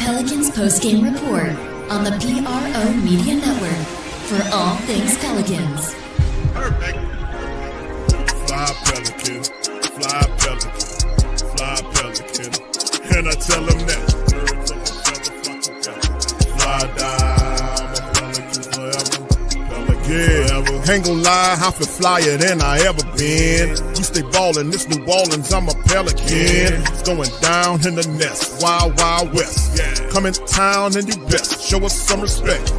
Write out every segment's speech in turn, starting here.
Pelicans postgame report on the PRO Media Network for all things Pelicans. Perfect. Fly Pelicans, fly Pelicans, fly Pelicans. And I tell them that. Birds of a feather flock together. Fly down, I'm a Pelican forever. Pelican forever. Ain't gon' lie, I feel flyer than I ever been. We stay ballin', this New Orleans, I'm a Pelican. It's going down in the nest, wild, wild west. Come in town and you best, show us some respect.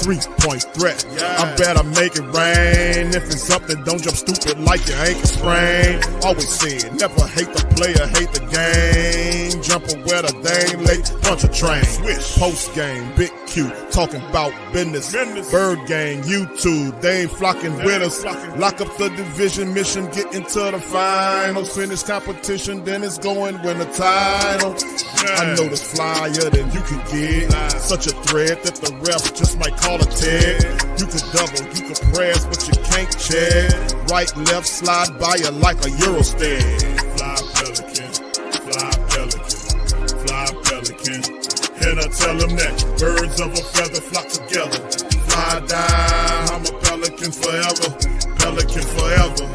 3-point threat, I better make it rain. If it's something, don't jump stupid like your ankle sprain. Always said, never hate the player, hate the game. Jumping where the dame late, punch a train. Post game, Big Q, talking about business. Bird gang, YouTube, they ain't flocking with us. Lock up the division mission, get into the finals. Finish competition, then it's going win the title. I know this flyer than you can get. Such a threat that the refs just might call a tag. You could double, you could press, but you can't check. Right, left, slide by you like a Eurostag. Fly Pelican, fly Pelican, fly Pelican. And I tell them that birds of a feather flock together. Fly down, I'm a Pelican forever. Pelican forever.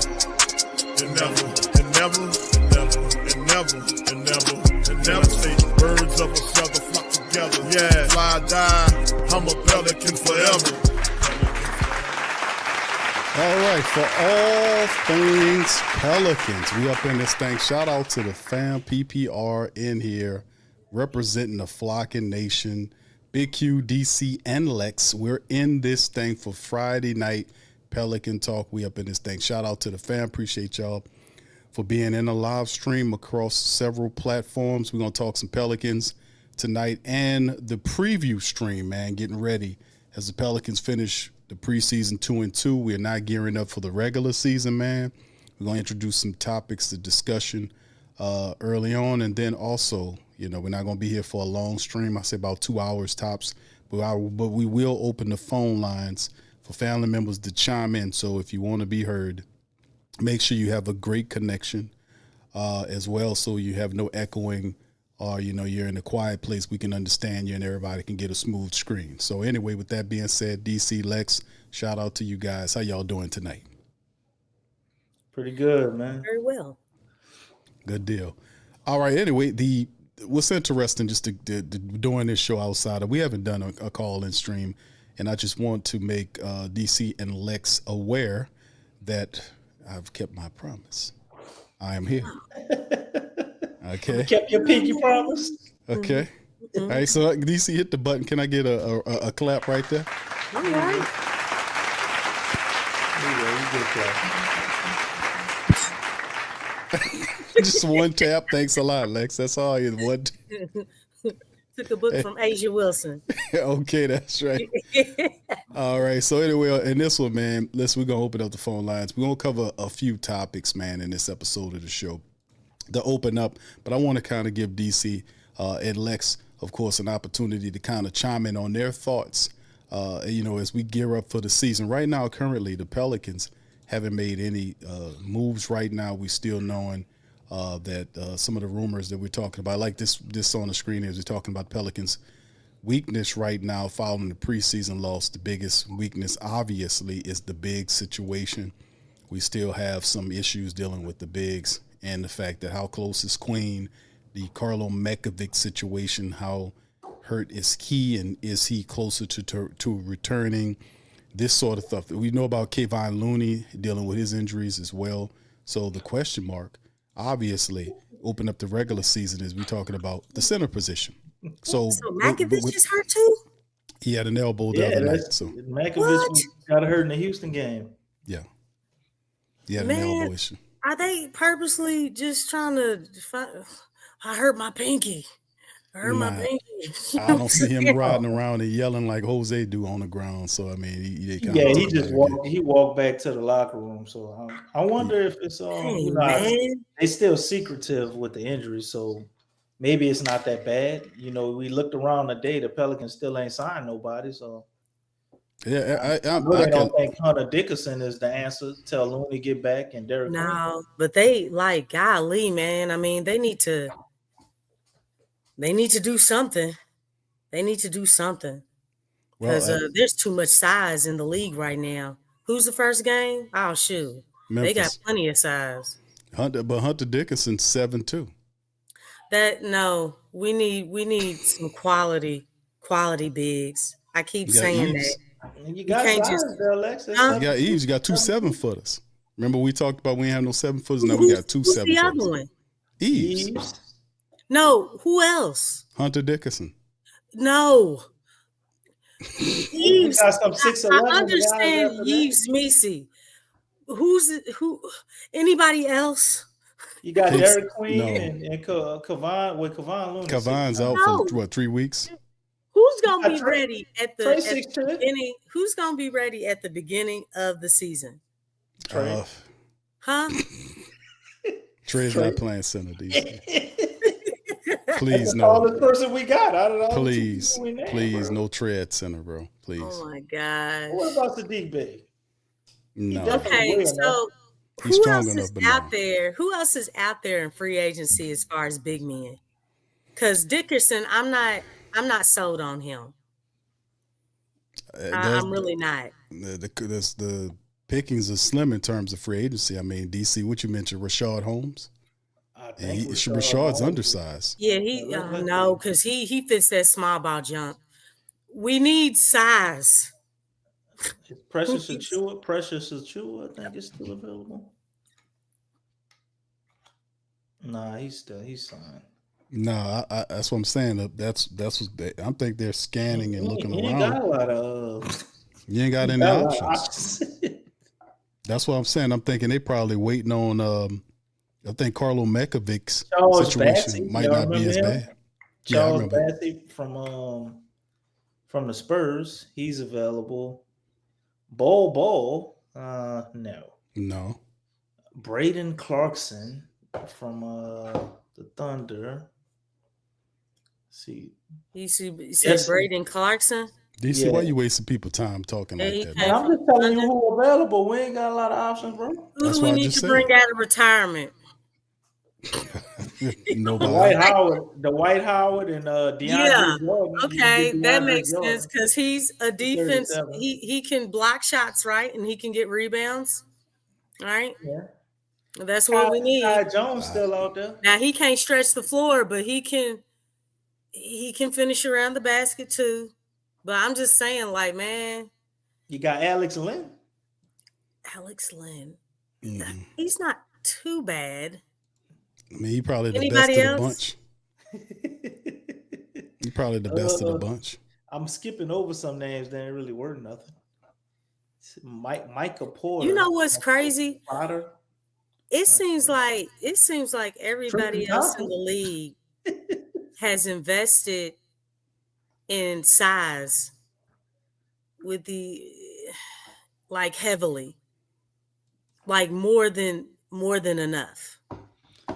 And never, and never, and never, and never, and never, and never say birds of a feather flock together. Yeah, fly down, I'm a Pelican forever. All right, for all things Pelicans, we up in this thing. Shout out to the fam PPR in here, representing the Flocking Nation, Big Q, DC, and Lex. We're in this thing for Friday night Pelican Talk. We up in this thing. Shout out to the fam. Appreciate y'all for being in a live stream across several platforms. We're going to talk some Pelicans tonight and the preview stream, man, getting ready as the Pelicans finish the preseason 2-2. We are not gearing up for the regular season, man. We're going to introduce some topics to discussion early on, and then also, you know, we're not going to be here for a long stream. I say about 2 hours tops, but we will open the phone lines for family members to chime in. So if you want to be heard, make sure you have a great connection as well, so you have no echoing or, you know, you're in a quiet place. We can understand you and everybody can get a smooth screen. So anyway, with that being said, DC, Lex, shout out to you guys. How y'all doing tonight? Pretty good, man. Very well. Good deal. All right. Anyway, what's interesting just to doing this show outside of, we haven't done a call-in stream, and I just want to make DC and Lex aware that I've kept my promise. I am here. Okay. You kept your pinky promise. Okay. Mm-hmm. All right. So DC, hit the button. Can I get a clap right there? All right. Just one tap. Thanks a lot, Lex. That's all. One. Took a book from Asia Wilson. Okay, that's right. All right. So anyway, in this one, man, we're gonna open up the phone lines. We're gonna cover a few topics, man, in this episode of the show to open up. But I want to kind of give DC and Lex, of course, an opportunity to kind of chime in on their thoughts. You know, as we gear up for the season. Right now, currently, the Pelicans haven't made any moves right now. We still knowing that some of the rumors that we're talking about, like this on the screen is, we're talking about Pelicans' weakness right now following the preseason loss. The biggest weakness, obviously, is the big situation. We still have some issues dealing with the bigs and the fact that how close is Queen, the Carlo Mekovic situation, how hurt is he, and is he closer to returning, this sort of stuff. We know about Kevon Looney dealing with his injuries as well. So the question mark, obviously, open up the regular season is we talking about the center position. So Mekovic is hurt too? He had an elbow the other night. So Mekovic got hurt in the Houston game. Yeah. He had an elbow issue. Are they purposely just trying to find? I hurt my pinky. I don't see him riding around and yelling like Jose do on the ground. So I mean, he just walked back to the locker room. So I wonder if it's they still secretive with the injury. So maybe it's not that bad. You know, we looked around the day. The Pelicans still ain't signed nobody. So yeah, I don't think Hunter Dickinson is the answer. Tell Looney get back and Derek. No, but they golly, man. I mean, they need to do something. They need to do something Well, because there's too much size in the league right now. Who's the first game? Oh shoot, they got Memphis. plenty of size. Hunter Dickinson's 7'2". We need some quality bigs. I keep You got saying Eves. that. And you You got can't size just- there, Lex. Huh? You got Eves. You got 2 7-footers. Remember we talked about we ain't have no 7-footers. Now we got 2 Who's the 7-footers. other one? Eves. No, who else? Hunter Dickinson. No. You Yves, got some 6'11" I understand guys after that. Yves Misi. Who? Anybody else? You got It's- Derek Queen no. and Kavon with Kavon Looney. Kavon's out No. for what, 3 weeks? Who's gonna be Trey- ready at the, Trey at the 6'10". beginning? Who's gonna be ready at the beginning of the season? Trey. Huh? Trey's Trey. not playing center these days. Please That's the no. tallest person we got out of all the two Please, people in there, please, bro. no Trey at center, bro. Please. Oh my gosh. What about Sadiq Bey? No. definitely- Okay, Way so He's who strong else enough, is but no. out there? Who else is out there in free agency as far as big men? Because Dickerson, I'm not sold on him. I'm really not. The pickings are slim in terms of free agency. I mean, DC, what you mentioned, Rashad Holmes. I And think Rashad's Holmes- undersized. Yeah, No. because he fits that small ball jump. We need size. Precious Achua, I think is still available. Nah, he's signed. No, I that's what I'm saying. That's what I think they're scanning and looking He ain't got around. a lot of. You ain't got any got a lot of options. options. That's what I'm saying. I'm thinking they probably waiting on. I think Carlo Mekovic's Charles situation Bassey, might y'all not be as remember him? bad. Yeah, I Charles remember. Bassey from the Spurs, he's available. Bol, no. No, Braden Clarkson from the Thunder. Let's see, You said Yes. Braden Clarkson. DC, Yeah. why you wasting people time talking Yeah, like he that? can't- man, I'm just telling you who available. We ain't got a lot of options, bro. Who That's do we what I need just to said. bring out of retirement? Nobody. The White Howard, and DeAndre Yeah. Jordan. You can Okay, get that DeAndre makes Jordan. sense because he's a defense. 37. He can block shots, right, and he can get rebounds. All right, Yeah. that's what we need. Ty Jones still out there. Now he can't stretch the floor, but he can finish around the basket too. But I'm just saying, like, man, You got Alex Lynn. Alex Lynn, Mm. he's not too bad. I mean, he probably the Anybody best of the else? bunch. He probably the best of the bunch. I'm skipping over some names that ain't really worth nothing. Micah Porter. You know what's crazy? Potter. It seems like everybody Tristan else in Thompson. the league has invested in size with the heavily, like more than enough.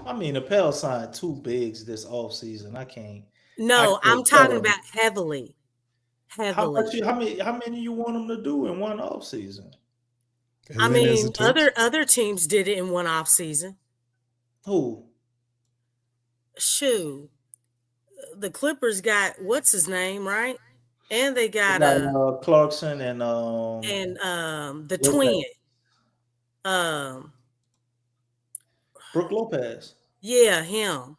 I mean, the Pels signed 2 bigs this offseason. I can't. No, I I'm can't talking tell. about heavily. How many you want them to do in one offseason? As I many as mean, it takes. other teams did it in one off season. Who? Shoot, the Clippers got what's his name, right? And they They got got, Clarkson and the Lopez. twin. Brooke Lopez. Yeah, him.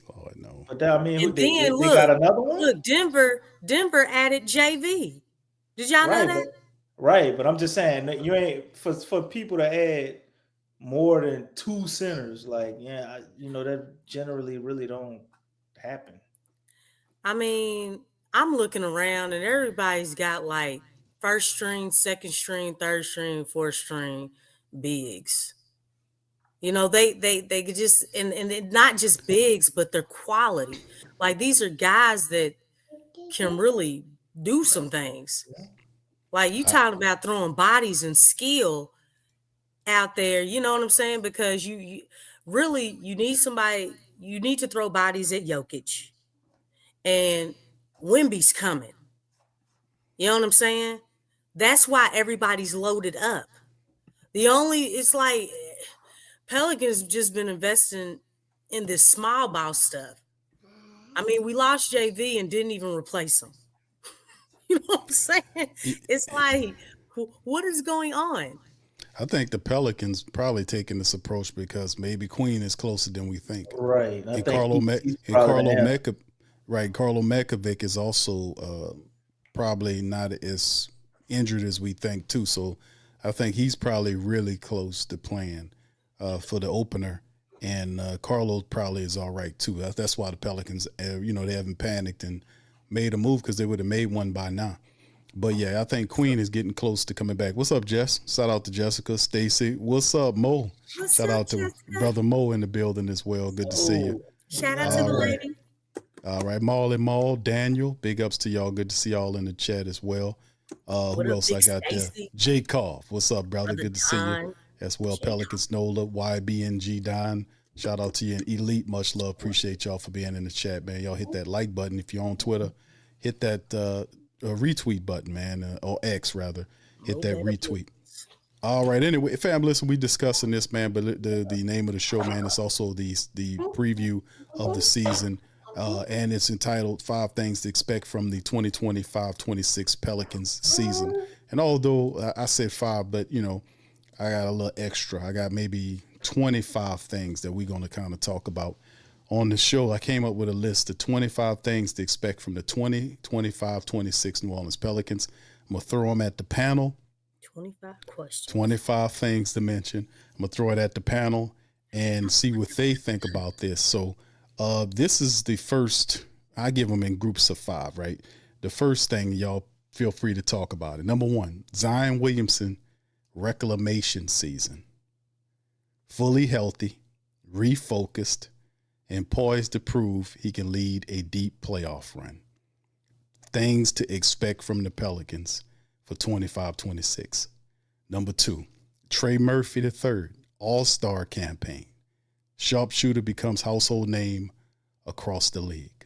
Oh no. But that, I mean, And they then got another one? Look, Denver added JV. Did y'all know that? Right, but I'm just saying that you ain't for people to add more than 2 centers. Like, yeah, that generally really don't happen. I mean, I'm looking around and everybody's got like first string, second string, third string, fourth string bigs. You know, they could just and they're not just bigs, but they're quality. Like these are guys that can really do some things. Like you talking about throwing bodies and skill out there, you know what I'm saying? Because you really need somebody, you need to throw bodies at Jokic. And Wemby's coming. You know what I'm saying? That's why everybody's loaded up. It's like Pelicans just been investing in this small ball stuff. I mean, we lost JV and didn't even replace him. You know what I'm saying? It's like, what is going on? I think the Pelicans probably taking this approach because maybe Queen is closer than we think. Right. I And think he's and probably the answer. Carlo Mekovic is also probably not as injured as we think too. So I think he's probably really close to playing for the opener. And Carlo probably is all right too. That's why the Pelicans, they haven't panicked and made a move because they would have made one by now. But yeah, I think Queen is getting close to coming back. What's up, Jess? Shout out to Jessica, Stacy. What's up, Mo? What's Shout up, out to Jessica? brother Mo in the building as well. Good to see you. Shout out to the lady. All right, Maul and Maul, Daniel. Big ups to y'all. Good to see y'all in the chat as well. What Who up, else I Big got there? Stacy? Jacob. What's up, brother? Brother Good to see you Don. as well. Jacob. Pelicans Nola, YBNG Don. Shout out to you and Elite. Much love. Appreciate y'all for being in the chat, man. Y'all hit that like button if you're on Twitter. Hit that retweet button, man, or X rather. Hit that retweet. All right. Anyway, fam, listen, we discussing this, man, but the name of the show, man, is also the preview of the season, and it's entitled 5 Things to Expect from the 2025-26 Pelicans season. And although I said 5, but, I got a little extra. I got maybe 25 things that we're going to kind of talk about on the show. I came up with a list of 25 things to expect from the 2025-26 New Orleans Pelicans. I'm going to throw them at the panel. 25 questions. 25 things to mention. I'm going to throw it at the panel and see what they think about this. So this is the first, I give them in groups of 5, right? The first thing, y'all feel free to talk about it. Number 1, Zion Williamson reclamation season. Fully healthy, refocused, and poised to prove he can lead a deep playoff run. Things to expect from the Pelicans for 25-26. Number 2, Trey Murphy III, All-Star campaign. Sharpshooter becomes household name across the league.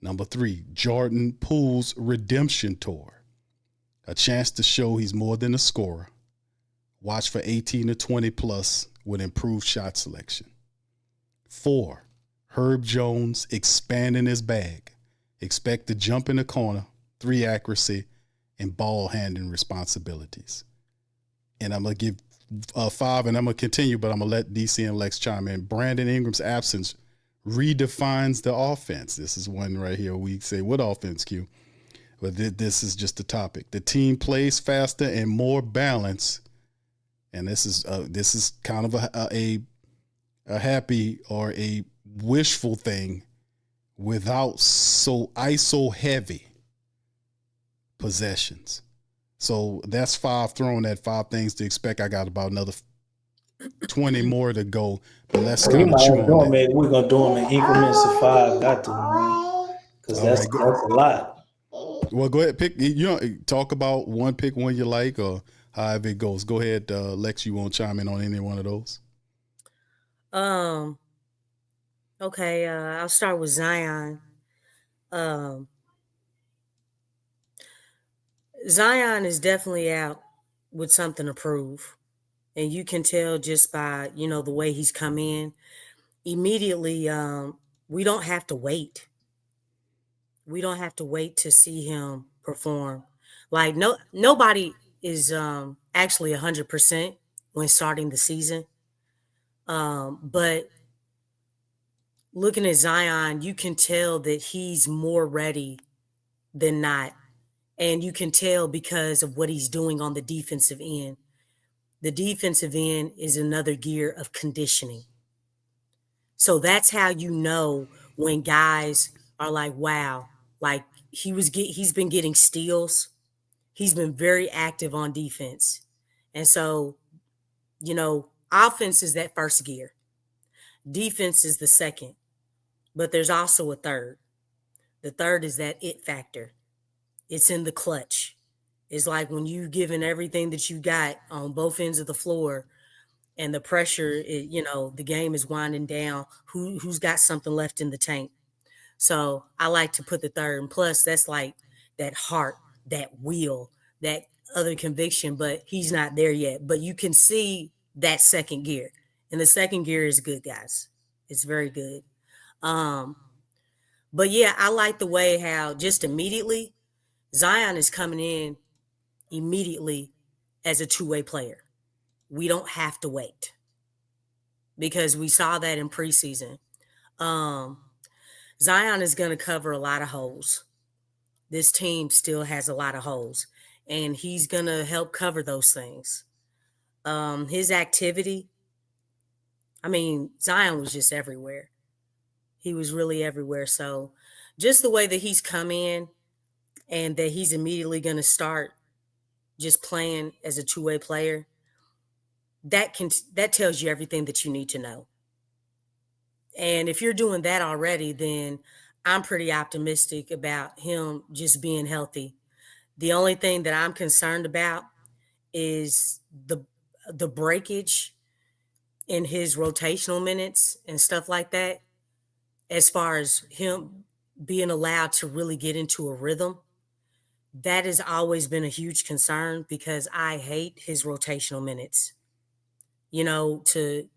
Number 3, Jordan Poole's redemption tour. A chance to show he's more than a scorer. Watch for 18 to 20 plus with improved shot selection. 4, Herb Jones expanding his bag. Expect to jump in the corner, 3 accuracy, and ball handling responsibilities. And I'm going to give 5, and I'm going to continue, but I'm going to let DC and Lex chime in. Brandon Ingram's absence redefines the offense. This is one right here. We say, what offense, Q? But this is just the topic. The team plays faster and more balanced. And this is kind of a happy or a wishful thing without so ISO heavy possessions. So that's 5, throwing at 5 things to expect. I got about another 20 more to go, but let's kind of chew on that. We're gonna do them in increments of 5. Got to, man, because that's a lot. Well, go ahead, pick. Talk about one, pick one you like, or however it goes. Go ahead, Lex. You want to chime in on any one of those? Okay. I'll start with Zion. Zion is definitely out with something to prove. And you can tell just by, the way he's come in. Immediately, we don't have to wait. We don't have to wait to see him perform. Like, nobody is actually 100% when starting the season. But looking at Zion, you can tell that he's more ready than not. And you can tell because of what he's doing on the defensive end. The defensive end is another gear of conditioning. So that's how you know when guys are like, wow, like he's been getting steals. He's been very active on defense. And so, offense is that first gear. Defense is the second. But there's also a third. The third is that it factor. It's in the clutch. It's like when you've given everything that you got on both ends of the floor and the pressure, the game is winding down. Who's got something left in the tank? So I like to put the third. And plus, that's like that heart, that will, that other conviction, but he's not there yet. But you can see that second gear. And the second gear is good, guys. It's very good. But yeah, I like the way how just immediately Zion is coming in immediately as a two-way player. We don't have to wait because we saw that in preseason. Zion is going to cover a lot of holes. This team still has a lot of holes, and he's going to help cover those things. His activity, I mean, Zion was just everywhere. He was really everywhere. So just the way that he's come in and that he's immediately going to start just playing as a two-way player, that tells you everything that you need to know. And if you're doing that already, then I'm pretty optimistic about him just being healthy. The only thing that I'm concerned about is the breakage in his rotational minutes and stuff like that, as far as him being allowed to really get into a rhythm. That has always been a huge concern because I hate his rotational minutes. You know, to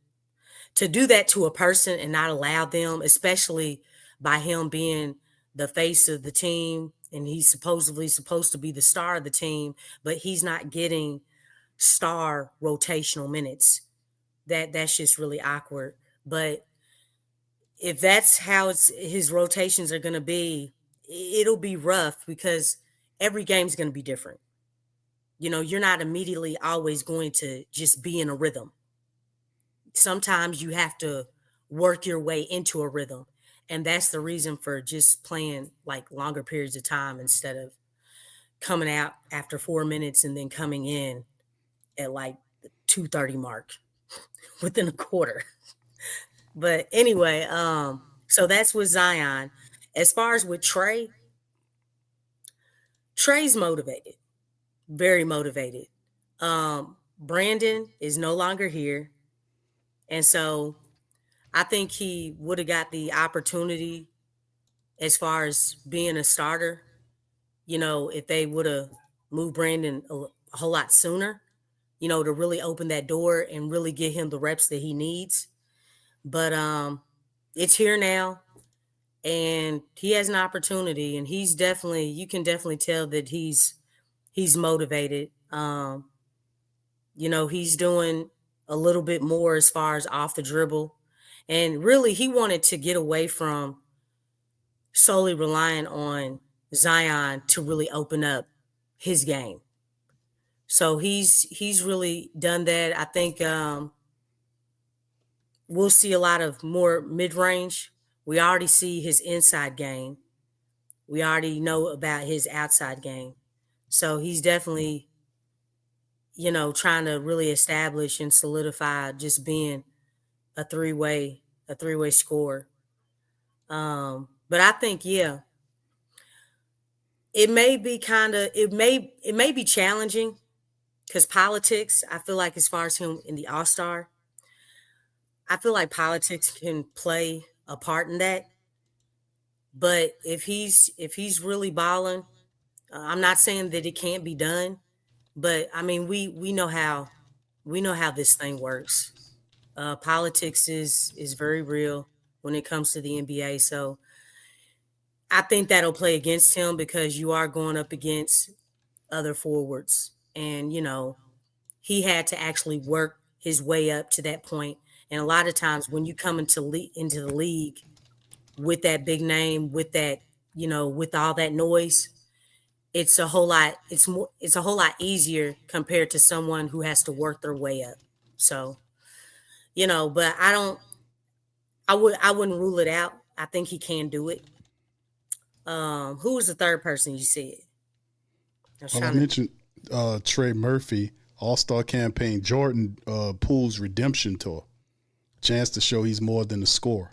do that to a person and not allow them, especially by him being the face of the team, and he's supposedly supposed to be the star of the team, but he's not getting star rotational minutes. That's just really awkward. But if that's how his rotations are going to be, it'll be rough because every game's going to be different. You know, you're not immediately always going to just be in a rhythm. Sometimes you have to work your way into a rhythm. And that's the reason for just playing like longer periods of time instead of coming out after 4 minutes and then coming in at like the 2:30 mark within a quarter. But anyway, so that's with Zion. As far as with Trey's motivated, very motivated. Brandon is no longer here. And so I think he would have got the opportunity as far as being a starter, you know, if they would have moved Brandon a whole lot sooner, you know, to really open that door and really get him the reps that he needs. But it's here now, and he has an opportunity, and you can definitely tell that he's motivated. You know, he's doing a little bit more as far as off the dribble. And really, he wanted to get away from solely relying on Zion to really open up his game. So he's really done that. I think we'll see a lot of more mid-range. We already see his inside game. We already know about his outside game. So he's definitely, you know, trying to really establish and solidify just being a three-way scorer. But I think, yeah, it may be challenging because politics, I feel like as far as him in the All-Star, I feel like politics can play a part in that. But if he's really balling, I'm not saying that it can't be done, but I mean we know how this thing works. Politics is very real when it comes to the NBA. So I think that'll play against him because you are going up against other forwards, and you know he had to actually work his way up to that point. And a lot of times when you come into the league with that big name, with that, you know, with all that noise, it's a whole lot easier compared to someone who has to work their way up. So, you know, but I wouldn't rule it out. I think he can do it. Who was the third person you said? I mentioned Trey Murphy, All-Star Campaign, Jordan Poole's Redemption Tour. Chance to show he's more than a scorer.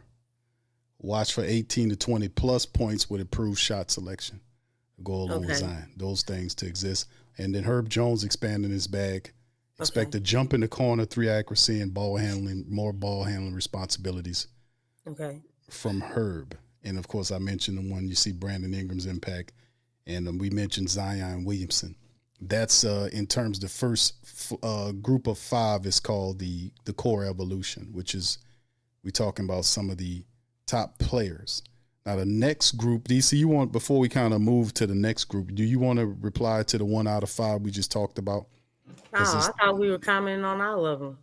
Watch for 18 to 20 plus points with improved shot selection. Go along with Zion. Those things to exist. And then Herb Jones expanding his bag. Expect a jump in the corner, 3 accuracy, and more ball handling responsibilities. Okay. From Herb. And, of course, I mentioned the one you see Brandon Ingram's impact. And we mentioned Zion Williamson. That's in terms of the first group of 5 is called the core evolution, which is we're talking about some of the top players. Now the next group, DC, you want, before we kind of move to the next group, do you want to reply to the 1 out of 5 we just talked about? Oh, I thought we were commenting on all of them.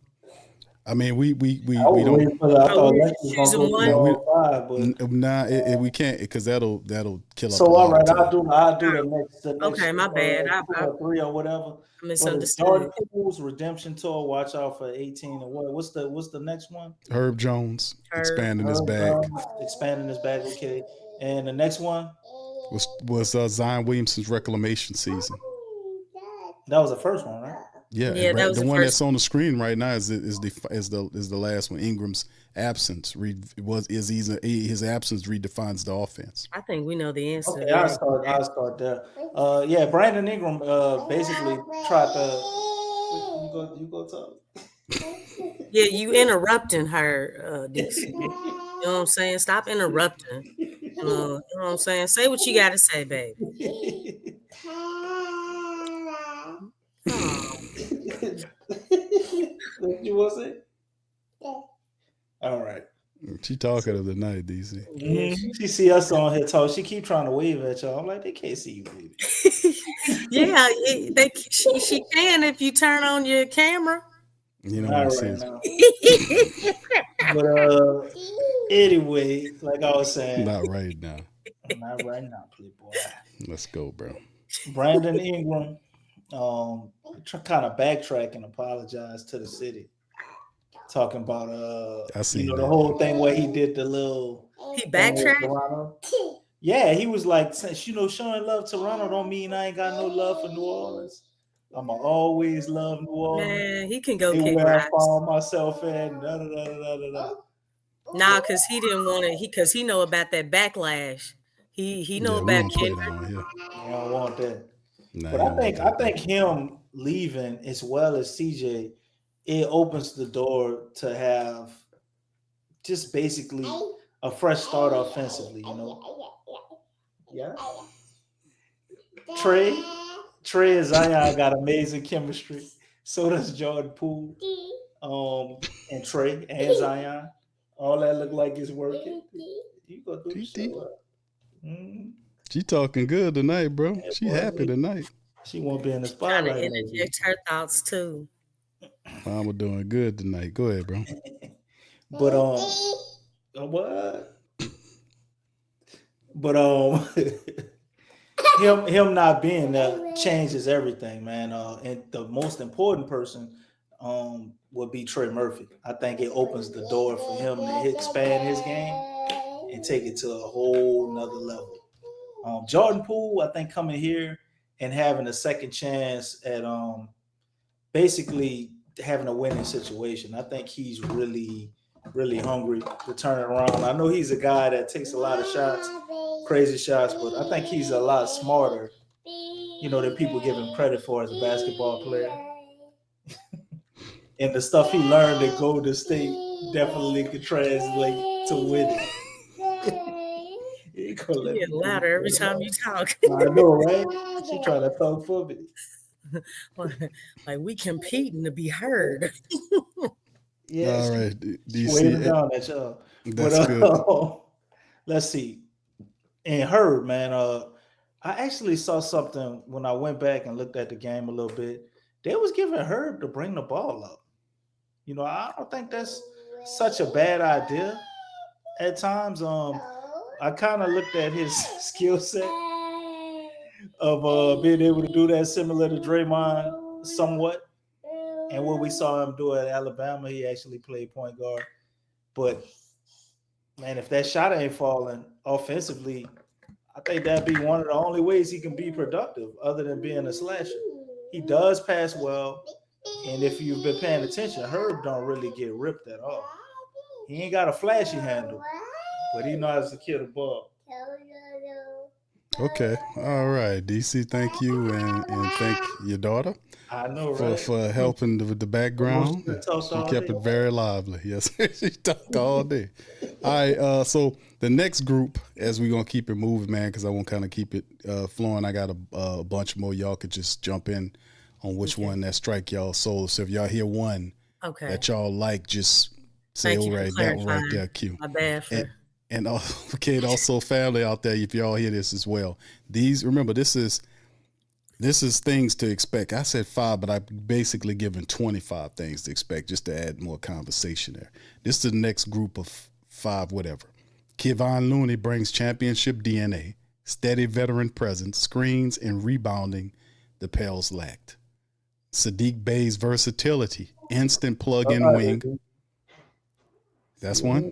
I mean, we I don't. I thought Lex was choosing gonna go one? through all 5, but Nah, we can't, because that'll kill so up a all lot right, of time. I'll do the next. Okay, my bad. 2 or 3 or whatever. I misunderstood. Jordan Poole's redemption tour. Watch out for 18 and what? What's the next one? Herb Jones expanding his bag. Expanding his bag. Okay, and the next one was Zion Williamson's reclamation season. that was the first one, right? Yeah, that was the the one first that's on the screen right now is the last one. Ingram's absence his absence redefines the offense. I think we know the answer. Okay, I'll start there. Yeah, Brandon Ingram basically tried to. You go talk. Yeah, you interrupting her, Dixie. You know what I'm saying? Stop interrupting. You know what I'm saying? Say what you got to say, baby. What you want to say? All right. She talking of the night, DC. She see us on here talk. She keep trying to wave at y'all. I'm like, they can't see you, baby. Yeah, she can if you turn on your camera. You know what I'm saying? But anyway, like I was saying, Not right now. Not right now, Playboy. Let's go, bro. Brandon Ingram, kind of backtrack and apologize to the city, talking about the whole thing where he did the little. He backtracked. Yeah, he was like, showing love to Toronto don't mean I ain't got no love for New Orleans. I'ma always love New Orleans. Man, he can go kick where rocks. I found myself in. Da, da, da, da, da, da. Nah, because he didn't want it. Because he know about that backlash. He know about Kendrick. You don't want that. Nah, but I think him leaving as well as CJ, it opens the door to have just basically a fresh start offensively. Yeah. Trey and Zion got amazing chemistry. So does Jordan Poole, and Trey and Zion. All that look like it's working. You go do so. She talking good tonight, bro. Yeah, she happy tonight. She won't be in the spotlight. Trying to interject her thoughts too. Mama doing good tonight. Go ahead, bro. But what? But him not being there changes everything, man. And the most important person would be Trey Murphy. I think it opens the door for him to expand his game and take it to a whole nother level. Jordan Poole, I think, coming here and having a second chance at basically having a winning situation. I think he's really, really hungry to turn it around. I know he's a guy that takes a lot of shots, crazy shots, but I think he's a lot smarter, than people give him credit for as a basketball player. And the stuff he learned at Golden State definitely could translate to winning. You get louder every time you talk. I know, right? She trying to talk for me. Like we competing to be heard. Yeah. All right. Do you see it? Down at y'all. That's good. Let's see. And Herb, man, I actually saw something when I went back and looked at the game a little bit. They was giving Herb to bring the ball up. I don't think that's such a bad idea at times. I kind of looked at his skill set of being able to do that, similar to Draymond somewhat. And what we saw him do at Alabama, he actually played point guard. But, man, if that shot ain't falling offensively, I think that'd be one of the only ways he can be productive other than being a slasher. He does pass well. And if you've been paying attention, Herb don't really get ripped at all. He ain't got a flashy handle, but he knows how to kill the ball. Okay. All right. DC, thank you. And thank your daughter. I know, right? For helping with the background. She kept it very lively. Yes. She talked all day. All right. So the next group, as we're going to keep it moving, man, because I want to kind of keep it flowing. I got a bunch more. Y'all could just jump in on which one that strike y'all soul. So if y'all hear one that y'all like, just say, all right, that one right there, Q. My bad. And okay, also family out there, if y'all hear this as well. Remember, this is things to expect. I said 5, but I've basically given 25 things to expect just to add more conversation there. This is the next group of 5, whatever. Kevon Looney brings championship DNA, steady veteran presence, screens, and rebounding the Pels lacked. Saddiq Bey's versatility, instant plug-in wing. That's one.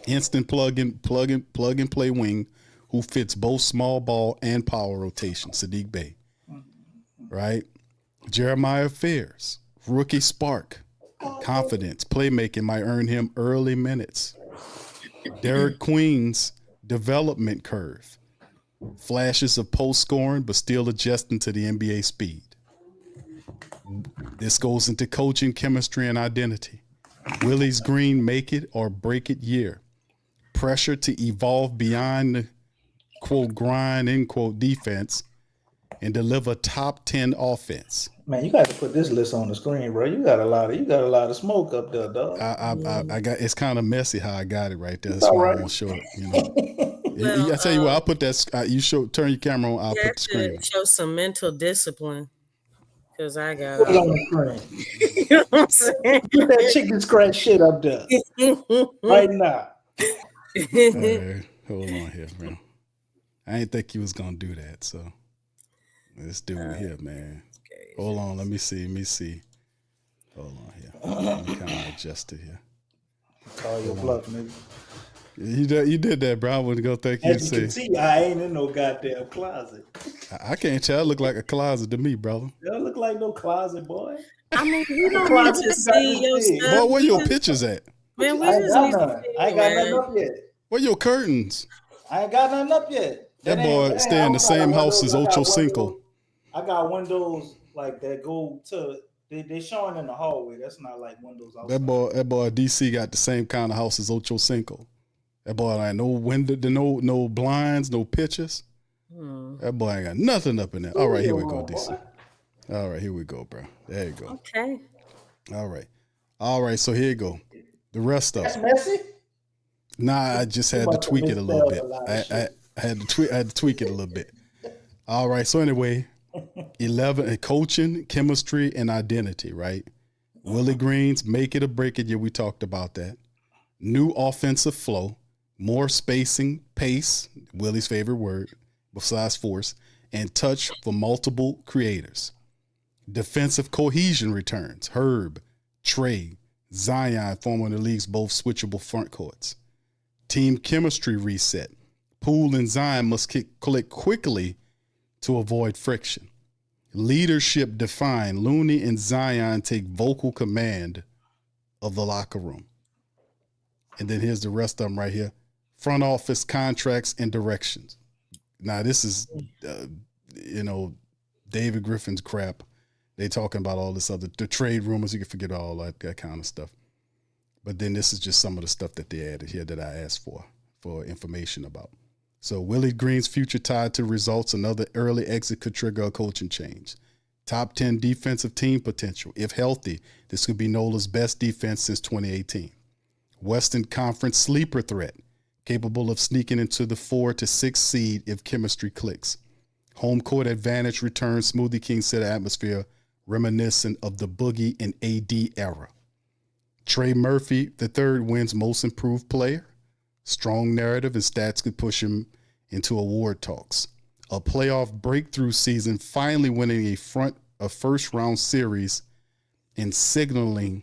Instant plug and play wing who fits both small ball and power rotation. Saddiq Bey. Right? Jeremiah Fears, rookie spark, confidence, playmaking might earn him early minutes. Derek Queen's development curve, flashes of post scoring, but still adjusting to the NBA speed. This goes into coaching, chemistry, and identity. Willie Green make it or break it year. Pressure to evolve beyond the quote grind end quote defense and deliver top 10 offense. Man, you got to put this list on the screen, bro. You got a lot of smoke up there, dog. I got it's kind of messy how I got it right there. That's why I won't show it. You know, I tell you what, I'll put that. You turn your camera on. I'll put the screen. Show some mental discipline, because I got put it on the screen. You know what I'm saying? Put that chicken scratch shit up there right now. Right, hold on here, man. I didn't think you was gonna do that, so let's do it here, man. Okay. Hold on, let me see. Hold on here. Let me kind of adjust it here. Call your bluff, nigga. You did that, bro. I wouldn't go think you As you can see, I ain't in no goddamn closet. I can't tell. It look like a closet to me, brother. It don't look like no closet, boy. I mean, you don't need to see your stuff. Boy, where your pictures at? Man, I ain't got nothing up yet. Where your curtains? I ain't got nothing up yet. That boy stay in the same house as Ocho Cinco. I got windows like that go to. They showing in the hallway. That's not like windows outside. That boy DC got the same kind of house as Ocho Cinco. That boy ain't no window, no blinds, no pictures. That boy ain't got nothing up in there. All right, here we go, DC. All right, here we go, bro. There you go. Okay. All right. So here you go. The rest of That's it. messy. Nah, I just had to tweak it a little bit. I had to tweak it a little bit. All right. So anyway, 11 coaching, chemistry, and identity. Right. Willie Green's make it or break it. Yeah, we talked about that. New offensive flow, more spacing, pace. Willie's favorite word, besides force, and touch for multiple creators. Defensive cohesion returns. Herb, Trey, Zion forming the league's both switchable front courts. Team chemistry reset. Poole and Zion must click quickly to avoid friction. Leadership defined. Looney and Zion take vocal command of the locker room. And then here's the rest of them right here. Front office contracts and directions. Now this is, David Griffin's crap. They talking about all this the trade rumors. You can forget all that kind of stuff. But then this is just some of the stuff that they added here that I asked for information about. So Willie Green's future tied to results. Another early exit could trigger a coaching change. Top 10 defensive team potential. If healthy, this could be NOLA's best defense since 2018. Western Conference sleeper threat, capable of sneaking into the 4 to 6 seed if chemistry clicks. Home court advantage returns. Smoothie King set atmosphere reminiscent of the Boogie and AD era. Trey Murphy III wins most improved player. Strong narrative and stats could push him into award talks. A playoff breakthrough season, finally winning a first round series and signaling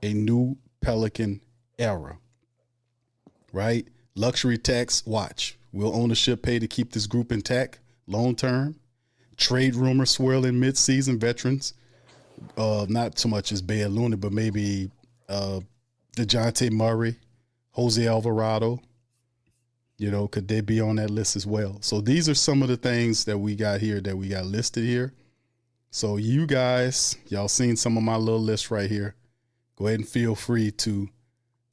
a new Pelican era. Right? Luxury tax, watch. Will ownership pay to keep this group intact long term? Trade rumors swirling midseason. Veterans, not so much as Bey Looney, but maybe DeJounte Murray, Jose Alvarado, could they be on that list as well? So these are some of the things that we got here, that we got listed here. So you guys, y'all seen some of my little list right here. Go ahead and feel free to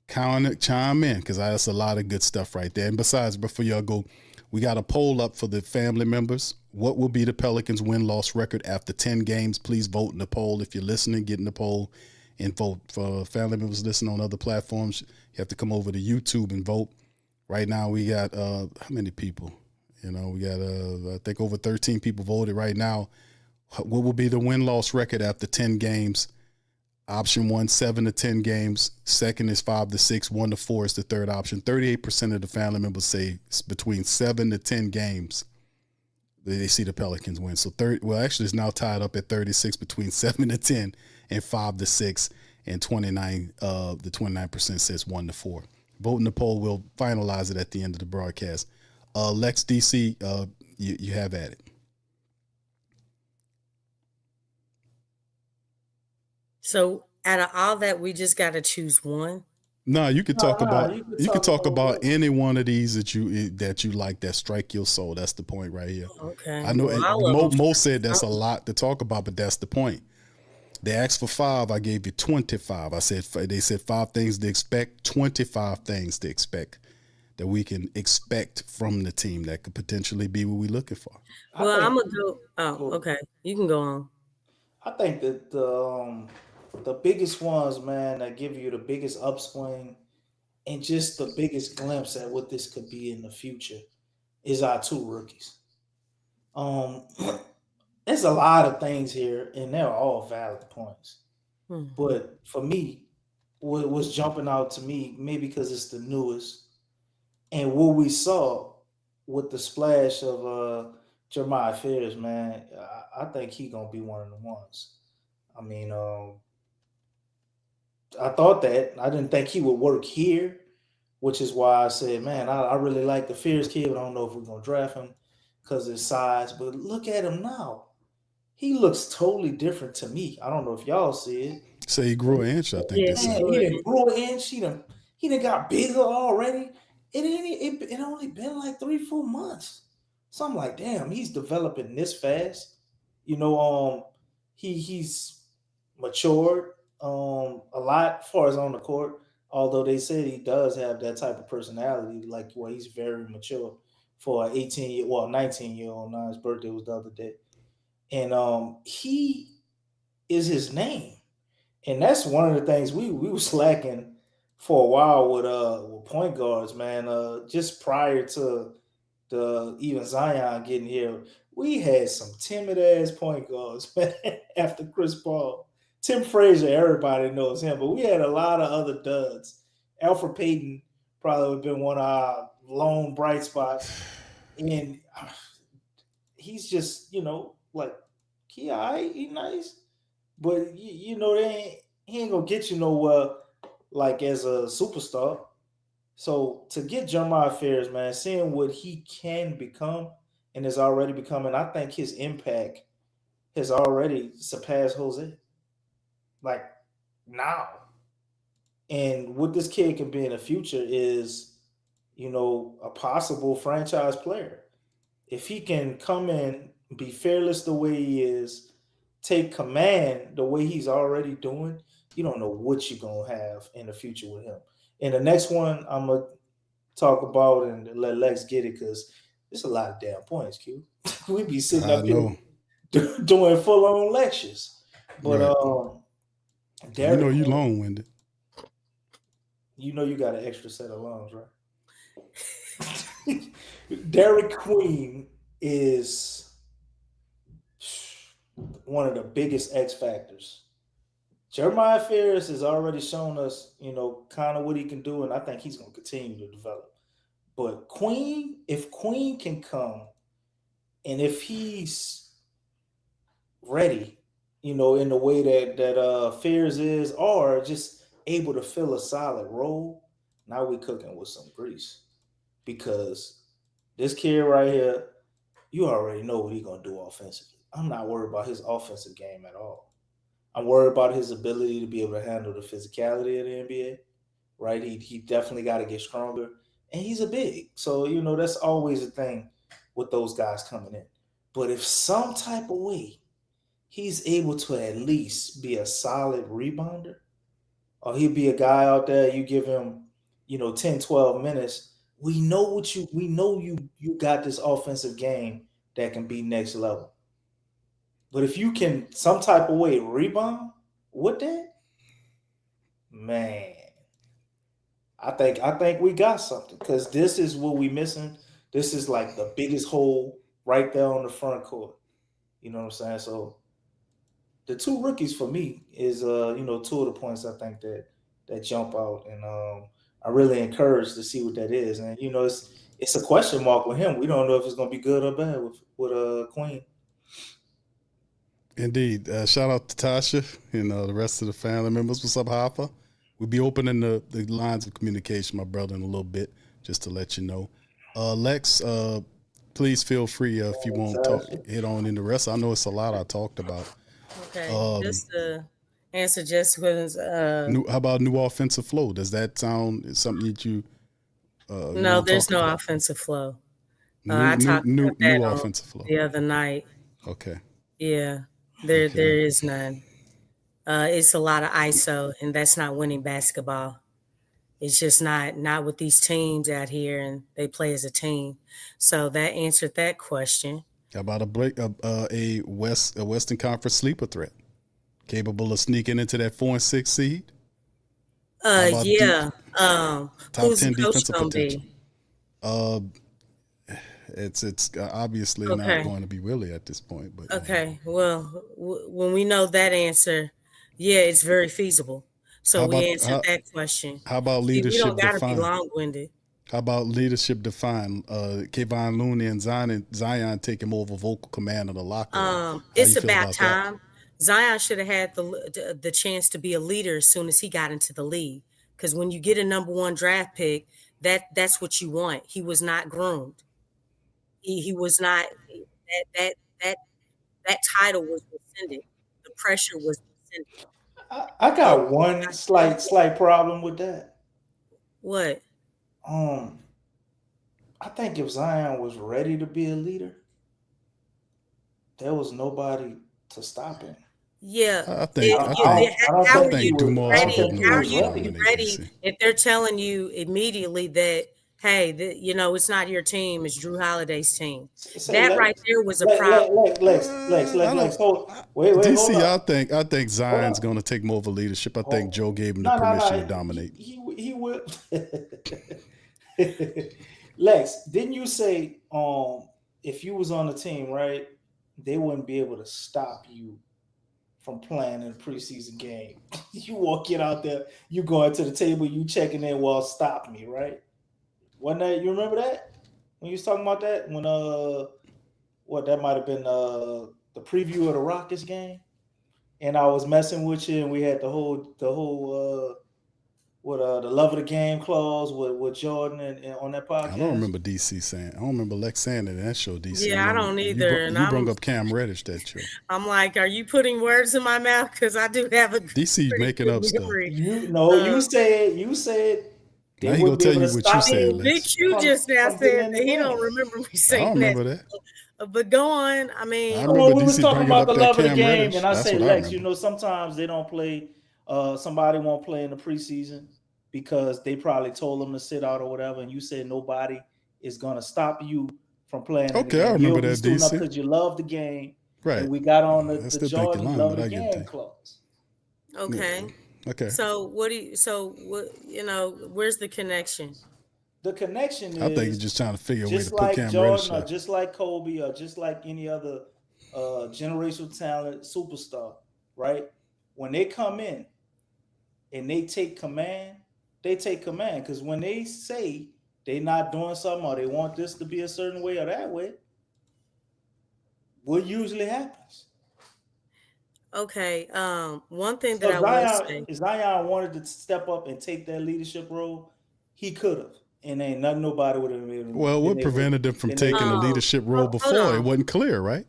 chime in, because that's a lot of good stuff right there. And besides, before y'all go, we got a poll up for the family members. What will be the Pelicans win-loss record after 10 games? Please vote in the poll. If you're listening, get in the poll and vote. For family members listening on other platforms, you have to come over to YouTube and vote. Right now, we got how many people? We got I think over 13 people voted right now. What will be the win-loss record after 10 games? Option 1, 7 to 10 games. Second is 5 to 6. 1 to 4 is the third option. 38% of the family members say it's between 7 to 10 games they see the Pelicans win. So actually it's now tied up at 36 between 7 to 10 and 5 to 6, and the 29% says 1 to 4. Vote in the poll. We'll finalize it at the end of the broadcast. Lex DC, you have at it. So out of all that, we just got to choose one. No, you could talk about any one of these that you like, that strike your soul. That's the point right here. Okay. I know Mo said that's a lot to talk about, but that's the point. They asked for 5. I gave you 25. They said 5 things to expect, 25 things to expect that we can expect from the team that could potentially be what we're looking for. Well, I'm gonna go. Oh, okay. You can go on. I think that the biggest ones, man, that give you the biggest upswing and just the biggest glimpse at what this could be in the future is our 2 rookies. There's a lot of things here, and they're all valid points. But for me, what was jumping out to me, maybe because it's the newest, and what we saw with the splash of Jeremiah Fears, man, I think he's gonna be one of the ones. I mean, I thought that. I didn't think he would work here, which is why I said, man, I really like the Fears kid, but I don't know if we're going to draft him because of his size. But look at him now. He looks totally different to me. I don't know if y'all see it. So he grew an inch, I think. Yeah, he didn't grow an inch. He done got bigger already. It only been like 3-4 months. So I'm like, damn, he's developing this fast. He's matured a lot as far as on the court, although they said he does have that type of personality, like where he's very mature for an 19-year-old. Now his birthday was the other day. And he is his name. And that's one of the things we were slacking for a while with point guards, man. Just prior to even Zion getting here, we had some timid ass point guards, man, after Chris Paul. Tim Frazier, everybody knows him, but we had a lot of other duds. Alfred Payton probably would have been one of our lone bright spots. And he's just, like, he all right, he nice. But, he ain't going to get you nowhere, like, as a superstar. So to get Jeremiah Fears, man, seeing what he can become and is already becoming, I think his impact has already surpassed Jose. Like, now. And what this kid can be in the future is, a possible franchise player. If he can come in, be fearless the way he is, take command the way he's already doing, you don't know what you're going to have in the future with him. And the next one I'm going to talk about and let Lex get it because there's a lot of damn points, Q. We be sitting up here doing full-on lectures. But, right. Derek, you long-winded. You got an extra set of lungs, right? Derek Queen is one of the biggest X factors. Jeremiah Fears has already shown us, kind of what he can do, and I think he's going to continue to develop. But if Queen can come, and if he's ready, in the way that Fears is, or just able to fill a solid role, now we're cooking with some grease. Because this kid right here, you already know what he's going to do offensively. I'm not worried about his offensive game at all. I'm worried about his ability to be able to handle the physicality of the NBA, right? He definitely got to get stronger. And he's a big. So, that's always a thing with those guys coming in. But if some type of way he's able to at least be a solid rebounder, or he'll be a guy out there, you give him, 10, 12 minutes, we know you got this offensive game that can be next level. But if you can some type of way rebound with that, Man, I think we got something because this is what we missing. This is like the biggest hole right there on the front court. You know what I'm saying? So the two rookies for me is two of the points I think that jump out, and I'm really encouraged to see what that is. And it's a question mark with him. We don't know if it's gonna be good or bad with Queen. Indeed. Shout out to Tasha and the rest of the family members. What's up, Hoffa? We'll be opening the lines of communication, my brother, in a little bit, just to let you know. Lex, please feel free if you want to hit on in the rest. I know it's a lot I talked about. Okay, just to answer Jessica's. How about new offensive flow? Does that sound something that you? No, there's no offensive flow. I talked about that new offensive flow the other night. Okay. Yeah, there is none. It's a lot of ISO, and that's not winning basketball. It's just not with these teams out here, and they play as a team. So that answered that question. How about a Western Conference sleeper threat, capable of sneaking into that 4 and 6 seed? Yeah. Top 10 defensive potential. It's obviously not going to be Willie at this point. But okay, well, when we know that answer, yeah, it's very feasible. So we answered that question. How about leadership? We don't got to be long-winded. How about leadership defined? Kevon Looney and Zion taking over vocal command of the locker room. It's about time. Zion should have had the chance to be a leader as soon as he got into the league. Because when you get a number 1 draft pick, that's what you want. He was not groomed. He was not. That title was rescinded. The pressure was rescinded. I got one slight problem with that. What? I think if Zion was ready to be a leader, there was nobody to stop him. Yeah, I think how are you ready if they're telling you immediately that, hey, it's not your team, it's Drew Holiday's team. Right there was a problem. Lex, wait, DC, hold on. I think Zion's going to take more of a leadership. I think Joe gave him the permission to dominate. He will. Lex, didn't you say if you was on the team, right, they wouldn't be able to stop you from playing in a preseason game? You walk out there, you go into the table, you checking in, well, stop me, right? Wasn't that, you remember that? When you was talking about that? When that might have been the preview of the Rockets game, and I was messing with you, and we had the whole the love of the game clause with Jordan and on that podcast. I don't remember DC saying. I don't remember Lex saying it in that show. DC. Yeah, I don't either. You brought up Cam Reddish that show. I'm like, are you putting words in my mouth? Because I do have a DC making up stuff. You said. Now he gonna tell you what you said. Big Q just now said that he don't remember me saying that. I don't remember that. But go on. I mean, we was talking about the love of the game, and I say, Lex, sometimes they don't play. Somebody won't play in the preseason because they probably told them to sit out or whatever, and you said nobody is gonna stop you from playing. Okay, I remember that, DC. Because you love the game, right? And we got on the Jordan love the game clause. Okay. Yeah. Okay. So where's the connection? The connection is, I think you're just trying to figure a way to put like Cam Jordan, Reddish or just like Kobe, or just like any other generational talent superstar, right? When they come in and they take command, because when they say they're not doing something or they want this to be a certain way or that way, what usually happens? Okay. One thing that I want to say, if Zion wanted to step up and take that leadership role, he could have, and ain't nothing nobody would have been. Well, what prevented them from taking the leadership role before? It wasn't clear, right?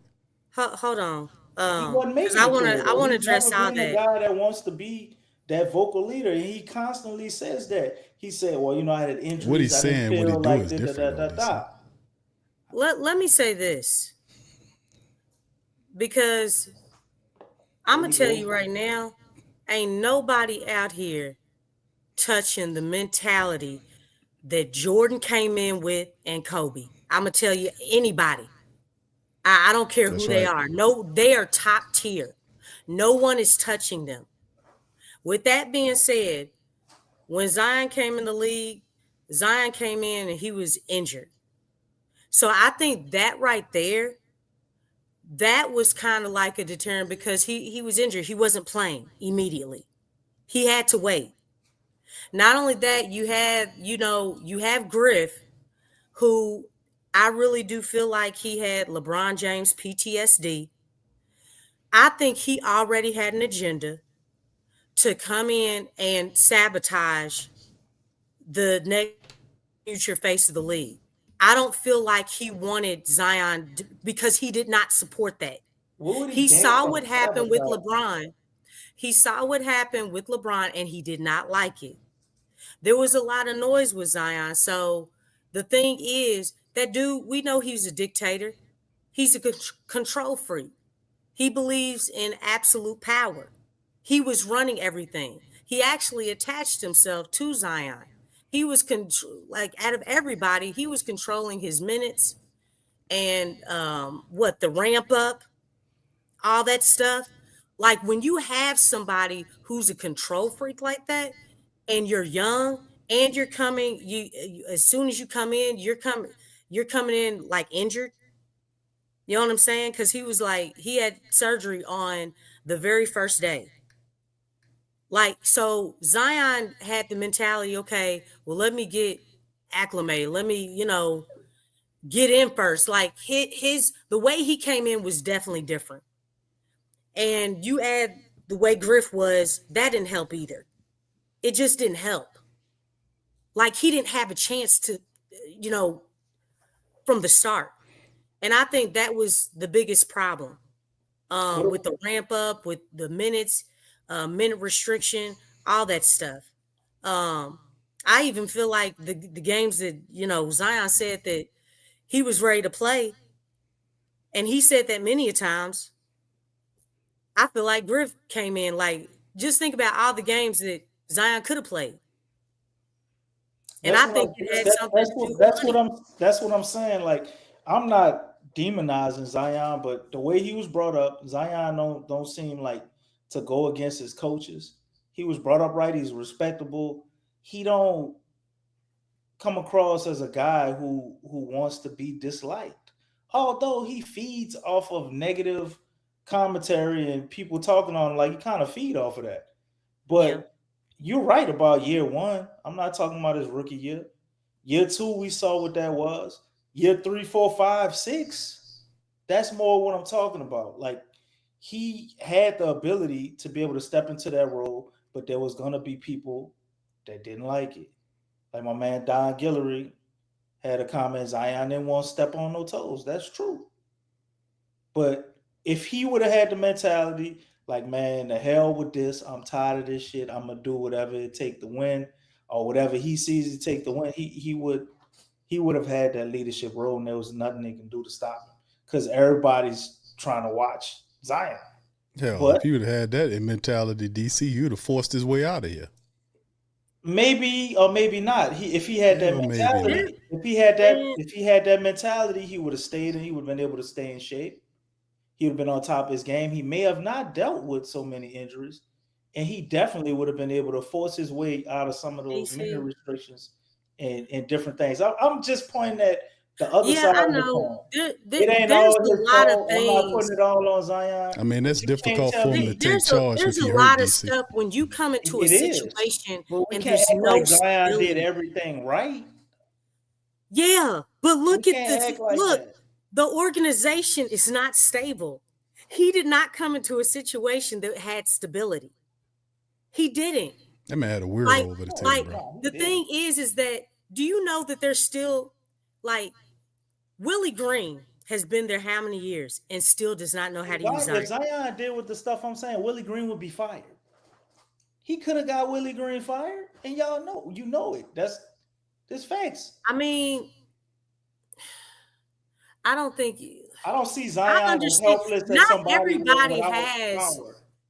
Hold on. Because I want to address all that. The guy that wants to be that vocal leader, and he constantly says that. He said, "Well, I had injuries. What he's saying, what he doing is different." Let me say this, because I'm gonna tell you right now, ain't nobody out here touching the mentality that Jordan came in with and Kobe. I'm gonna tell you, anybody. I don't care who they are. No, they are top tier. No one is touching them. With that being said, When Zion came in the league, Zion came in and he was injured. So I think that right there, that was kind of like a deterrent because he was injured. He wasn't playing immediately. He had to wait. Not only that, you have Griff, who I really do feel like he had LeBron James PTSD. I think he already had an agenda to come in and sabotage the next future face of the league. I don't feel like he wanted Zion because he did not support that. He saw what happened with LeBron. He saw what happened with LeBron and he did not like it. There was a lot of noise with Zion. So the thing is, that dude, we know he's a dictator. He's a control freak. He believes in absolute power. He was running everything. He actually attached himself to Zion. He was out of everybody, he was controlling his minutes and the ramp up, all that stuff. Like when you have somebody who's a control freak like that, and you're young, and you're coming, you as soon as you come in, you're coming in like injured. You know what I'm saying? Because he had surgery on the very first day. Like, so Zion had the mentality, okay, well, let me get acclimated. Let me, get in first. Like the way he came in was definitely different. And you add the way Griff was, that didn't help either. It just didn't help. Like he didn't have a chance to, from the start. And I think that was the biggest problem with the ramp up, with the minutes, minute restriction, all that stuff. I even feel like the games that, Zion said that he was ready to play, and he said that many a times. I feel like Griff came in, like, just think about all the games that Zion could have played. And I think it had something to do with that's what I'm saying. Like, I'm not demonizing Zion, but the way he was brought up, Zion don't seem like to go against his coaches. He was brought up right. He's respectable. He don't come across as a guy who wants to be disliked. Although he feeds off of negative commentary and people talking on him, like he kind of feed off of that. But you're right about year one. I'm not talking about his rookie year. Year two, we saw what that was. Year 3, 4, 5, 6. That's more what I'm talking about. Like, he had the ability to be able to step into that role, but there was going to be people that didn't like it. Like my man Don Guillory had a comment, Zion didn't want to step on no toes. That's true. But if he would have had the mentality, like, man, the hell with this, I'm tired of this shit, I'm going to do whatever it take to win, or whatever he sees it take to win, he would have had that leadership role, and there was nothing they can do to stop him because everybody's trying to watch Zion. Hell, if he would have had that mentality, DC, he would have forced his way out of here. Maybe or maybe not. If he had that mentality, if he had that mentality, he would have stayed and he would have been able to stay in shape. He would have been on top of his game. He may have not dealt with so many injuries, and he definitely would have been able to force his way out of some of those minute restrictions and different things. I'm just pointing at the other side of the coin. It ain't all his fault. I'm not putting it all on Zion. I mean, that's difficult for him to take charge. There's a lot of stuff when you come into a situation and there's no Zion did everything right. Yeah, but look at this. Look, the organization is not stable. He did not come into a situation that had stability. He didn't. That man had a weirdo over the table, bro. The thing is that, do you know that there's still, like, Willie Green has been there how many years and still does not know how to use Zion? If Zion did with the stuff I'm saying, Willie Green would be fired. He could have got Willie Green fired, and y'all know it. That's facts. I mean, I don't see Zion as helpless as somebody. Everybody has.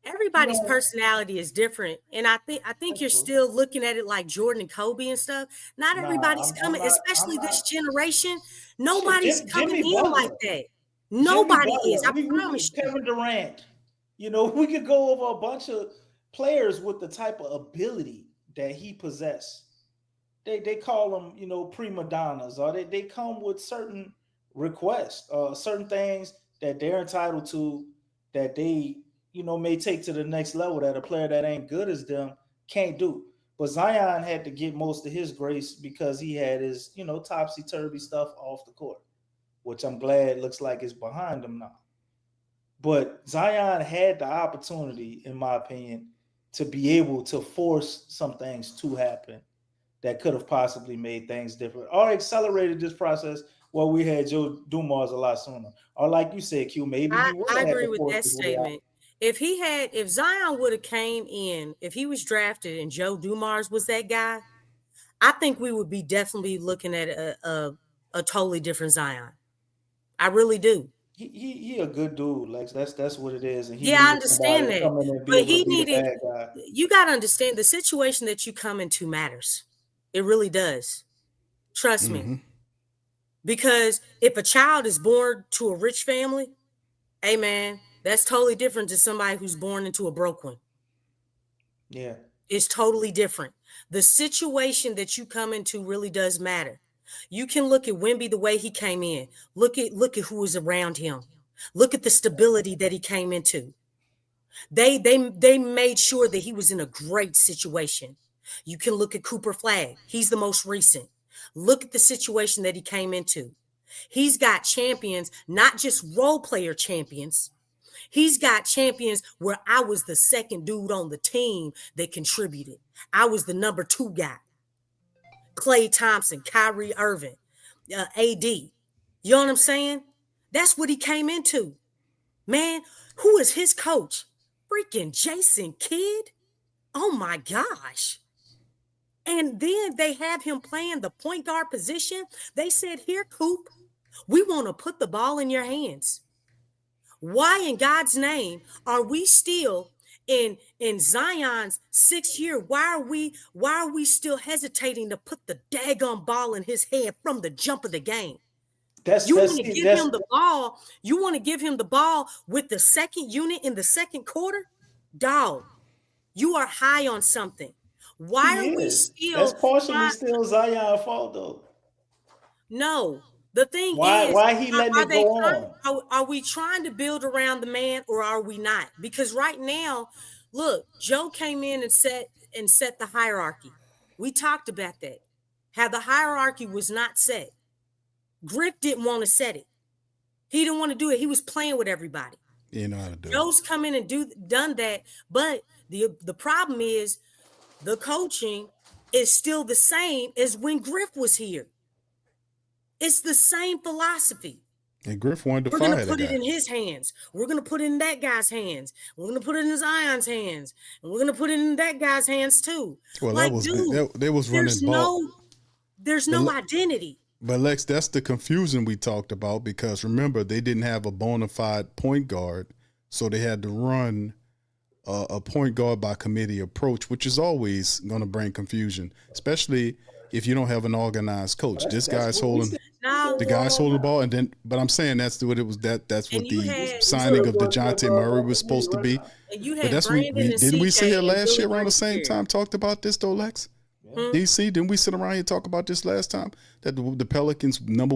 Everybody's personality is different, and I think you're still looking at it like Jordan and Kobe and stuff. Not everybody's coming, especially this generation. Nobody's coming in like that. Nobody is. I promise you. Kevin Durant. We could go over a bunch of players with the type of ability that he possesses. They call them, you know, prima donnas, or they come with certain requests, certain things that they're entitled to, that they, you know, may take to the next level, that a player that ain't good as them can't do. But Zion had to get most of his grace because he had his, you know, topsy-turvy stuff off the court, which I'm glad looks like it's behind him now. But Zion had the opportunity, in my opinion, to be able to force some things to happen that could have possibly made things different, or accelerated this process where we had Joe Dumars a lot sooner. Or like you said, Q, maybe he would I have agree to with force that his way out. statement. If Zion would have came in, if he was drafted and Joe Dumars was that guy, I think we would be definitely looking at a totally different Zion. I really do. He a good dude, Lex. That's what it is. And he Yeah, I needed somebody understand to that. come in and be But able he to be the needed, bad guy. you got to understand the situation that you come into matters. It really does. Trust me. Because if a child is born to a rich family, hey man, that's totally different to somebody who's born into a broke one. Yeah. It's totally different. The situation that you come into really does matter. You can look at Wemby the way he came in. Look at who was around him. Look at the stability that he came into. They made sure that he was in a great situation. You can look at Cooper Flagg. He's the most recent. Look at the situation that he came into. He's got champions, not just role player champions. He's got champions where I was the second dude on the team that contributed. I was the number 2 guy. Klay Thompson, Kyrie Irving, AD. You know what I'm saying? That's what he came into. Man, who is his coach? Freaking Jason Kidd? Oh my gosh. And then they have him playing the point guard position. They said, here, Coop, we want to put the ball in your hands. Why in God's name are we still in Zion's 6th year? Why are we still hesitating to put the daggone ball in his hand from the jump of the game? You want to give him the ball. You want to give him the ball with the second unit in the second quarter? Dog, you are high on something. Why are we still? That's partially still Zion's fault, though. No. The thing is, why he letting it go on? Are we trying to build around the man or are we not? Because right now, look, Joe came in and set the hierarchy. We talked about that. How the hierarchy was not set. Griff didn't want to set it. He didn't want to do it. He was playing with everybody. You know how to do Joe's come in and done that, but the problem is the coaching is still the same as when Griff was here. It's the same philosophy. And Griff wanted to We're fire going to put the it guy. in his hands. We're going to put it in that guy's hands. We're going to put it in Zion's hands. And we're going to put it in that guy's hands too. Well, like, that was dude, they was running ball. There's no identity. But Lex, that's the confusion we talked about, because remember, they didn't have a bona fide point guard, so they had to run a point guard by committee approach, which is always going to bring confusion, especially if you don't have an organized coach. This guy's holding the ball, and then, but I'm saying that's what it was. That's what the signing of DeJounte Murray was supposed to be. But that's didn't we sit here last year around the same time talked about this though, Lex? DC, didn't we sit around here and talk about this last time? That the Pelicans' number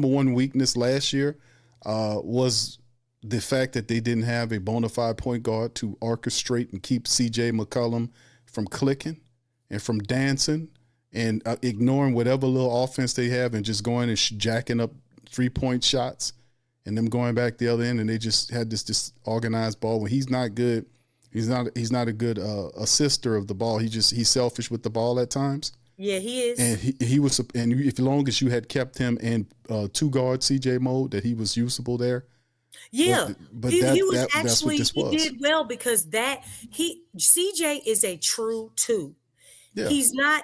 one weakness last year was the fact that they didn't have a bona fide point guard to orchestrate and keep C.J. McCollum from clicking and from dancing and ignoring whatever little offense they have and just going and jacking up 3-point shots and them going back the other end, and they just had this disorganized ball. When he's not good, he's not a good assister of the ball. He's selfish with the ball at times. Yeah, he is. And he was, and as long as you had kept him in 2-guard CJ mode, that he was usable there. Yeah, but he was that's actually, what this was. He did well because CJ is a true 2. Yeah. He's not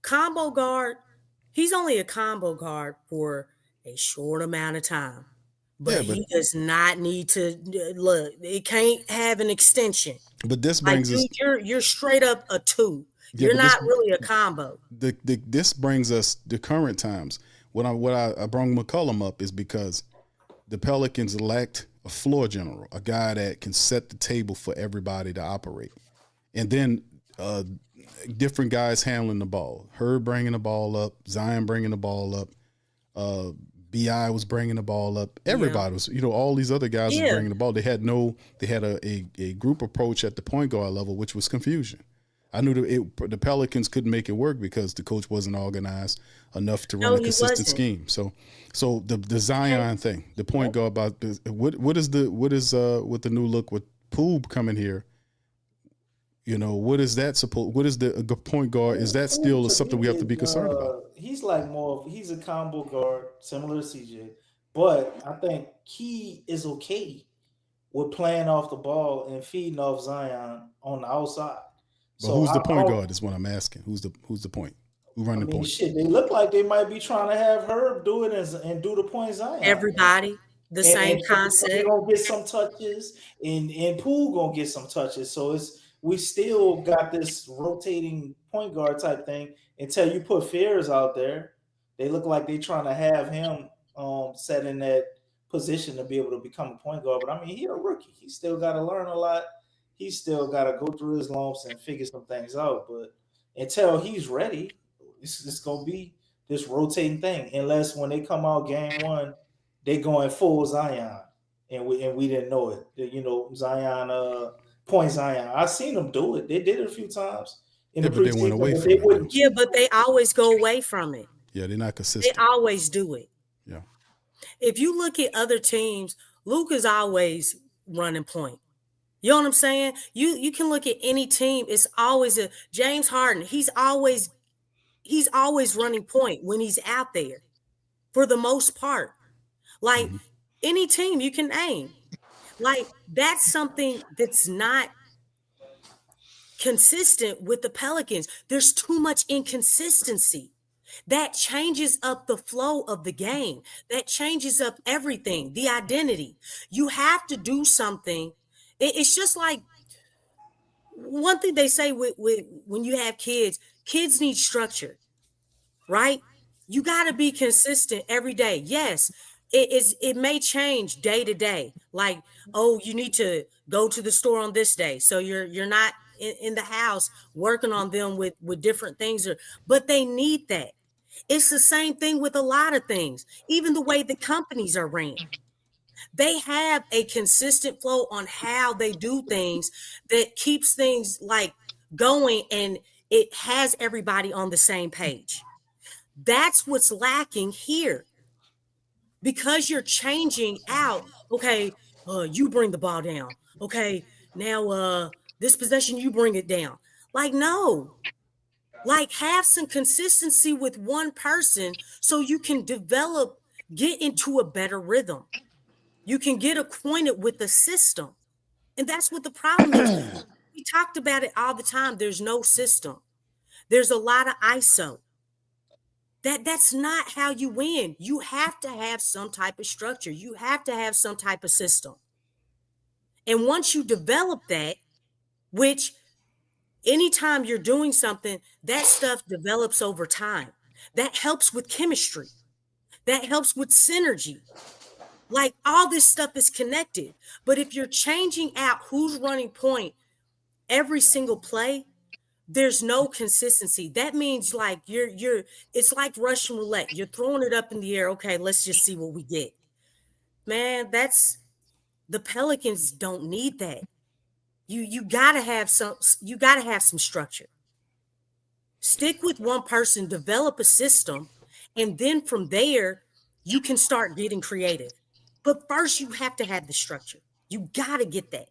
combo guard. He's only a combo guard for a short amount of time. But he does not need to look. It can't have an extension. But this brings us. You're straight up a 2. Yeah, you're not really a combo. This brings us to current times. What I brought McCollum up is because the Pelicans lacked a floor general, a guy that can set the table for everybody to operate. And then different guys handling the ball. Herb bringing the ball up, Zion bringing the ball up, BI was bringing the ball up. Everybody was, all these other guys were bringing the ball. They had a group approach at the point guard level, which was confusion. I knew the Pelicans couldn't make it work because the coach wasn't organized enough to run a consistent scheme. So the Zion thing, the point guard about what is with the new look with Poole coming here? What is that supposed? What is the point guard? Is that still something we have to be concerned about? He's he's a combo guard, similar to CJ, but I think he is okay with playing off the ball and feeding off Zion on the outside. But who's the point guard is what I'm asking. Who's the point? Who run the point? Shit, they look like they might be trying to have Herb do it and do the point Zion. Everybody, same concept. They're gonna get some touches, and Poole gonna get some touches. So we still got this rotating point guard type thing until you put Fears out there. They look like they're trying to have him set in that position to be able to become a point guard. But he's a rookie. He still got to learn a lot. He still got to go through his lumps and figure some things out. But until he's ready, it's going to be this rotating thing. Unless when they come out game one, they going full Zion, and we didn't know it. Zion, point Zion. I seen them do it. They did it a few times in the preseason. They went away from it. Yeah, but they always go away from it. Yeah, they're not consistent. They always do it. Yeah. If you look at other teams, Luke is always running point. You know what I'm saying? You can look at any team. It's always a James Harden. He's always running point when he's out there, for the most part. Like any team you can name. Like that's something that's not consistent with the Pelicans. There's too much inconsistency. That changes up the flow of the game. That changes up everything, the identity. You have to do something. It's just like one thing they say with when you have kids need structure, right? You got to be consistent every day. Yes, it may change day to day. Like, oh, you need to go to the store on this day, so you're not in the house working on them with different things. But they need that. It's the same thing with a lot of things, even the way the companies are ran. They have a consistent flow on how they do things that keeps things like going, and it has everybody on the same page. That's what's lacking here. Because you're changing out, okay, you bring the ball down. Okay, now this possession, you bring it down. Like, no. Like, have some consistency with one person so you can get into a better rhythm. You can get acquainted with the system. And that's what the problem is. We talked about it all the time. There's no system. There's a lot of ISO. That's not how you win. You have to have some type of structure. You have to have some type of system. And once you develop that, which anytime you're doing something, that stuff develops over time. That helps with chemistry. That helps with synergy. Like, all this stuff is connected. But if you're changing out who's running point every single play, there's no consistency. That means like it's like Russian roulette. You're throwing it up in the air. Okay, let's just see what we get. Man, the Pelicans don't need that. You gotta have some structure. Stick with one person, develop a system, and then from there you can start getting creative. But first you have to have the structure. You gotta get that.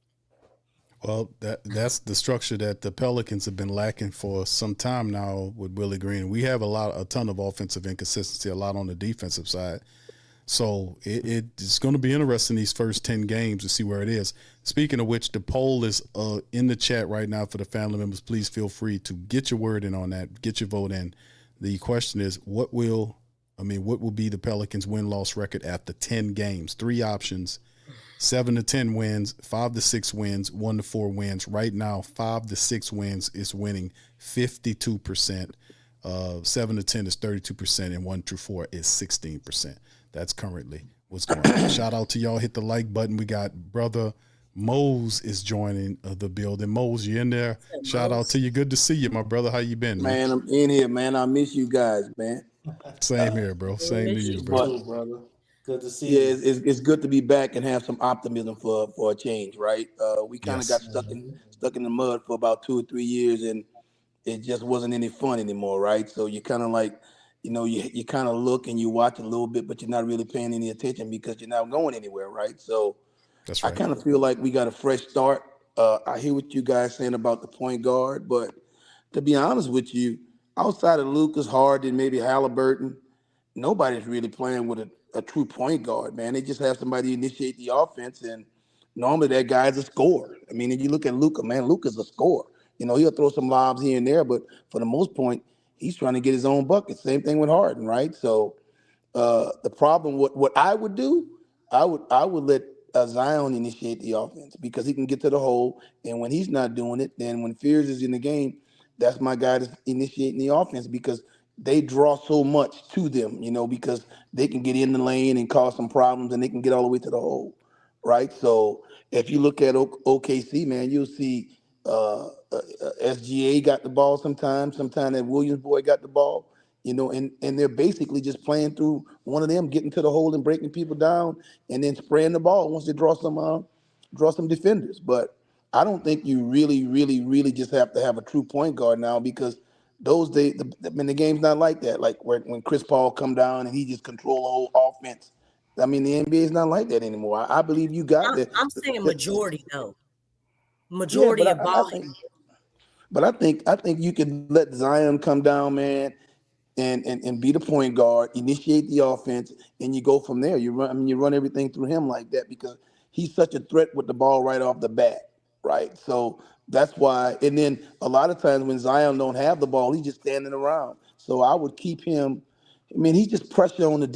Well, that's the structure that the Pelicans have been lacking for some time now with Willie Green. We have a ton of offensive inconsistency, a lot on the defensive side. So it's going to be interesting these first 10 games to see where it is. Speaking of which, the poll is in the chat right now for the family members. Please feel free to get your word in on that, get your vote in. The question is, what will be the Pelicans' win-loss record after 10 games? 3 options. 7 to 10 wins, 5 to 6 wins, 1 to 4 wins. Right now, 5 to 6 wins is winning 52%. 7 to 10 is 32%, and 1 to 4 is 16%. That's currently what's going on. Shout out to y'all. Hit the like button. We got brother Mose is joining the building. Mose, you in there? Shout out to you. Good to see you, my brother. How you been, man? Man, I'm in here, man. I miss you guys, man. Same here, bro. Same to you, You bro. too, brother. Good to see Yeah, you. it's good to be back and have some optimism for a change, right? We kind of got Yes. stuck in the mud for about 2 or 3 years, and it just wasn't any fun anymore, right? So you kind of like, you kind of look and you watch a little bit, but you're not really paying any attention because you're not going anywhere, right? So That's I right. kind of feel like we got a fresh start. I hear what you guys saying about the point guard, but to be honest with you, outside of Lucas, Harden, maybe Halliburton, nobody's really playing with a true point guard, man. They just have somebody initiate the offense, and normally that guy's a scorer. I mean, if you look at Luka, man, Luka's a scorer. He'll throw some lobs here and there, but for the most point, he's trying to get his own bucket. Same thing with Harden, right? So the problem, what I would do, I would let Zion initiate the offense because he can get to the hole, and when he's not doing it, then when Fears is in the game, that's my guy that's initiating the offense because they draw so much to them, because they can get in the lane and cause some problems, and they can get all the way to the hole, right? So if you look at OKC, man, you'll see SGA got the ball sometimes that Williams boy got the ball, and they're basically just playing through one of them, getting to the hole and breaking people down, and then spraying the ball once they draw some defenders. But I don't think you really, really, really just have to have a true point guard now because those days, the game's not like that. Like when Chris Paul come down and he just control the whole offense. I mean, the NBA is not like that anymore. I believe you got that. I'm saying majority though. Yeah, Majority of I ball. think, I think you can let Zion come down, man, and be the point guard, initiate the offense, and you go from there. You run everything through him like that because he's such a threat with the ball right off the bat, right? So that's why. And then a lot of times when Zion don't have the ball, he's just standing around. So I would keep him. I mean, he just pressure on the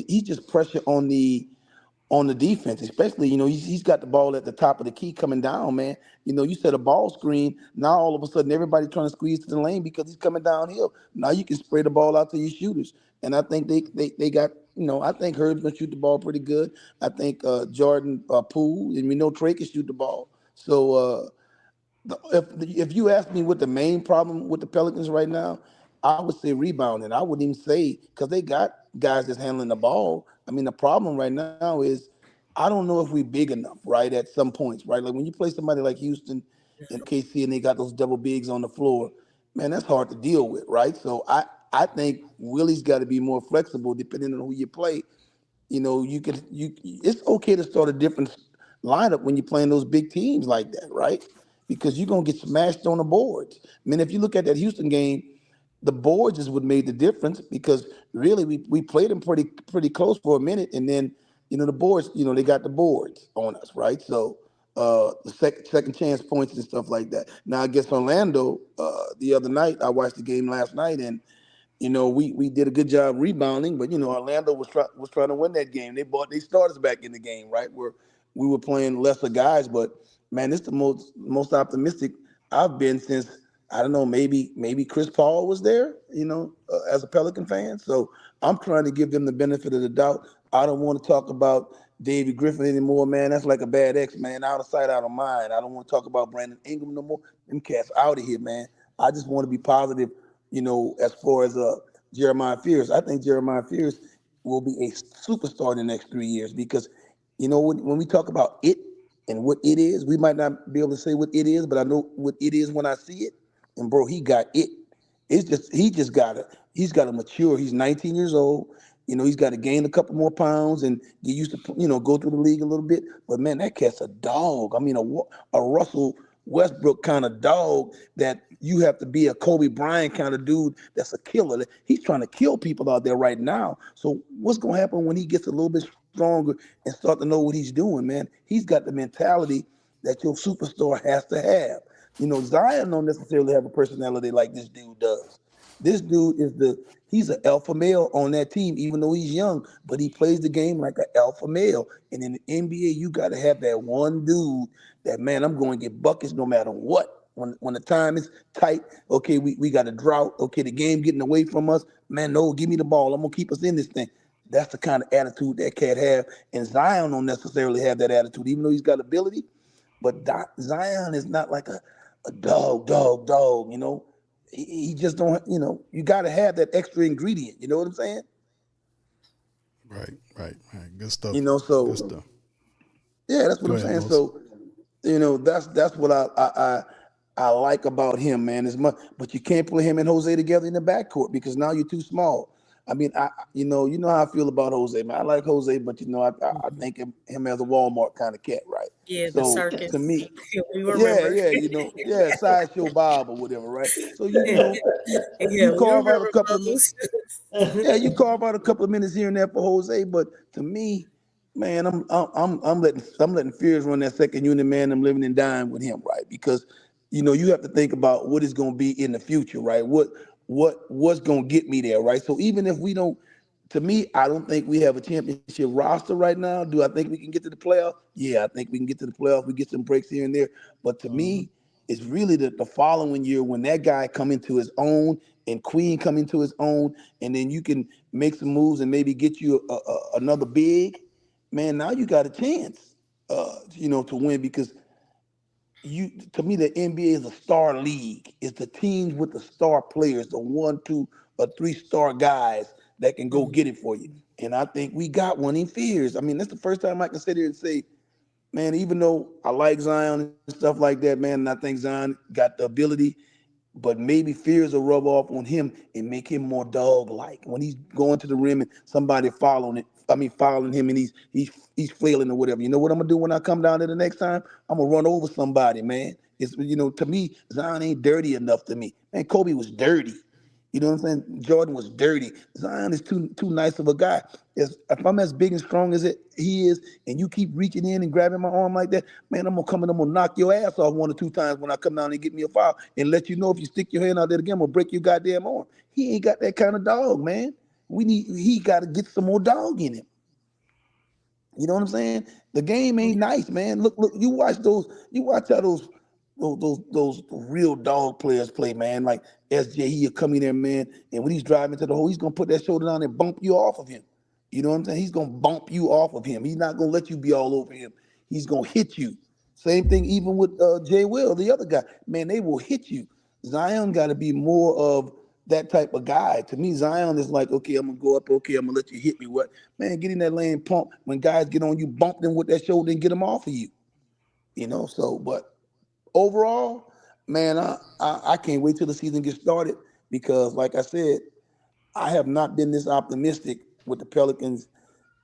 defense, especially, he's got the ball at the top of the key coming down, man. You set a ball screen. Now all of a sudden everybody trying to squeeze to the lane because he's coming downhill. Now you can spray the ball out to your shooters. And I think they got, I think Herb's gonna shoot the ball pretty good. I think Jordan Poole, and we know Trey can shoot the ball. So if you ask me what the main problem with the Pelicans right now, I would say rebounding. I wouldn't even say because they got guys that's handling the ball. I mean, the problem right now is I don't know if we're big enough, right? At some points, right? Like when you play somebody like Houston and KC and they got those double bigs on the floor, man, that's hard to deal with, right? So I think Willie's got to be more flexible depending on who you play. It's okay to start a different lineup when you're playing those big teams like that, right? Because you're gonna get smashed on the boards. I mean, if you look at that Houston game, the boards is what made the difference because really we played them pretty close for a minute, and then the boards, they got the boards on us, right? So the second chance points and stuff like that. Now against Orlando the other night, I watched the game last night, and we did a good job rebounding, but Orlando was trying to win that game. They brought their starters back in the game, right? Where we were playing lesser guys, but man, it's the most optimistic I've been since I don't know, maybe Chris Paul was there, as a Pelican fan. So I'm trying to give them the benefit of the doubt. I don't want to talk about David Griffin anymore, man. That's like a bad ex, man. Out of sight, out of mind. I don't want to talk about Brandon Ingram no more. Them cats out of here, man. I just want to be positive, as far as Jeremiah Fears. I think Jeremiah Fears will be a superstar in the next 3 years because, when we talk about it and what it is, we might not be able to say what it is, but I know what it is when I see it. And bro, he got it. He's got to mature. He's 19 years old. He's got to gain a couple more pounds and get used to, go through the league a little bit. But man, that cat's a dog. I mean, a Russell Westbrook kind of dog that you have to be a Kobe Bryant kind of dude that's a killer. He's trying to kill people out there right now. So what's going to happen when he gets a little bit stronger and start to know what he's doing, man? He's got the mentality that your superstar has to have. Zion don't necessarily have a personality like this dude does. This dude he's an alpha male on that team, even though he's young, but he plays the game like an alpha male. And in the NBA, you got to have that one dude that, man, I'm going to get buckets no matter what. When the time is tight, okay, we got a drought. Okay, the game getting away from us. Man, no, give me the ball. I'm going to keep us in this thing. That's the kind of attitude that cat have. And Zion don't necessarily have that attitude, even though he's got ability. But Zion is not like a dog. He just don't. You got to have that extra ingredient. You know what I'm saying? Right. Good stuff. So Good stuff. yeah, that's what Go I'm ahead, saying. Moses. So that's what I like about him, man. As much, but you can't play him and Jose together in the backcourt because now you're too small. I mean, you know how I feel about Jose, man. I like Jose, but I think him as a Walmart kind of cat, right? Yeah, the So circus. to me, We yeah, remember. sideshow Bob or whatever, right? So you Yeah, we carve out a remember couple of those. you carve out a couple of minutes here and there for Jose, but to me, man, I'm letting Fears run that second unit, man. I'm living and dying with him, right? Because you have to think about what is going to be in the future, right? What's going to get me there, right? So even if we don't, to me, I don't think we have a championship roster right now. Do I think we can get to the playoff? Yeah, I think we can get to the playoff. We get some breaks here and there, but to me, it's really the following year when that guy come into his own and Queen come into his own, and then you can make some moves and maybe get you another big man. Now you got a chance, to win because to me the NBA is a star league. It's the teams with the star players, the 1, 2, or 3-star guys that can go get it for you. And I think we got one in Fears. I mean, that's the first time I can sit here and say, man, even though I like Zion and stuff like that, man, and I think Zion got the ability, but maybe Fears will rub off on him and make him more dog-like. When he's going to the rim and somebody following him and he's flailing or whatever. You know what I'm gonna do when I come down there the next time? I'm gonna run over somebody, man. It's to me, Zion ain't dirty enough to me. Man, Kobe was dirty. You know what I'm saying? Jordan was dirty. Zion is too nice of a guy. If I'm as big and strong as he is, and you keep reaching in and grabbing my arm like that, man, I'm gonna come and I'm gonna knock your ass off 1 or 2 times when I come down and get me a foul and let you know if you stick your hand out there again, I'm gonna break your goddamn arm. He ain't got that kind of dog, man. He got to get some more dog in him. You know what I'm saying? The game ain't nice, man. Look, you watch how those real dog players play, man. Like SJ, he'll come in there, man, and when he's driving to the hole, he's gonna put that shoulder down and bump you off of him. You know what I'm saying? He's gonna bump you off of him. He's not gonna let you be all over him. He's gonna hit you. Same thing even with Jay Will, the other guy. Man, they will hit you. Zion got to be more of that type of guy. To me, Zion is like, okay, I'm gonna go up. Okay, I'm gonna let you hit me. What, man? Get in that lane, pump. When guys get on you, bump them with that shoulder and get them off of you. So, but overall, man, I can't wait till the season gets started because, like I said, I have not been this optimistic with the Pelicans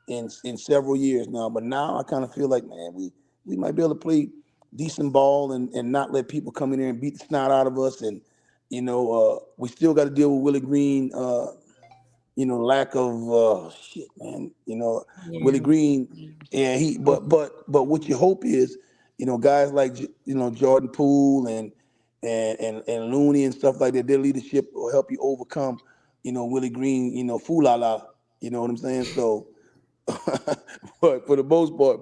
in several years now. But now I kind of feel like, man, we might be able to play decent ball and not let people come in there and beat the snot out of us. And we still got to deal with Willie Green. Lack of shit, man. Willie Green, and but what you hope is, guys like Jordan Poole and Looney and stuff like that, their leadership will help you overcome, Willie Green, foolala. You know what I'm saying? So, but for the most part,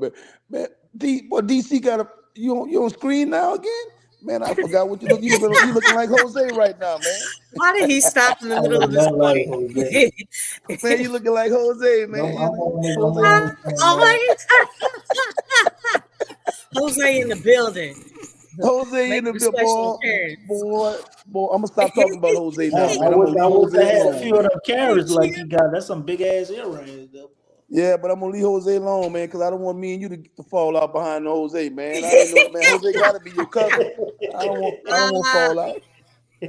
man, DC got you on screen now again? Man, I forgot what you look. You looking like Jose right now, man. Why did he stop in the I middle look of his nothing like point? Jose. Man, you looking like Jose, man. Oh my God. Jose in the building. Jose in Make the a special boy. appearance. I'm gonna stop talking about Jose now, I man. I'm gonna wish I leave would have Jose had a alone, few of man. them carrots like he got. That's some big ass earrings. Yeah, but I'm gonna leave Jose alone, man, because I don't want me and you to fall out behind Jose, man. I ain't know, man. Jose gotta be your cousin. I don't want to fall out. I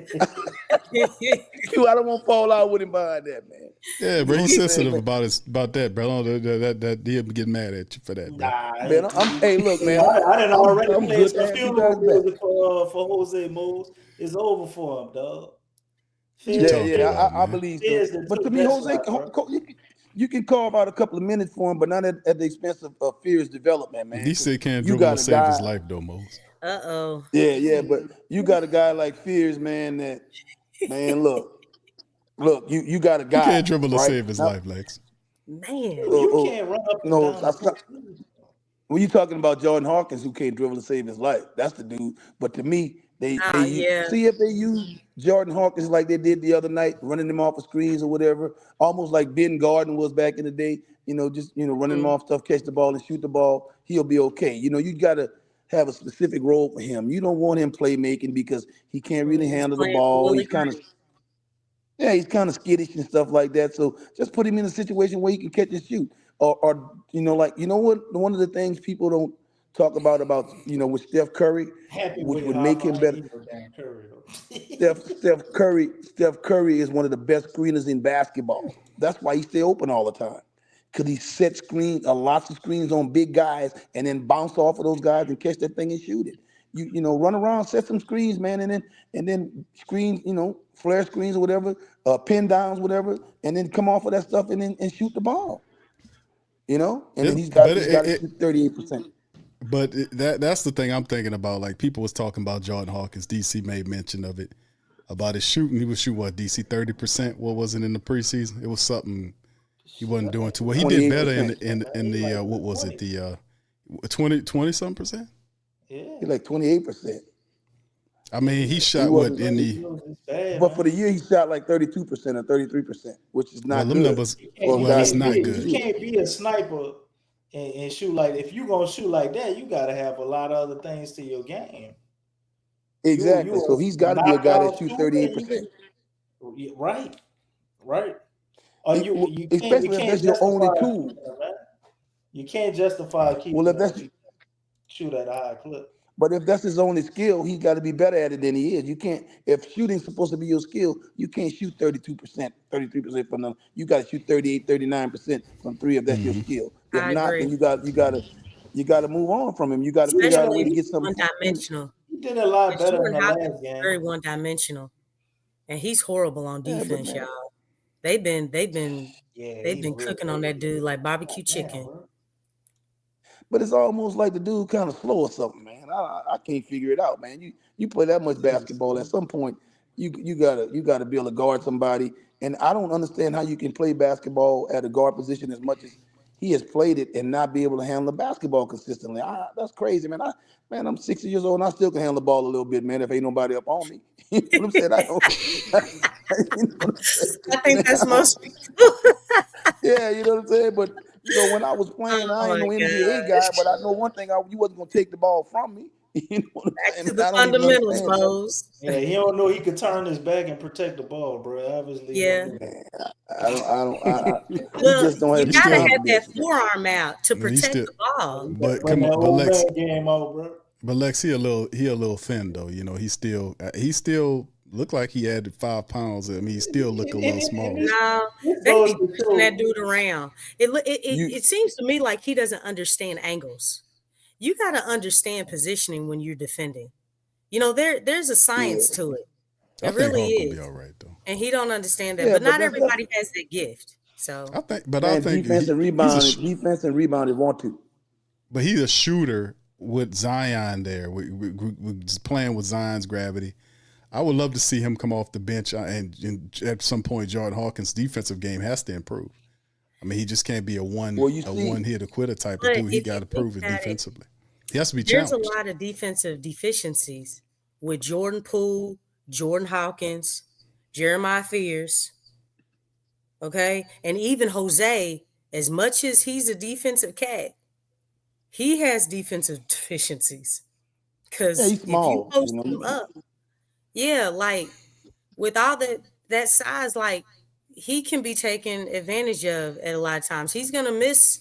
don't want to fall out with him behind that, man. Yeah, bro, what he's I'm saying, sensitive man? about that, bro. That he'll get mad at you for that, bro. Man, hey, look, man. I didn't already I'm play good some to have you funeral guys back. music for Jose Moves. It's over for him, dog. What you talking about, I man? believe so. But to me, that Jose, shot, bro. you can carve out a couple of minutes for him, but not at the expense of Fear's development, man. DC can't You dribble to got a save his guy. life, though, Mose. Uh-oh. Yeah, but you got a guy like Fears, man. That, man, look, you got a He guy, can't dribble to right? save his life, Lex. Man. You can't run up and No, down the court. when you talking about Jordan Hawkins, who can't dribble to save his life, that's the dude. But to me, they Yeah. see if they use Jordan Hawkins like they did the other night, running him off of screens or whatever, almost like Ben Garden was back in the day. Just running him off stuff, catch the ball and shoot the ball. He'll be okay. You got to have a specific role for him. You don't want him playmaking because he can't really handle the Playing for ball. Willie He's kind Green. of he's kind of skittish and stuff like that. So just put him in a situation where he can catch and shoot. Or what? One of the things people don't talk about with Steph Curry, Happy which with would how make him much better. he was damn Curry though. Steph Curry is one of the best screeners in basketball. That's why he stay open all the time. Because he set lots of screens on big guys and then bounce off of those guys and catch that thing and shoot it. Run around, set some screens, man, and then screens, flare screens or whatever, pin downs, whatever, and then come off of that stuff and shoot the ball. And then he's got to shoot 38%. But that's the thing I'm thinking about. Like, people was talking about Jordan Hawkins. DC made mention of it, about his shooting. He was shooting, what, DC 30%? What was it in the preseason? It was something he wasn't doing too well. He did better in the what was it, the 20 something percent? Yeah. He's like 28%. I mean, he shot what in the but for the year he shot like 32% or 33%, which is not them good. numbers. Well, that's not good. You can't be a sniper and shoot like, if you're gonna shoot like that, you gotta have a lot of other things to your game. Exactly. So he's got to be a guy that shoots 38%. Right. Or you especially if that's your only tool. You can't justify keeping shoot at a high clip. But if that's his only skill, he's got to be better at it than he is. You can't, if shooting's supposed to be your skill, you can't shoot 32%, 33% from them. You got to shoot 38, 39% from three if that's your skill. If not, then you got to move on from him. You got to figure out a way to get something. One-dimensional. He did a lot better in the last game. Very one-dimensional, and he's horrible on defense, y'all. They've been cooking on that dude like barbecue chicken. But it's almost like the dude kind of slow or something, man. I can't figure it out, man. You play that much basketball, at some point you gotta be able to guard somebody. And I don't understand how you can play basketball at a guard position as much as he has played it and not be able to handle the basketball consistently. That's crazy, man. I'm 60 years old and I still can handle the ball a little bit, man, if ain't nobody up on me. You know what I'm saying? I think that's most people. Yeah, you know what I'm saying? But when I was playing, I ain't no NBA guy, but I know one thing: you wasn't gonna take the ball from me. You know what I'm saying? To the fundamentals, Mose. Yeah, he don't know he could turn his back and protect the ball, bro. Obviously, yeah. Man, I Well, just don't have you gotta have that forearm out to protect the ball. But come on, Lex, game out, bro. But Lex, he a little thin though. He still look like he added 5 pounds. I mean, he still look a little small. No, they be pushing that dude around. It seems to me like he doesn't understand angles. You got to understand positioning when you're defending. There's a science to it. It really is. Be all right though. And he don't understand that. But not everybody has that gift. So I think defense and rebounding want to. But he's a shooter with Zion there. We're playing with Zion's gravity. I would love to see him come off the bench, and at some point, Jordan Hawkins' defensive game has to improve. I mean, he just can't be a one hit quitter type of dude. He got to prove it defensively. He has to be challenged. There's a lot of defensive deficiencies with Jordan Poole, Jordan Hawkins, Jeremiah Fears, okay, and even Jose. As much as he's a defensive cat, he has defensive deficiencies because if you post him up. Yeah, like with all that size, like he can be taken advantage of at a lot of times. He's gonna miss,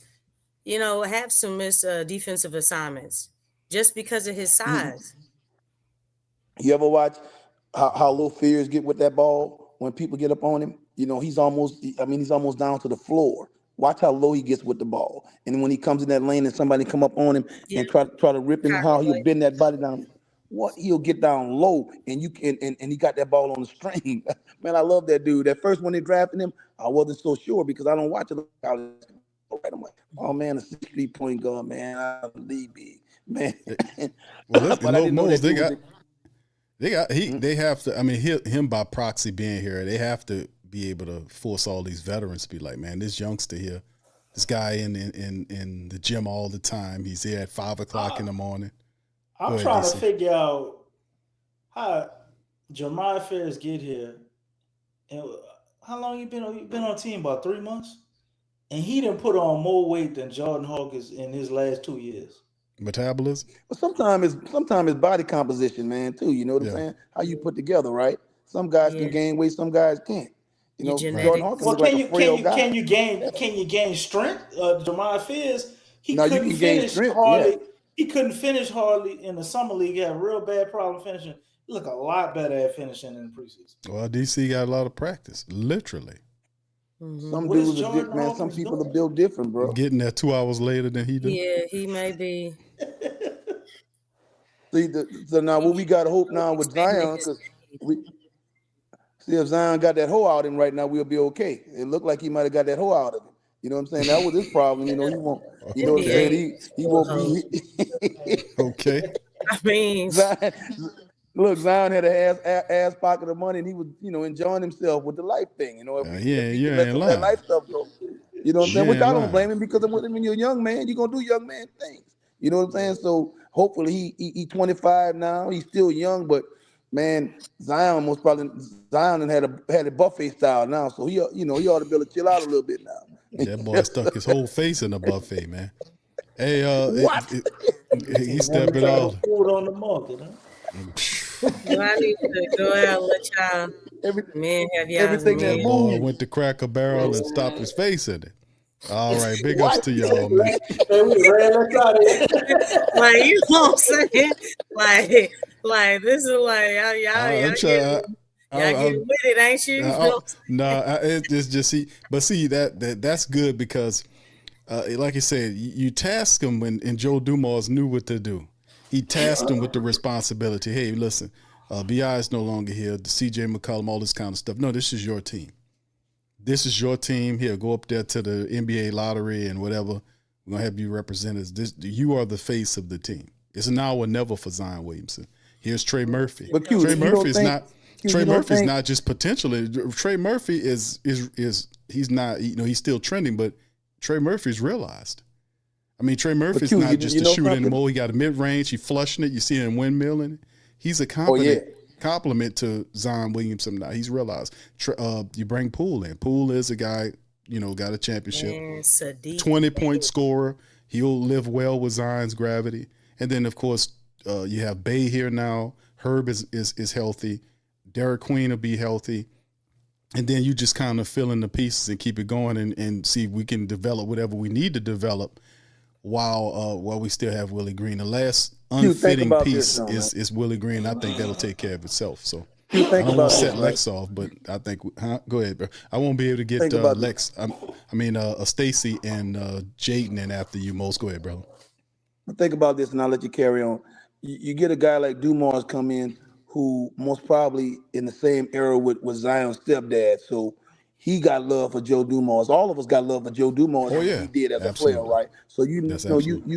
have some defensive assignments just because of his size. You ever watch how Lil Fears get with that ball when people get up on him? He's almost down to the floor. Watch how low he gets with the ball, and when he comes in that lane and somebody come up on him and try to rip him, how he'll bend that body down. What he'll get down low, and he got that ball on the string. Man, I love that dude. That first when they drafted him, I wasn't so sure because I don't watch it. I'm like, oh man, a 3-point guard, man, I believe big, man. Well, they have to. I mean, him by proxy being here, they have to be able to force all these veterans to be like, man, this youngster here, this guy in the gym all the time. He's here at 5 o'clock in the morning. I'm trying to figure out how Jeremiah Fears get here. And how long you been on the team? About 3 months? And he didn't put on more weight than Jordan Hawkins in his last 2 years. Metabolism. But sometimes it's body composition, man, too. You know what I'm saying? How you put together, right? Some guys can gain weight, some guys can't. You Your know, genetics. Jordan Hawkins Well, look like a frail guy. can you gain strength? Jamar Fizz, he Now you couldn't can gain finish strength, hardly. He couldn't finish hardly in the summer league. He had a real bad problem finishing. He looked a lot better at finishing in the preseason. Well, DC got a lot of practice, literally. Some What is dudes are Jordan different, man. Some Hawkins people doing? are built different, bro. Getting there 2 hours later than he did. Yeah, he may be. So now what we got to hope now with Zion, because if Zion got that hoe out of him right now, we'll be okay. It looked like he might have got that hoe out of him. You know what I'm saying? That was his problem. You know, he won't. You know what I'm saying? He won't be. Okay. I mean, Zion, look, Zion had an ass pocket of money, and he was, enjoying himself with the life thing. You know, if You let ain't that lying. life stuff go. You know what I'm saying? You Which ain't I don't lying. blame him, because when you're a young man, you're gonna do young man things. You know what I'm saying? So hopefully he 25 now. He's still young, but man, Zion had a buffet style now. So he ought to be able to chill out a little bit now. That boy stuck his whole face in a buffet, man. Hey, What? he stepped it all. Food on the market, huh? well, I need to go out and let y'all men have y'all. Everything that That boy moves. went to Cracker Barrel and stopped his face in it. All right, big ups to y'all, man. Hey, we ran us out of here. Like, you know what I'm saying? Like this is like y'all getting with it, ain't you? It's just that's good because, like you said, you task him and Joe Dumars knew what to do. He tasked him with the responsibility. Hey, listen, BI is no longer here. The CJ McCollum, all this kind of stuff. No, this is your team. This is your team. Here, go up there to the NBA lottery and whatever. We're gonna have you represent us. You are the face of the team. It's a now or never for Zion Williamson. Here's Trey Murphy. But Q, Trey Murphy's think- not just potentially. Trey Murphy is he's not, he's still trending, but Trey Murphy's realized. I mean, Trey Murphy's Q, not just a shooter something? anymore. He got a mid range. He flushing it. You see him windmilling. He's a compliment to Zion Williamson now. He's realized. You bring Poole in. Poole is a guy, got a championship. 20-point scorer. He'll live well with Zion's gravity. And then, of course, you have Bay here now. Herb is healthy. Derek Queen will be healthy. And then you just kind of fill in the pieces and keep it going and see if we can develop whatever we need to develop while we still have Willie Green. The last unfitting piece is Willie Green. I think that'll take care of itself. So I don't want to set Lex off, but I think go ahead, bro. I won't be able to get Stacy and Jaden in after you most. Go ahead, brother. Think about this, and I'll let you carry on. You get a guy like Dumars come in, who most probably in the same era with Zion's stepdad, so he got love for Joe Dumars. All of us got love for Joe Dumars. He did as a player, right? So you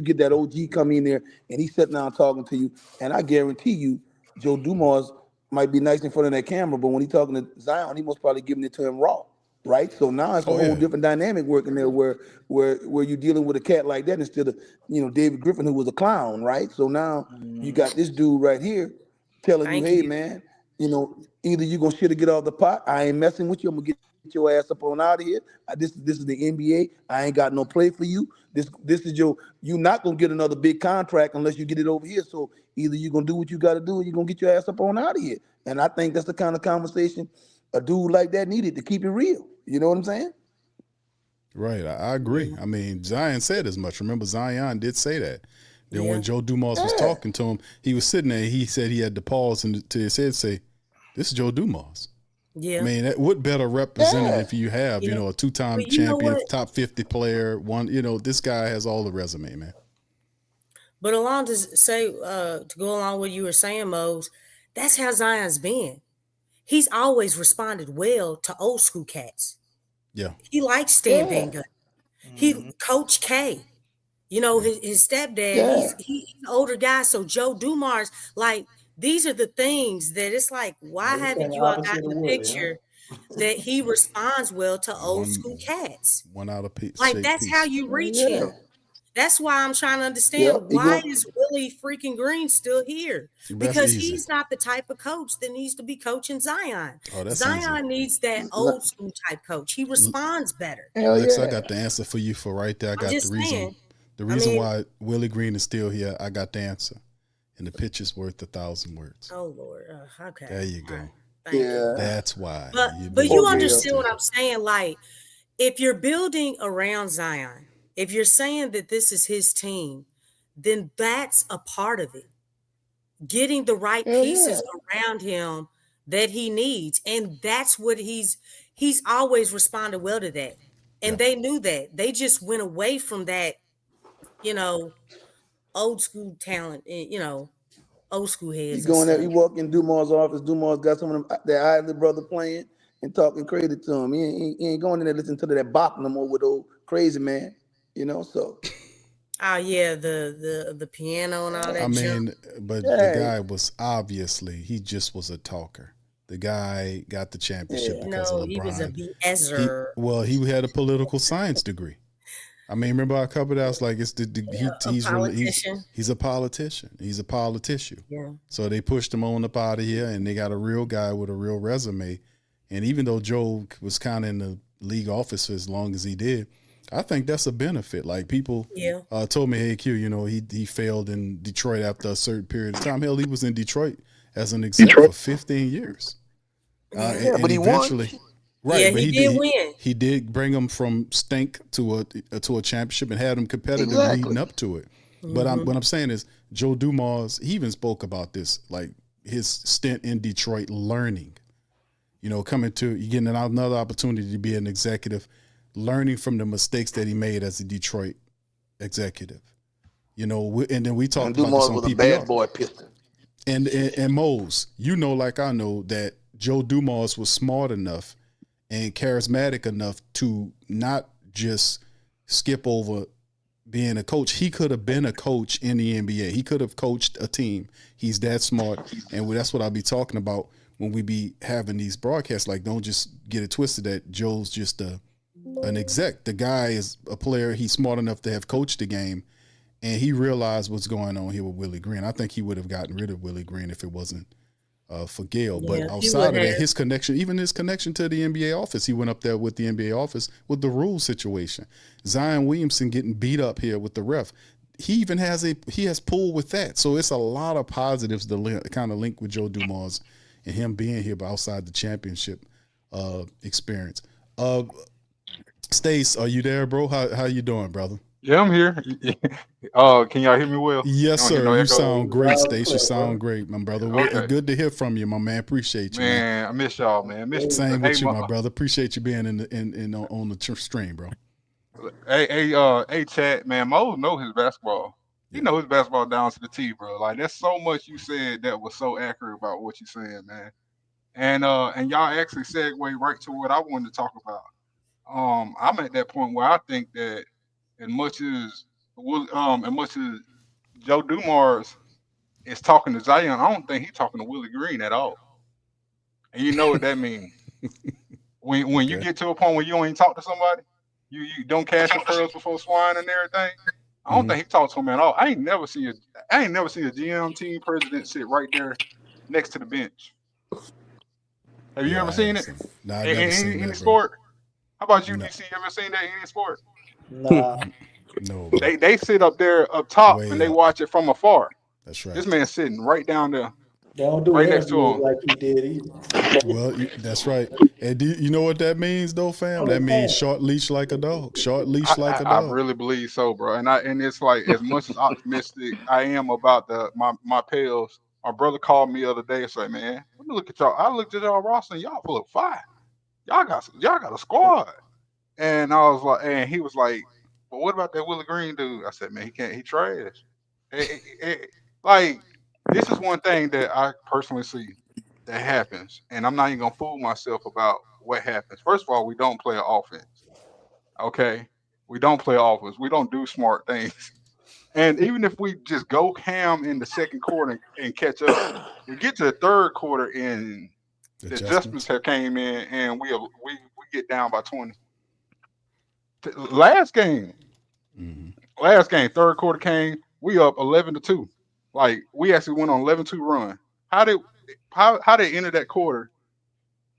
get that OG come in there, and he's sitting down talking to you, and I guarantee you, Joe Dumars might be nice in front of that camera, but when he's talking to Zion, he most probably giving it to him raw. Right, so now it's a whole different dynamic working there, where you're dealing with a cat like that instead of David Griffin, who was a clown, right? So now you got this dude right here telling you, hey man, either you gonna shit or get off the pot. I ain't messing with you. I'm gonna get your ass up on out of here. This is the NBA. I ain't got no play for you. This is you're not gonna get another big contract unless you get it over here. So either you're gonna do what you got to do, or you're gonna get your ass up on out of here. And I think that's the kind of conversation a dude like that needed to keep it real. You know what I'm saying? Right. I agree. I mean, Zion said as much. Remember, Zion did say that. Then when Joe Dumars was talking to him, he was sitting there. He said he had to pause and to his head say, "This is Joe Dumars." Yeah. I mean, what better representative you have? A two-time champion, top 50 player. This guy has all the resume, man. But along to say, to go along with what you were saying, Mose, that's how Zion's been. He's always responded well to old school cats. Yeah. He likes Stan Van Gundy. He Coach K. His stepdad, he's an older guy. So Joe Dumars, like, these are the things that it's like, why haven't you all got the picture that he responds well to old school cats? One out of piece. Like, that's how you reach him. That's why I'm trying to understand why is Willie freaking Green still here? Because he's not the type of coach that needs to be coaching Zion. Zion needs that old school type coach. He responds better. Alex, I got the answer for you for right there. I got the reason. The reason why Willie Green is still here, I got the answer. And the picture's worth 1,000 words. Oh Lord. Okay. There you go. Right. Thank you. That's why. But you understand what I'm saying? Like, if you're building around Zion, if you're saying that this is his team, then that's a part of it. Getting the right pieces around him that he needs. And that's what he's always responded well to that. And they knew that. They just went away from that, old school talent, old school heads. You going there, you walk in Dumars' office, Dumars got some of them, their Isley brother playing and talking crazy to him. He ain't going in there listening to that bop no more with old crazy man, so. Oh yeah, the piano and all that. I mean, but the guy was obviously, he just was a talker. The guy got the championship because of LeBron. He was a BSer. He had a political science degree. I mean, remember I covered that? I was like, he's a politician. He's a politician. Yeah. So they pushed him on up out of here, and they got a real guy with a real resume. And even though Joe was kind of in the league office for as long as he did, I think that's a benefit. Like people told me, hey, Q, he failed in Detroit after a certain period of time. Hell, he was in Detroit as an exec for 15 years. But he eventually won. Right, yeah, but he did win. He did bring them from stink to a championship and had them competitive leading up to it. Mm-hmm. But what I'm saying is Joe Dumars, he even spoke about this, like his stint in Detroit learning, coming to getting another opportunity to be an executive, learning from the mistakes that he made as a Detroit executive. And then we talked about this on PPR. A bad boy piston. And Mose, like I know that Joe Dumars was smart enough and charismatic enough to not just skip over being a coach. He could have been a coach in the NBA. He could have coached a team. He's that smart. And that's what I'll be talking about when we be having these broadcasts. Like, don't just get it twisted that Joe's just an exec. The guy is a player. He's smart enough to have coached the game. And he realized what's going on here with Willie Green. I think he would have gotten rid of Willie Green if it wasn't for Gail. But outside of that, his connection to the NBA office, he went up there with the NBA office with the rule situation. Zion Williamson getting beat up here with the ref. He even has Poole with that. So it's a lot of positives to kind of link with Joe Dumars and him being here, but outside the championship experience. Stace, are you there, bro? How you doing, brother? Yeah, I'm here. Can y'all hear me well? Yes, sir. You sound great, Stace. You sound great, my brother. Okay. Good to hear from you, my man. Appreciate you, man. I miss y'all, man. Same with you, my brother. Appreciate you being on the stream, bro. Hey, Chad, man. Mo know his basketball. He know his basketball down to the T, bro. Like, there's so much you said that was so accurate about what you're saying, man. And y'all actually segue right to what I wanted to talk about. I'm at that point where I think that as much as Joe Dumars is talking to Zion, I don't think he's talking to Willie Green at all. And you know what that means. When you get to a point where you don't even talk to somebody, you don't cast your pearls before swine and everything. I don't think he talks to him at all. I ain't never seen a GM team president sit right there next to the bench. Have you ever seen it? Nah, in any sport? How about you, DC? You ever seen that in any sport? Nah. No. They sit up there up top and they watch it from afar. That's right. This man's sitting right down there. They don't do right next to him like he did either. Well, that's right. And you know what that means, though, fam? That means short leash like a dog. Short leash like a dog. I really believe so, bro. And it's like, as much as optimistic I am about my Pels, my brother called me the other day and said, "Man, let me look at y'all. I looked at y'all roster and y'all full of fire. Y'all got a squad." And I was like, and he was like, "But what about that Willie Green dude?" I said, "Man, he trash." Like, this is one thing that I personally see that happens, and I'm not even gonna fool myself about what happens. First of all, we don't play offense. Okay, we don't play offense. We don't do smart things. And even if we just go ham in the second quarter and catch up, we get to the third quarter and the adjustments have came in, and we get down by 20. Last game, third quarter came, we up 11-2. Like, we actually went on 11-2 run. How they ended that quarter?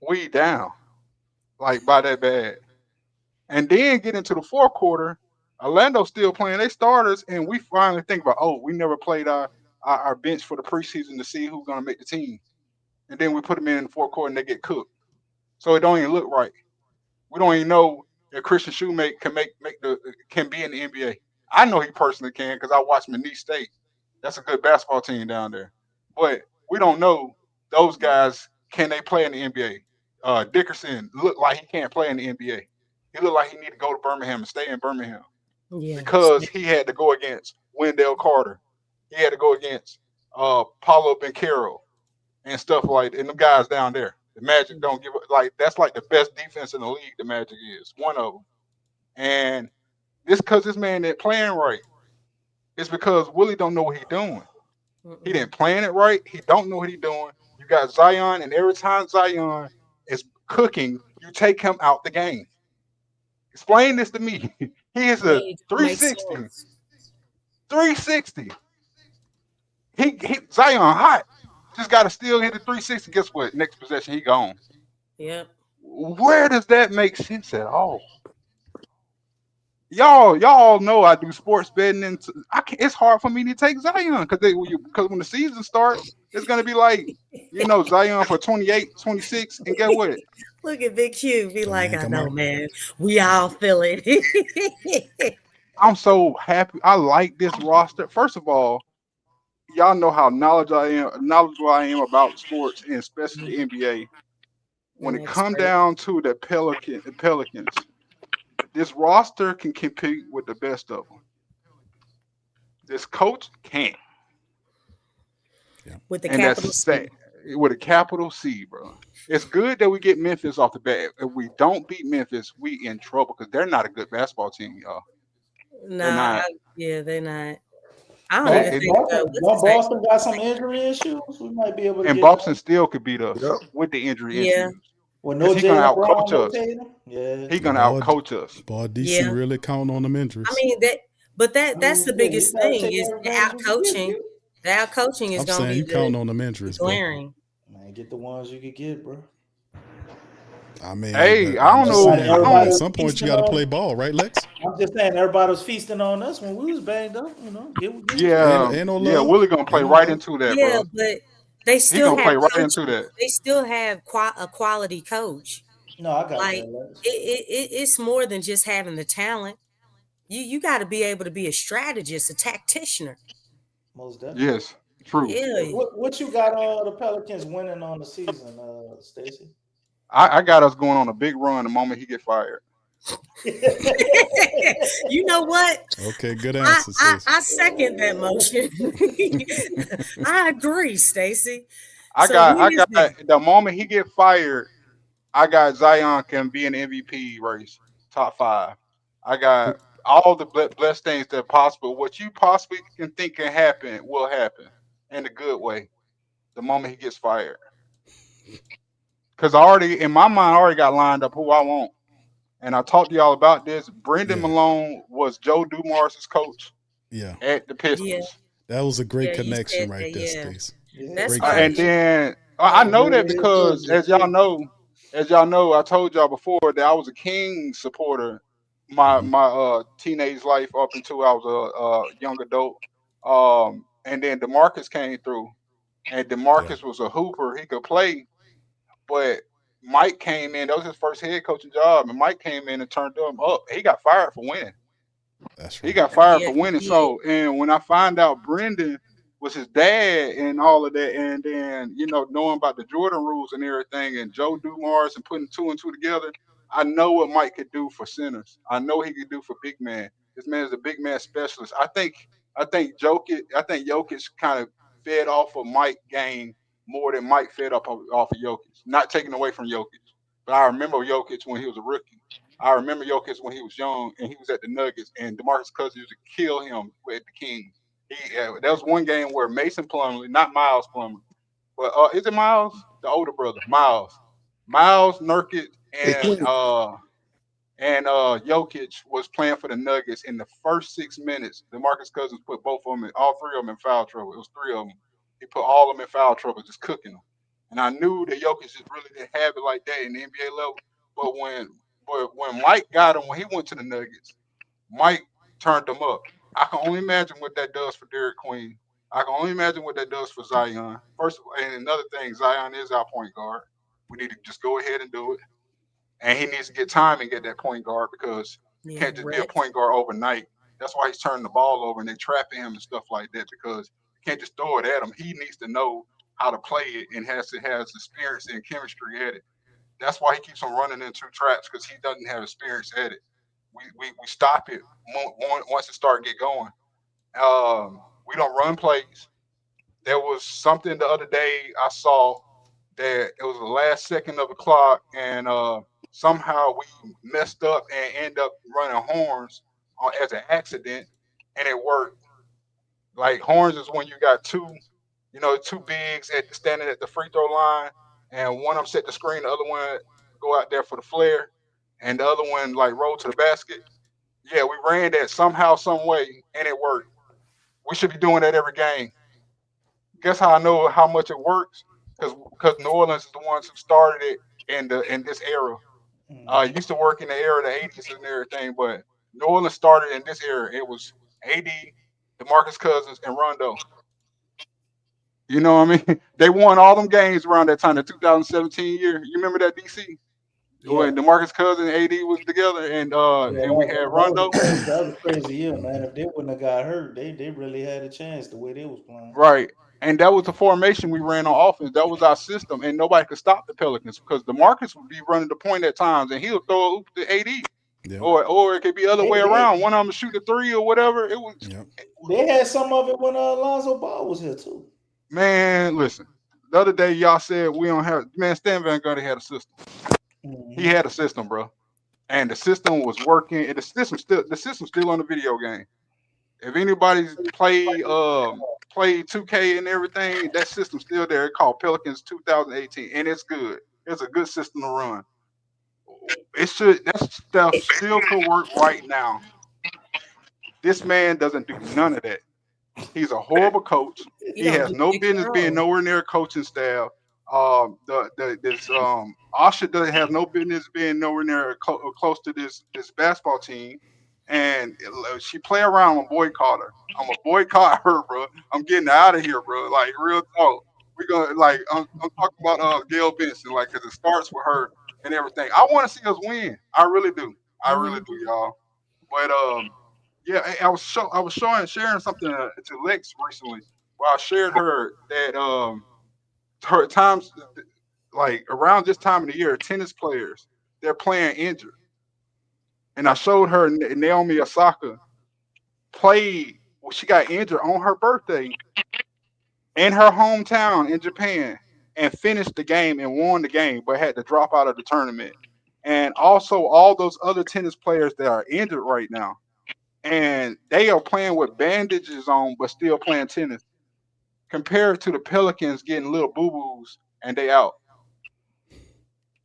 We down, like, by that bad. And then get into the fourth quarter, Orlando's still playing their starters, and we finally think about, oh, we never played our bench for the preseason to see who's going to make the team. And then we put them in the fourth quarter and they get cooked. So it don't even look right. We don't even know if Christian Shoemake can be in the NBA. I know he personally can because I watched McNeese State. That's a good basketball team down there. But we don't know those guys, can they play in the NBA? Dickerson looked like he can't play in the NBA. He looked like he need to go to Birmingham and stay in Birmingham Yeah. because he had to go against Wendell Carter. He had to go against Paulo Banchero and stuff like that. And them guys down there. The Magic don't give up. Like, that's like the best defense in the league, the Magic is. One of them. And this because this man ain't playing right. It's because Willie don't know what he's doing. He didn't plan it right. He don't know what he's doing. You got Zion, and every time Zion is cooking, you take him out the game. Explain this to me. He is a 360. 360. He Zion hot. Just got to still hit the 360. Guess what? Next possession, he gone. Yep. Where does that make sense at all? Y'all know I do sports betting, and it's hard for me to take Zion because when the season starts, it's gonna be like, Zion for 28, 26, and get what? Look at Big Q. Be like, I know, man. We all feel it. I'm so happy. I like this roster. First of all, y'all know how knowledgeable I am about sports, and especially the NBA. When it comes down to the Pelicans, this roster can compete with the best of them. This coach can't. Yeah. With the capital C. With a capital C, bro. It's good that we get Memphis off the bat. If we don't beat Memphis, we in trouble because they're not a good basketball team, y'all. They're not. They're not. I don't even think Boston got some injury issues. We might be able to. And Boston still could beat us with the injury issues. Well, no, he's gonna outcoach us. Yeah, he's gonna outcoach us. Boy, DC really count on them injuries. I mean that's the biggest thing is the outcoaching. The outcoaching is going to be. You count on them injuries. Glaring. Man, get the ones you could get, bro. I mean, hey, I don't know. At some point, you got to play ball, right, Lex? I'm just saying, everybody was feasting on us when we was banged up. Ain't no love. Willie gonna play right into that, bro. Yeah, but they still play right into that. They still have a quality coach. No, I got that. It's more than just having the talent. You got to be able to be a strategist, a tactician. Most definitely. Yes, true. Yeah. What you got the Pelicans winning on the season, Stacey? I got us going on a big run the moment he get fired. You know what? Okay, good answer. I second that motion. I agree, Stacey. I got the moment he get fired, I got Zion can be an MVP race, top 5. I got all the blessed things that are possible. What you possibly can think can happen will happen in a good way. The moment he gets fired. Because in my mind, I already got lined up who I want. And I talked to y'all about this. Brendan Malone was Joe Dumars' coach at the Pistons. Yeah. That was a great connection right there, Stacey. And then I know that because as y'all know, I told y'all before that I was a King supporter my teenage life up until I was a young adult. And then DeMarcus came through. And DeMarcus was a hooper. He could play. But Mike came in. That was his first head coaching job. And Mike came in and turned him up. He got fired for winning. That's right. He got fired for winning. Yeah. So, and when I find out Brendan was his dad and all of that, and then, knowing about the Jordan rules and everything, and Joe Dumars and putting 2 and 2 together, I know what Mike could do for centers. I know he could do for big man. This man is a big man specialist. I think Jokic kind of fed off of Mike's game more than Mike fed off of Jokic. Not taking away from Jokic, but I remember Jokic when he was a rookie. I remember Jokic when he was young and he was at the Nuggets, and DeMarcus Cousins used to kill him with the Kings. That was one game where Mason Plumlee, not Miles Plumlee, but is it Miles? The older brother, Miles, Nurkic, and Jokic was playing for the Nuggets. In the first 6 minutes, DeMarcus Cousins put all 3 of them in foul trouble. It was 3 of them. He put all of them in foul trouble, just cooking them. And I knew that Jokic just really didn't have it like that in the NBA level. But when Mike got him, when he went to the Nuggets, Mike turned them up. I can only imagine what that does for Derek Queen. I can only imagine what that does for Zion. First, and another thing, Zion is our point guard. We need to just go ahead and do it. And he needs to get time and get that point guard because you Yeah, can't just be a rest. point guard overnight. That's why he's turning the ball over and they trapping him and stuff like that because you can't just throw it at him. He needs to know how to play it and has to have experience and chemistry at it. That's why he keeps on running into traps because he doesn't have experience at it. We stop it once it start get going. We don't run plays. There was something the other day I saw that it was the last second of the clock, and somehow we messed up and end up running horns as an accident, and it worked. Like horns is when you got two bigs standing at the free throw line, and one of them set the screen, the other one go out there for the flare, and the other one like roll to the basket. Yeah, we ran that somehow, some way, and it worked. We should be doing that every game. Guess how I know how much it works? Because New Orleans is the ones who started it in this era. It used to work in the era of the '80s and everything, but New Orleans started in this era. It was AD, DeMarcus Cousins, and Rondo. You know what I mean? They won all them games around that time, the 2017 year. You remember that DC Yeah, when DeMarcus Cousins and AD was together, and yeah, and we had Rondo. that was a crazy year, man. If they wouldn't have got hurt, they really had a chance the way they was playing. Right. And that was the formation we ran on offense. That was our system, and nobody could stop the Pelicans because the Marcus would be running the point at times, and he'll throw a oop to AD, Yep. or it could be other They way they, around. One of them shoot a three or whatever. It was Yep. they had some of it when Alonzo Ball was here too. man. Listen, the other day y'all said we don't have man. Stan Van Gundy had a system. He Hmm. had a system, bro, and the system was working. And the system's still on the video game. If anybody's played 2K and everything, that system's still there. It's called Pelicans 2018, and it's good. It's a good system to run. It should that stuff still could work right now. This man doesn't do none of that. He's a horrible coach. You He don't has do no pick and business being roll. nowhere near coaching staff. This Asha doesn't have no business being nowhere near close to this basketball team. And she play around and boycott her. I'm a boycott her, bro. I'm getting out of here, bro. Like real talk. We're gonna like I'm talking about Gail Benson, like 'cause it starts with her and everything. I want to see us win. I really do. I really Hmm. do, y'all. But yeah, I was sharing something to Lex recently. Where I shared her that her times like around this time of the year, tennis players they're playing injured, and I showed her Naomi Osaka played. Well, she got injured on her birthday in her hometown in Japan and finished the game and won the game, but had to drop out of the tournament. And also all those other tennis players that are injured right now, and they are playing with bandages on, but still playing tennis. Compared to the Pelicans getting little boo boos and they out.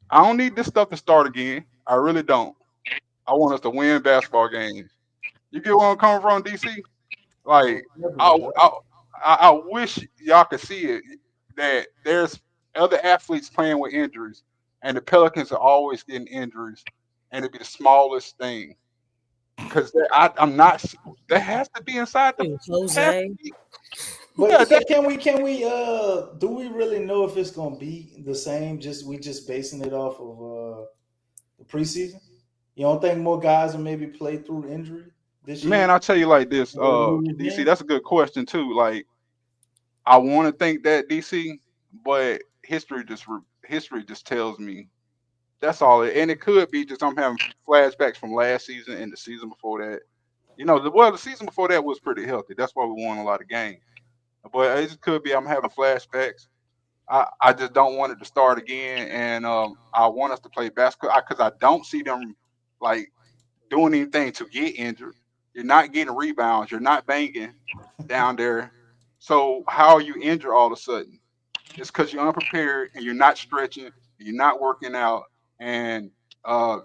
I don't need this stuff to start again. I really don't. I want us to win basketball games. You get where I'm coming from, DC? Like Most I, definitely. I, I wish y'all could see it that there's other athletes playing with injuries, and the Pelicans are always getting injuries, and it'd be the smallest thing. Because I'm not. That has to be inside the. Has to Jose. be. Yeah, But that can we do we really know if it's gonna be the same? Just basing it off of the preseason. You don't think more guys will maybe play through injury this year? man. I'll tell you like this, New DC. regime? That's a good question too. Like I want to think that DC, but history just tells me that's all. And it could be just I'm having flashbacks from last season and the season before that. The season before that was pretty healthy. That's why we won a lot of games. But it just could be I'm having flashbacks. I just don't want it to start again, and I want us to play basketball because I don't see them like doing anything to get injured. You're not getting rebounds. You're not banging down there. So how are you injured all of a sudden? It's because you're unprepared and you're not stretching, and you're not working out. And uh,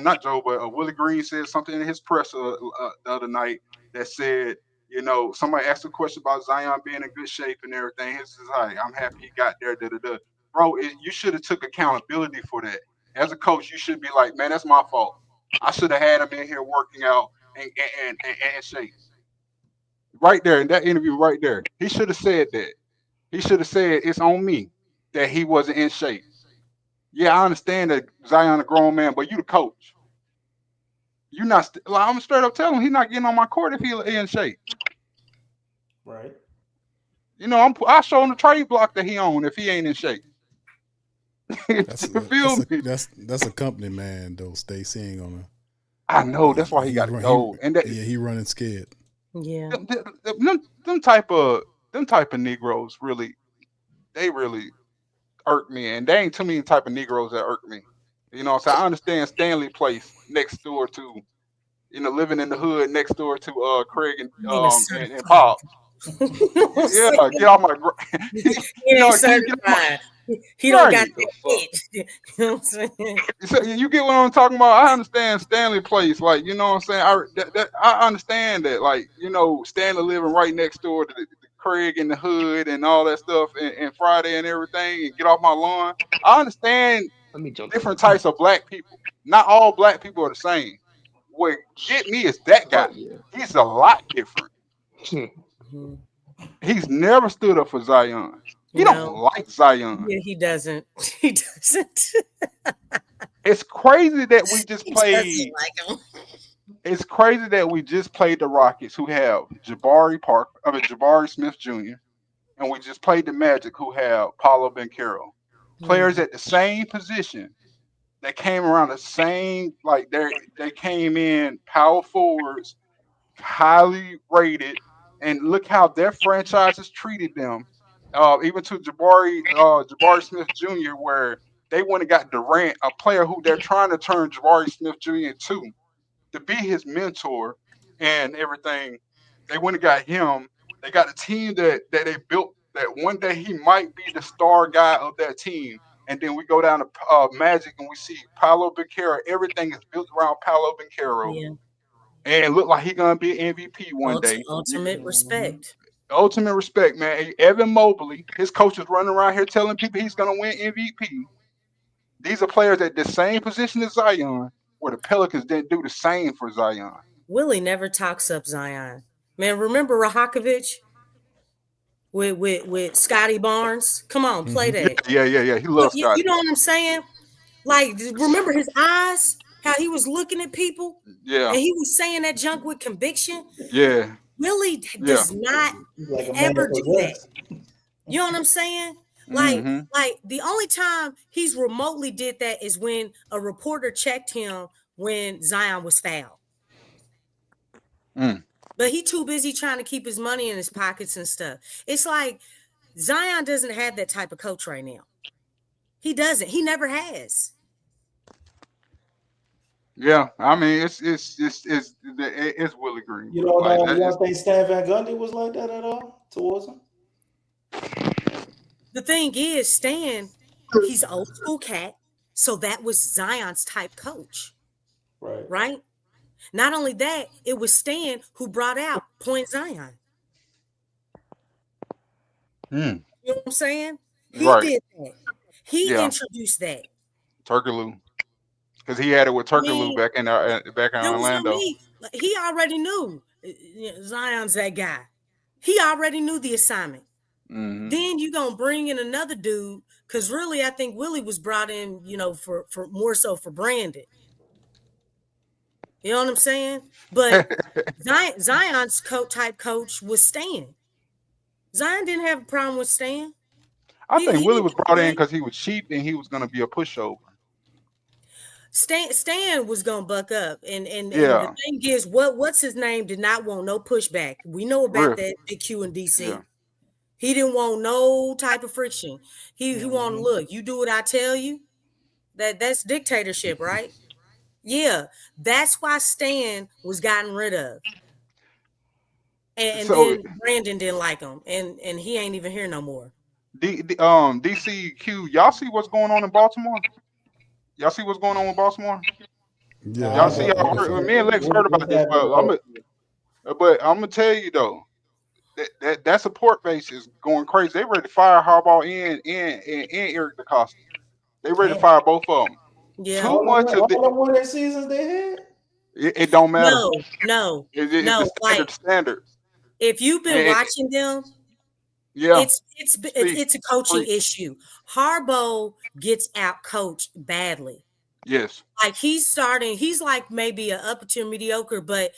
not Joe, but Willie Green said something in his press the other night that said, somebody asked a question about Zion being in good shape and everything. His is like, I'm happy he got there. Da, da, da. Bro, you should have took accountability for that. As a coach, you should be like, man, that's my fault. I should have had him in here working out and shape. Right there in that interview, right there, he should have said that. He should have said it's on me that he wasn't in shape. Yeah, I understand that Zion a grown man, but you the coach. You not. Like, I'm straight up telling him he's not getting on my court if he in shape. Right. You know, I show him the trade block that he own if he ain't in shape. That's You feel me? that's a company man though. Stacey ain't gonna. I know that's why he got to go. And that, he running scared. Yeah. them type of Negroes really, they really irk me, and there ain't too many type of Negroes that irk me. You know, so I understand Stanley Place next door to, you know, living in the hood next door to Craig and Pop. Yeah, get off my. He You know, ain't certified. He don't got that itch. You know what I'm saying? So you get what I'm talking about? I understand Stanley Place, like, you know what I'm saying. I understand that, like, you know, Stanley living right next door to the Craig in the hood and all that stuff, and Friday and everything, and get off my lawn. I understand different types of black people. Not all black people are the same. What get me is that guy. He's a lot different. He's never stood up for Zion. He don't like Zion. Yeah, he doesn't. He doesn't. It's crazy that we just He played. doesn't like him. It's crazy that we just played the Rockets, who have Jabari Smith Jr., and we just played the Magic, who have Paolo Banchero. Players at the same position that came around the same, like they came in power forwards, highly rated, and look how their franchises treated them. Even to Jabari Smith Jr., where they went and got Durant, a player who they're trying to turn Jabari Smith Jr. to be his mentor and everything. They went and got him. They got a team that they built that one day he might be the star guy of that team. And then we go down to Magic and we see Paolo Banchero. Everything is built around Paolo Banchero. Yeah. And look like he's gonna be an MVP one day. Ultimate respect. Ultimate respect, man. Evan Mobley, his coach is running around here telling people he's gonna win MVP. These are players at the same position as Zion, where the Pelicans didn't do the same for Zion. Willie never talks up Zion. Man, remember Rahakovic with Scotty Barnes? Come on, play that. Yeah. He loves Scotty. You know what I'm saying? Like, remember his eyes? How he was looking at people? Yeah. And he was saying that junk with conviction? Yeah. Willie does not ever do that. You know what I'm saying? Like the only time he's remotely did that is when a reporter checked him when Zion was fouled. But he too busy trying to keep his money in his pockets and stuff. It's like Zion doesn't have that type of coach right now. He doesn't. He never has. Yeah, I mean it's Willie Green. You don't think Stan Van Gundy was like that at all towards him? The thing is, Stan, he's an old school cat, so that was Zion's type coach. Right? Not only that, it was Stan who brought out Point Zion. You know what I'm saying? He did that. He introduced that. Turkaloo. Because he had it with Turkaloo back in Orlando. He already knew Zion's that guy. He already knew the assignment. Then you gonna bring in another dude, because really I think Willie was brought in, for more so for Brandon. You know what I'm saying? But Zion's type coach was Stan. Zion didn't have a problem with Stan. I think Willie was brought in because he was cheap and he was going to be a pushover. Stan was gonna buck up, and the thing is, what's his name did not want no pushback. We know about that big Q in DC. Yeah. He didn't want no type of friction. He wanted, look, you do what I tell you. That's dictatorship, right? Yeah, that's why Stan was gotten rid of. And then Brandon didn't like him, and he ain't even here no more. DCQ, y'all see what's going on in Baltimore? Y'all see what's going on with Baltimore? Yeah. Y'all see, me and Lex heard about this, but I'm gonna tell you though, that support base is going crazy. They ready to fire Harbaugh and Eric DeCosta. They ready to fire both of them. Yeah. How many seasons they had? It don't matter. No. It's the Like standard. if you've been And watching them, yeah, it's a coaching Preach. issue. Harbaugh gets out coached badly. Yes. Like he's like maybe an up to mediocre, but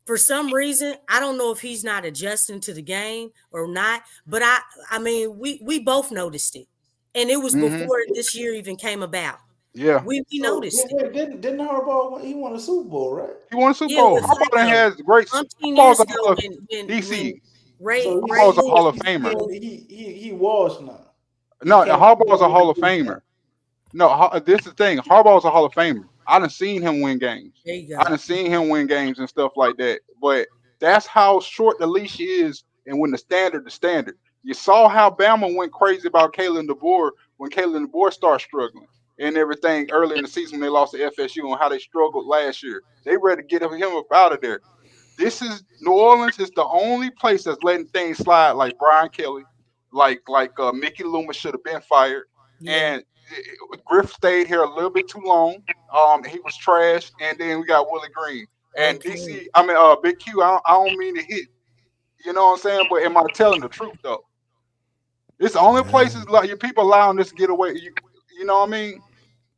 for some reason, I don't know if he's not adjusting to the game or not. But I mean, we both noticed it, and it was Mm-hmm. before this year even came about. Yeah. We noticed it. Didn't Harbaugh he won a Super Bowl, right? He won a Super Yeah, it Bowl. was Harbaugh like has great. umpteen Harbaugh's years a ago Hall of when DC. Ray So Harbaugh's a Hall of he's Famer. still- he washed now. No, can't- Harbaugh's a Hall of Famer. No, this is the thing. Harbaugh's a Hall of Famer. I done seen him win games. There you I go. done seen him win games and stuff like that. But that's how short the leash is, and when the standard. You saw how Bama went crazy about Kalen DeBoer when Kalen DeBoer started struggling and everything early in the season when they lost to FSU and how they struggled last year. They ready to get him up out of there. New Orleans is the only place that's letting things slide like Brian Kelly, like Mickey Loomis should have been fired, Yeah. and Griff stayed here a little bit too long. He was trash, and then we got Willie Green and Okay. DC. I mean, Big Q. I don't mean to hit. You know what I'm saying? But am I telling the truth though? It's the only places like your people allowing this to get away. You know what I mean?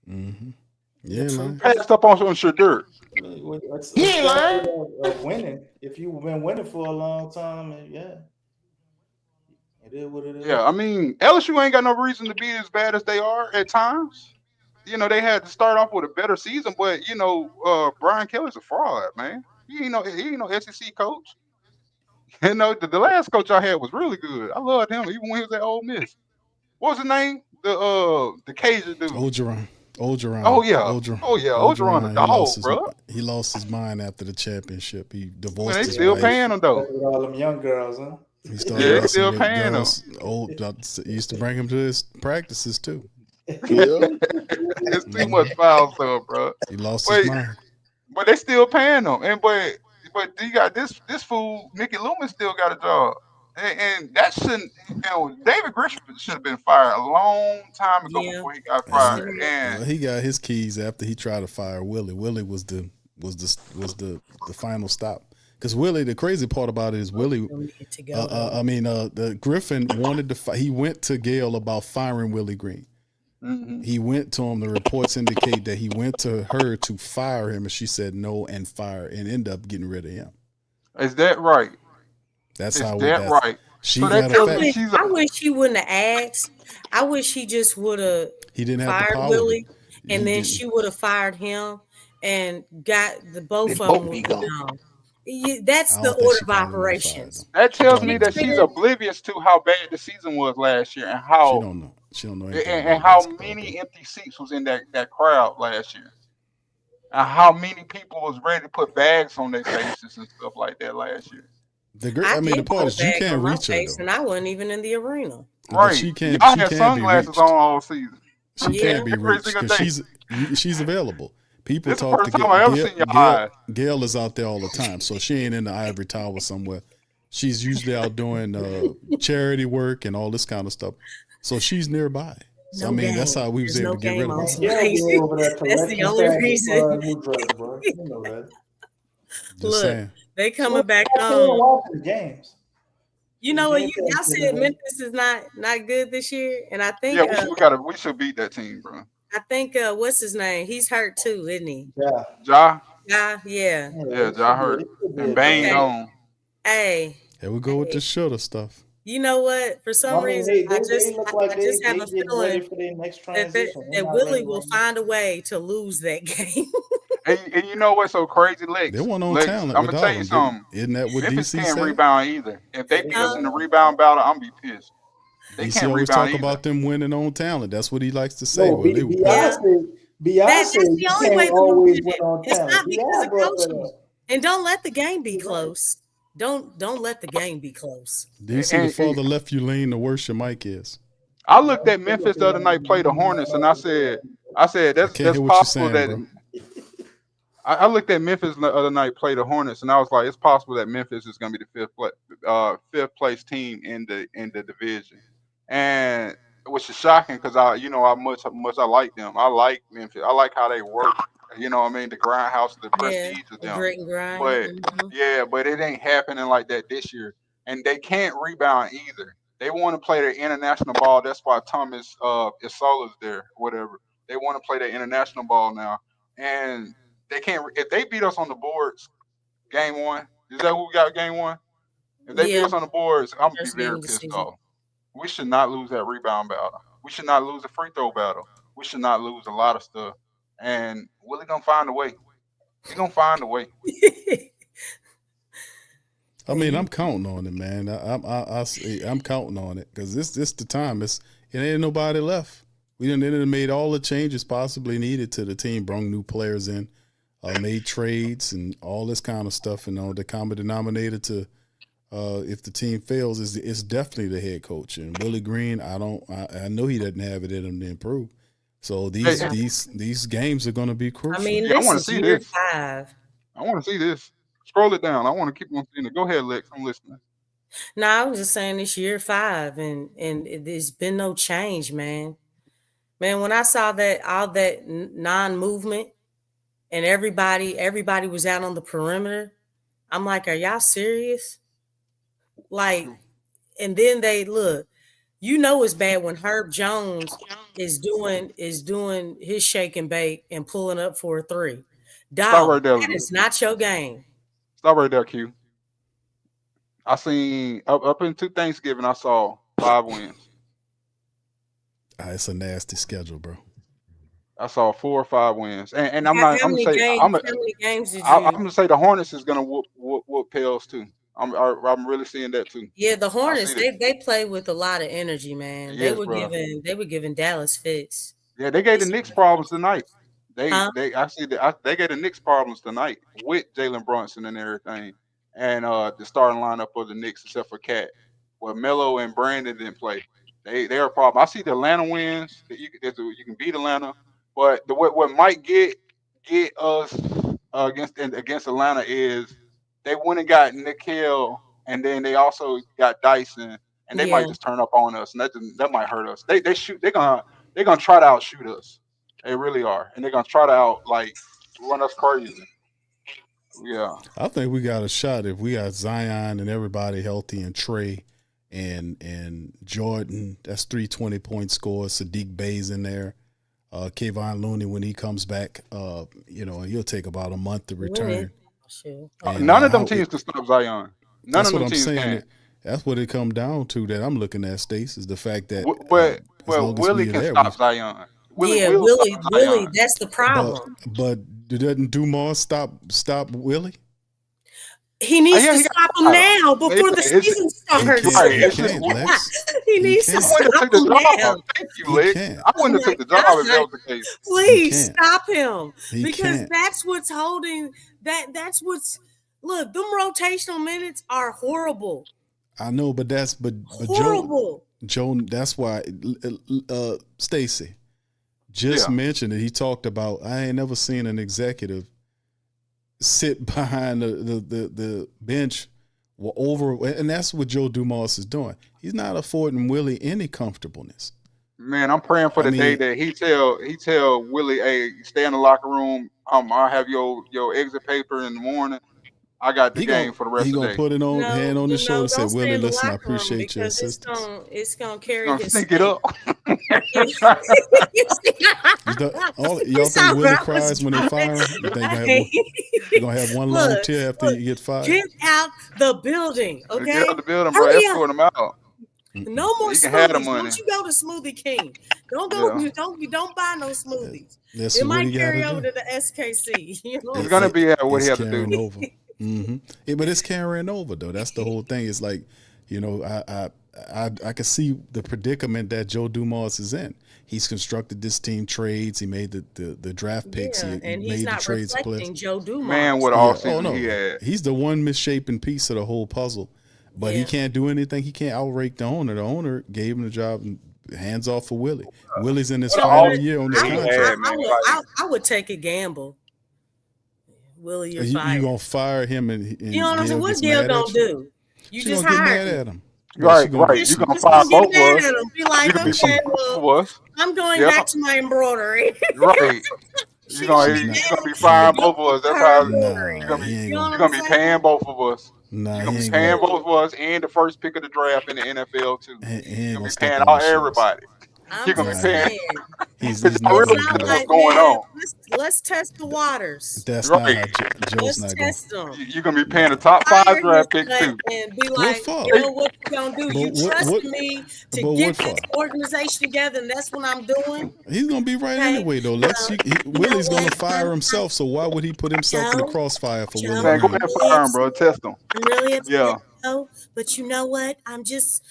Mm-hmm. Yeah, man. Passed up on Shadur. He ain't lying. Winning. If you've been winning for a long time, yeah. It is what it is. Yeah, I mean, LSU ain't got no reason to be as bad as they are at times. You know, they had to start off with a better season, but Brian Kelly's a fraud, man. He ain't no SEC coach. You know, the last coach I had was really good. I loved him, even when he was at Ole Miss. What was his name? The Cajun dude. Ogeron. Oh yeah. Ogeron the dog, bro. He lost his mind after the championship. He divorced They his still wife. paying him though. With all them young girls, huh? He started Yeah, they wrestling still with paying him. girls. He used to bring him to his practices too. Yeah. It's too much foul stuff, bro. He lost Wait. his mind. But they still paying him, but you got this fool, Mickey Loomis still got a job, and that shouldn't. David Griffin should have been fired a long time ago Yeah. before he got fired. And Well, he got his keys after he tried to fire Willie. Willie was the final stop. Because Willie, the crazy part about it is Willie. The Griffin wanted to. He went to Gail about firing Willie Green. mm-hmm. He went to him. The reports indicate that he went to her to fire him, and she said no and end up getting rid of him. Is that right? That's Is how that right? She So had that a tells fact. me she's I wish he wouldn't have asked. I wish he just would have He didn't have the fired power. Willie, and He then didn't. she would have fired him and got the both They of both them. be gone. gone. That's I the don't think order she of probably would've operations. fired that tells Don't me know. that she's oblivious to how bad the season was last year and She how don't know. She don't know anything. and about how basketball, many but empty seats was in that crowd last year. And how many people was ready to put bags on their faces and stuff like that last year. the I part put is you bags can't on my reach her face, though. and I wasn't even in the arena. But Right. she can't. Y'all She had can be sunglasses reached. on all season. She Yeah. can't be Every reached single because day. she's available. People This is the talk to first time I ever seen your eyes. Gail is out there all the time, so she ain't in the ivory tower somewhere. She's usually out doing charity work and all this kind of stuff. So she's nearby. So No I mean, that's game. how we was There's able no to get rid game of on her. tonight. Yeah, over there That's the collecting only taxes reason. for a new dress, bro. You know that. Just Look, saying. they coming back I can't on. watch the games. You know what? Yeah, Y'all said Memphis is not good this year, and I think Yeah, we should beat that team, bro. I think what's his name? He's hurt too, isn't he? Yeah. Ja, Yeah. yeah, Ja hurt and banged Okay. on. Hey, Here we go with the shoulda stuff. you know what? For some reason, they I just look like they have a getting ready feeling for their next that transition. that Willie will find a way to lose that game. And you know what's so crazy, Lex? They weren't on Lex, talent I'm without gonna tell you him. something. Isn't that what Memphis DC can't said? rebound either. If they beat us in the rebound battle, I'm gonna be pissed. They DC can't always rebound talk either. about them winning on talent. That's what he likes to say. No, Well, Yeah. Beyonce, That's the you only can't way to always lose win it. on It's talent. not because Beyonce of brought that coaching. up. And don't let the game be close. Don't let the game be close. DC, the farther left you lean, the worse your mic is. I looked at Memphis the other night play the Hornets, and I said that's Can't hear what you're possible saying, that. bro. I looked at Memphis the other night play the Hornets, and I was like, it's possible that Memphis is going to be the fifth place team in the division, and which is shocking because how much I like them. I like Memphis. I like how they work You know what I mean? The grindhouse, the prestige of the them. grit and grind. But but it ain't happening like that this year. And they can't rebound either. They want to play their international ball. That's why Thomas Isola's there, whatever. They want to play their international ball now. And they can't if they beat us on the boards game one, is that who we got game one? If they beat us on the boards, I'm gonna be First game very of the pissed season. off. We should not lose that rebound battle. We should not lose the free throw battle. We should not lose a lot of stuff. And Willie gonna find a way. He gonna find a way. I mean, I'm counting on it, man. I'm counting on it because this the time. It ain't nobody left. We done made all the changes possibly needed to the team. Brought new players in, made trades and all this kind of stuff. And the common denominator to if the team fails is definitely the head coach. And Willie Green, I know he doesn't have it in him to improve. So these games are going to be crucial. I mean, I want to this is see year this. 5. I want to see this. Scroll it down. I want to keep on seeing it. Go ahead, Lex. I'm listening. No, I was just saying it's year 5, and there's been no change, man. Man, when I saw that all that non-movement and everybody was out on the perimeter, I'm like, are y'all serious? Like, and then they look. You know it's bad when Herb Jones is doing his shake and bake and pulling up for a 3. Stop right there. That is not your game. Stop right there, Q. I seen up into Thanksgiving. I saw 5 wins. It's a nasty schedule, bro. I saw 4 or 5 wins, and How many games did you? I'm gonna say the Hornets is gonna whoop Pels too. I'm really seeing that too. Yeah, the Hornets they play with a lot of energy, man. Yes, they were giving Dallas fits. Yeah, they gave the Knicks problems tonight. They Huh? gave the Knicks problems tonight with Jalen Brunson and everything, and the starting lineup of the Knicks except for Cat. Well, Melo and Brandon didn't play. They're a problem. I see the Atlanta wins. You can beat Atlanta, but what might get us against Atlanta is they went and got Nickel, and then they also got Dyson, and they might just turn up on us, and that might hurt us. They're gonna try to outshoot us. They really are, and they're gonna try to run us crazy. Yeah, I think we got a shot if we got Zion and everybody healthy and Trey and Jordan. That's 3 20-point scores. Sadiq Bey's in there. Kayvon Looney when he comes back, and he'll take about a month to return. And, none of them teams can stop Zion. None of them teams can. That's what it come down to that I'm looking at, Stace, is the fact that Willie can stop Zion. Willie, that's the problem. But doesn't Dumars stop Willie? He needs to stop him now before the season starts. He needs to stop him now. Thank you, Lex. I wouldn't have took the job if that was the case. Please stop him because that's what's holding. That's what's look. Them rotational minutes are horrible. I know, but horrible. Joe, that's why Stacy just mentioned it. He talked about I ain't never seen an executive sit behind the bench and that's what Joe Dumars is doing. He's not affording Willie any comfortableness. Man, I'm praying for the day that he tell Willie, hey, stay in the locker room. I'll have your exit paper in the morning. I got the game for the rest of the day. He gonna put it on hand on his shoulder and say, Willie, listen, I appreciate your assistance. It's gonna carry his sink it up. Y'all think Willie cries when they fire him? You think you're gonna have one long tear after you get fired? Get out the building, okay? Get out the building, bro. Escort him out. No more smoothies. Don't you go to Smoothie King. Don't go. You don't buy no smoothies. It might carry over to the SKC. It's gonna be what he has to do. Over. But it's carrying over though. That's the whole thing. It's like, I can see the predicament that Joe Dumars is in. He's constructed this team trades. He made the draft picks. He made the trades split. Joe Dumars. Man, what all season he had. He's the one misshapen piece of the whole puzzle. But he can't do anything. He can't outrake the owner. The owner gave him the job and hands off for Willie. Willie's in his final year on this contract. I would take a gamble. Willie, you're fired. You gonna fire him and you know what I'm saying? What Gail gonna do? You she just gonna get hired mad at him. Right. You gonna fire both of us. Be like, okay, well, I'm going back to my embroidery. Right. You're She gonna gonna be you're mad gonna be at you firing and both don't of us. give That's her how embroidery. Nah, he You ain't know what gonna. you're I'm gonna be saying? paying both of us. Nah, You're he gonna be ain't paying gonna. both of us and the first pick of the draft in the NFL too. He ain't You're gonna gonna be step paying on all my shoes. everybody. I'm You're gonna be Nah, just paying saying. because he's I not It's really gonna not do know what's that. like, going man, on. let's test the waters. That's not Right. how Joe's Let's not going. test them. You're gonna be paying a Nah. top 5 Fire his draft pick butt too. and be What like, for? you know what you gonna do? But You trusted me to But get what for? this organization together, and that's what I'm doing. He's gonna be right Okay. anyway, though. Lex, You know Willie's gonna what, fire himself. So why would he put himself in the Joe? crossfire for Willie Joe, Man, go Green? ahead I'm and really fire him, upset. bro. Test him. I'm really upset, Yeah. Joe. But you know what? I'm just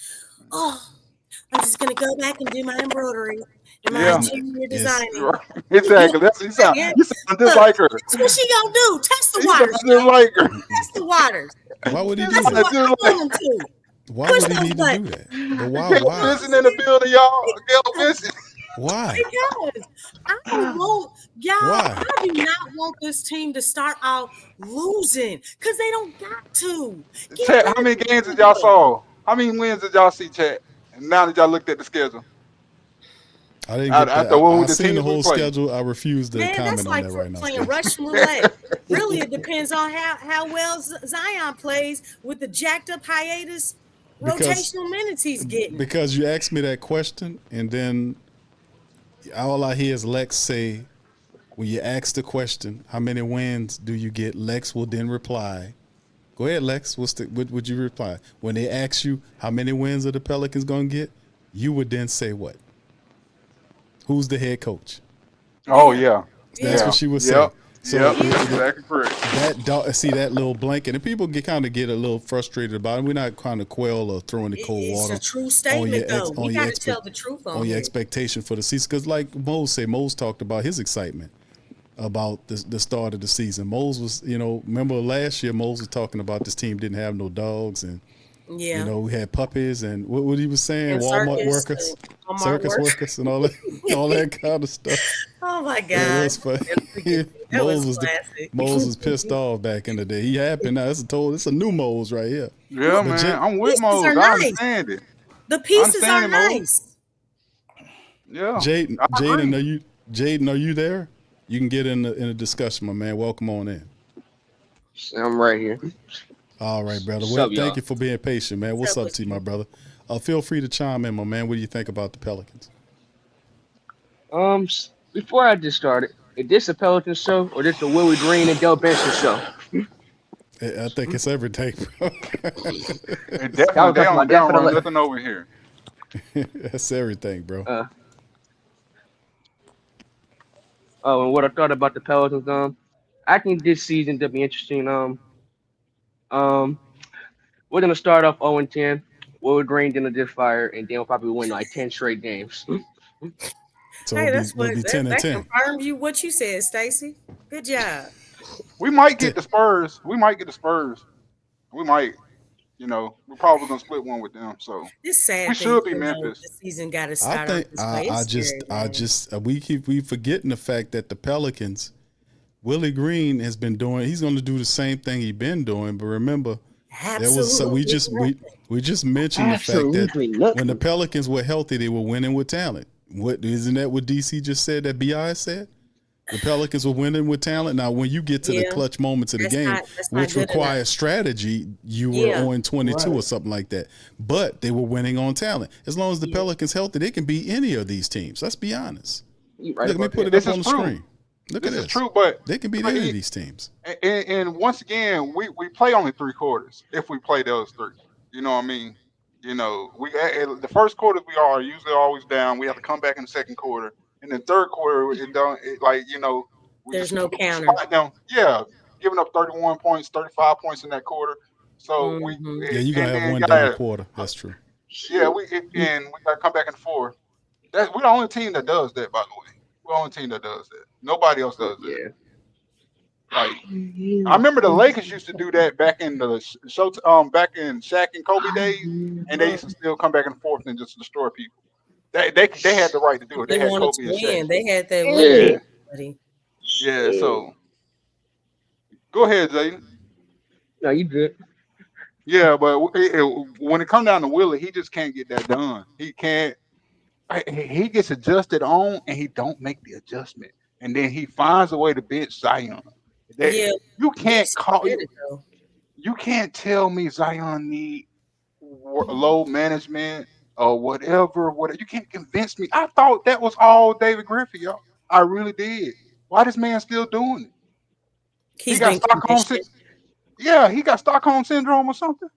gonna go back and do my embroidery and my Yeah. interior Yes. designing. Exactly. That's you sound Yeah. just Look, like her. that's what she gonna do. Test the You sound waters, just Joe. like her. Test the waters. Why would he You do Test the that? sound waters. just I like want him to. Why Push would he those need to do buttons. that? But why? Gail Why? Vincent in the building, y'all. Gail Vincent. Why? Because I don't want y'all. Why? I do not want this team to start out losing because they don't got to. Get Chat, rid how of many the games did y'all nigga. saw? How many wins did y'all see, Chat? And now that y'all looked at the schedule, I didn't get that. after what I the seen the teams we whole played. schedule. I refuse to Man, that's comment on like that right now. playing Steve. Russian roulette. Really, it depends on how well Zion plays with the jacked up hiatus Because rotational minutes he's getting. because you asked me that question, and then all I hear is Lex say, when you ask the question, how many wins do you get? Lex will then reply. Go ahead, Lex. What would you reply? When they ask you how many wins are the Pelicans going to get, you would then say what? Who's the head coach? Oh yeah, That's yeah, what she would say. yep, So yep. That's exactly correct. see that little blanket, and people kind of get a little frustrated about it. We're not kind of quell or throwing the cold It's water a true statement, though. We got to tell the truth on your here. expectation for the season. Because like Mose talked about his excitement about the start of the season. Mose was, remember last year Mose was talking about this team didn't have no dogs and Yeah. we had puppies and what he was saying, And Walmart circus, workers, Walmart circus workers. workers, and all that kind of stuff. Oh my It God. was funny. That was classic. Mose was pissed off back in the day. He happy now. It's a new Mose right here. Yeah, But man, I'm with pieces Mose. are I nice. understand it. The pieces are understand it, Mo. nice. Yeah, Jaden, are you there? You can get in a discussion, my man. Welcome on in. I'm right here. All right, brother. What's Well, up, thank y'all? you for being patient, man. What's up to you, my brother? Feel free to chime in, my man. What do you think about the Pelicans? Before I just started, is this a Pelican show or this a Willie Green and Joe Benson show? I think it's everything, bro. and Y'all definitely they talking don't about run definitely. nothing over here. That's everything, bro. And what I thought about the Pelicans, I think this season to be interesting. We're gonna start off 0-10. Willie Green gonna just fire, and then we'll probably win like 10 straight games. So Hey, we'll be 10 and that 10. confirmed you what you said, Stacy. Good job. We might get the Spurs. We might. We're probably gonna split one with them. So This sad we thing, should be Memphis. the season got to I start think out this way. It's scary, man. we forgetting the fact that the Pelicans, Willie Green has been doing. He's going to do the same thing he's been doing. But remember, Absolutely. we just mentioned the fact Absolutely that nothing. when the Pelicans were healthy, they were winning with talent. Isn't that what DC just said? That BI said. The Pelicans were winning with talent. Now, when you get to the clutch moments of the game, that's not which good requires enough. strategy, you were on 22 or something like that. But they were winning on talent. As long as the Pelicans healthy, they can beat any of these teams. Let's be honest. You right Let me about put that. it up on the screen. Look at This this. is true, but They can beat any of these teams. and once again, we play only 3 quarters if we play those 3. You know what I mean? We the first quarter we are usually always down. We have to come back in the second quarter. In the third quarter, we There's just no counter. spot them. Yeah, giving up 31 points, 35 points in that quarter. So Mhm. You're going to have one gotta, double quarter. That's true. Yeah, we got to come back and forth. We're the only team that does that, by the way. We're the only team that does that. Nobody else does that. Yeah. Like I remember the Lakers used to do that back in the back in Shaq and Kobe days, and they used to still come back and forth and just destroy people. They had the right to do it. They had wanted Kobe to and Shaq. win. They had that Yeah. winning. Yeah, so go ahead, Zayden. No, you good. Yeah, but when it comes down to Willie, he just can't get that done. He can't. He gets adjusted on, and he don't make the adjustment. and then he finds a way to bench Zion. Yeah, You can't yes, call he did it, though. you can't tell me Zion need load management or whatever. You can't convince me. I thought that was all David Griffin, y'all. I really did. Why this man still doing it? He He's got been Stockholm conditioned. Yeah, he got Stockholm syndrome or something.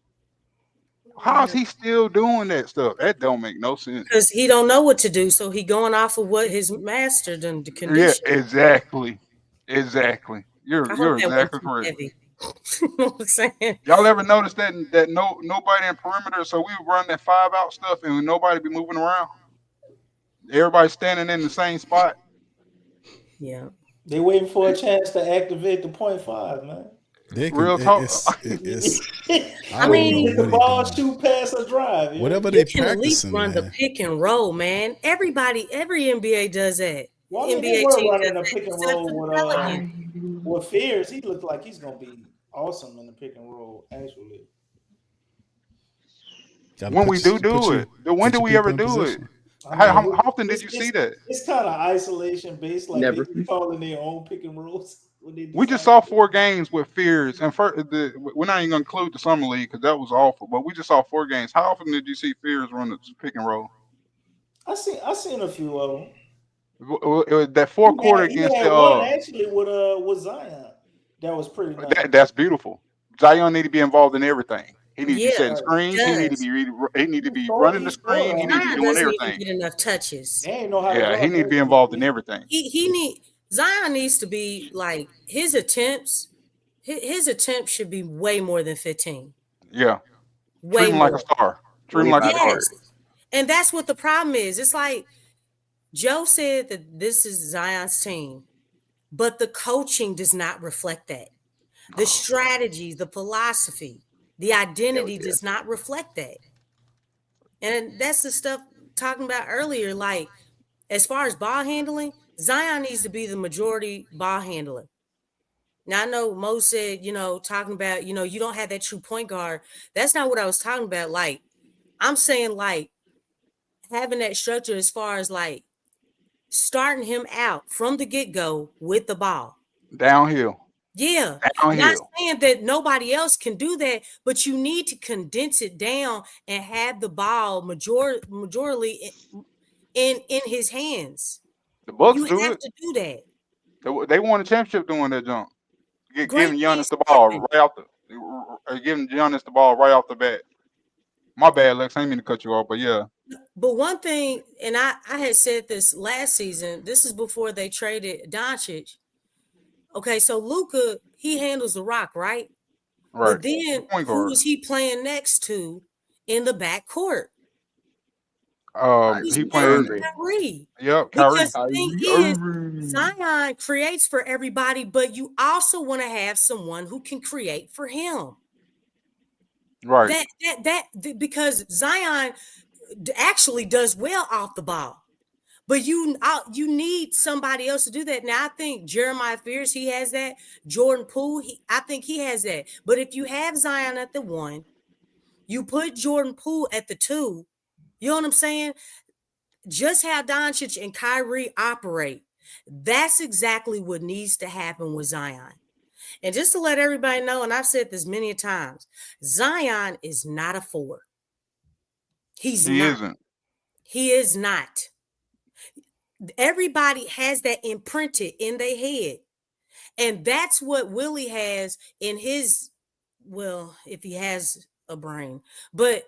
How is Yeah. he still doing that stuff? That don't make no sense. Because he don't know what to do, so he going off of what his master done the Yeah, condition. exactly. I hope You're that wasn't exactly too correct. heavy. You know what I'm saying? Y'all ever notice that nobody in perimeter? So we run that 5-out stuff and nobody be moving around. Everybody standing in the same spot. Yeah. They waiting for a chance to activate the .5, man. They can. Real talk. It's I don't mean, know Get the what he ball, doing. shoot, pass, or drive. Yeah. Whatever You they can at least practicing, run the man. pick and roll, man. Every NBA does that. Well, I mean, they NBA were team does running a that, pick and except roll for the Pelicans. with Fears. He looked like he's gonna be awesome in the pick and roll. Actually, Gotta When put we your- do put your- it, when put do your we people ever in do it? position. How often did you see that? It's kind of isolation based. Like Never. they be calling their own pick and rolls when they We just decide. saw 4 games with Fears, and we're not even gonna include the summer league because that was awful. But we just saw 4 games. How often did you see Fears run the pick and roll? I seen a few of them. It was that fourth quarter He against had the one actually with Zion. That was pretty nice. that's beautiful. Zion need to be involved in everything. He needs to be Yeah, setting Right. screens. He need to does. be running the screen. He need to be Zion doing doesn't even everything. get enough touches. They ain't know how to Yeah, guard he need to be those involved in people. everything. Zion needs to be like his attempts should be way more than 15. Yeah, Way treat him more. like a star. Treat him like a star. Yes. And that's what the problem is. It's like Joe said that this is Zion's team, but the coaching does not reflect that. The strategy, the philosophy, the identity does not reflect that. And that's the stuff talking about earlier. Like, as far as ball handling, Zion needs to be the majority ball handler. Now, I know Mo said, talking about, you don't have that true point guard. That's not what I was talking about. Like, I'm saying, like, having that structure as far as, like, starting him out from the get-go with the ball. Downhill. Yeah. Downhill. Not saying that nobody else can do that, but you need to condense it down and have the ball majorly in his hands. The Bucks You do have it. to do that. They won a championship doing that jump. Great Giving Giannis things the ball happen. right off giving Giannis the ball right off the bat. My bad, Lex. I didn't mean to cut you off, but yeah. But one thing, and I had said this last season, this is before they traded Doncic. Okay, so Luka, he handles the rock, right? Right. But then Point who guard. is he playing next to in the backcourt? He's He playing playing. Kyrie. Yep, Kyrie. Because the thing is, Zion creates for everybody, but you also want to have someone who can create for him. Right. Because Zion actually does well off the ball. But you need somebody else to do that. Now, I think Jeremiah Fears, he has that. Jordan Poole, I think he has that. But if you have Zion at the 1, you put Jordan Poole at the 2, you know what I'm saying? Just how Doncic and Kyrie operate, that's exactly what needs to happen with Zion. And just to let everybody know, and I've said this many times, Zion is not a 4. He isn't. He is not. Everybody has that imprinted in their head. And that's what Willie has in his, well, if he has a brain. But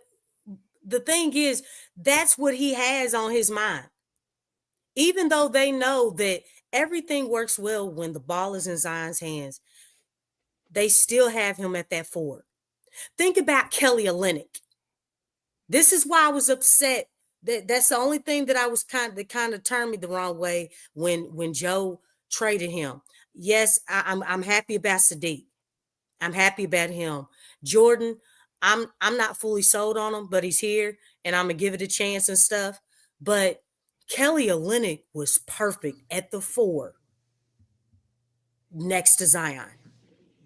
the thing is, that's what he has on his mind. Even though they know that everything works well when the ball is in Zion's hands, they still have him at that 4. Think about Kelly Olynyk. This is why I was upset. That's the only thing that I was kind of turned me the wrong way when Joe traded him. Yes, I'm happy about Sadiq. I'm happy about him. Jordan, I'm not fully sold on him, but he's here and I'm gonna give it a chance and stuff. But Kelly Olynyk was perfect at the 4 next to Zion.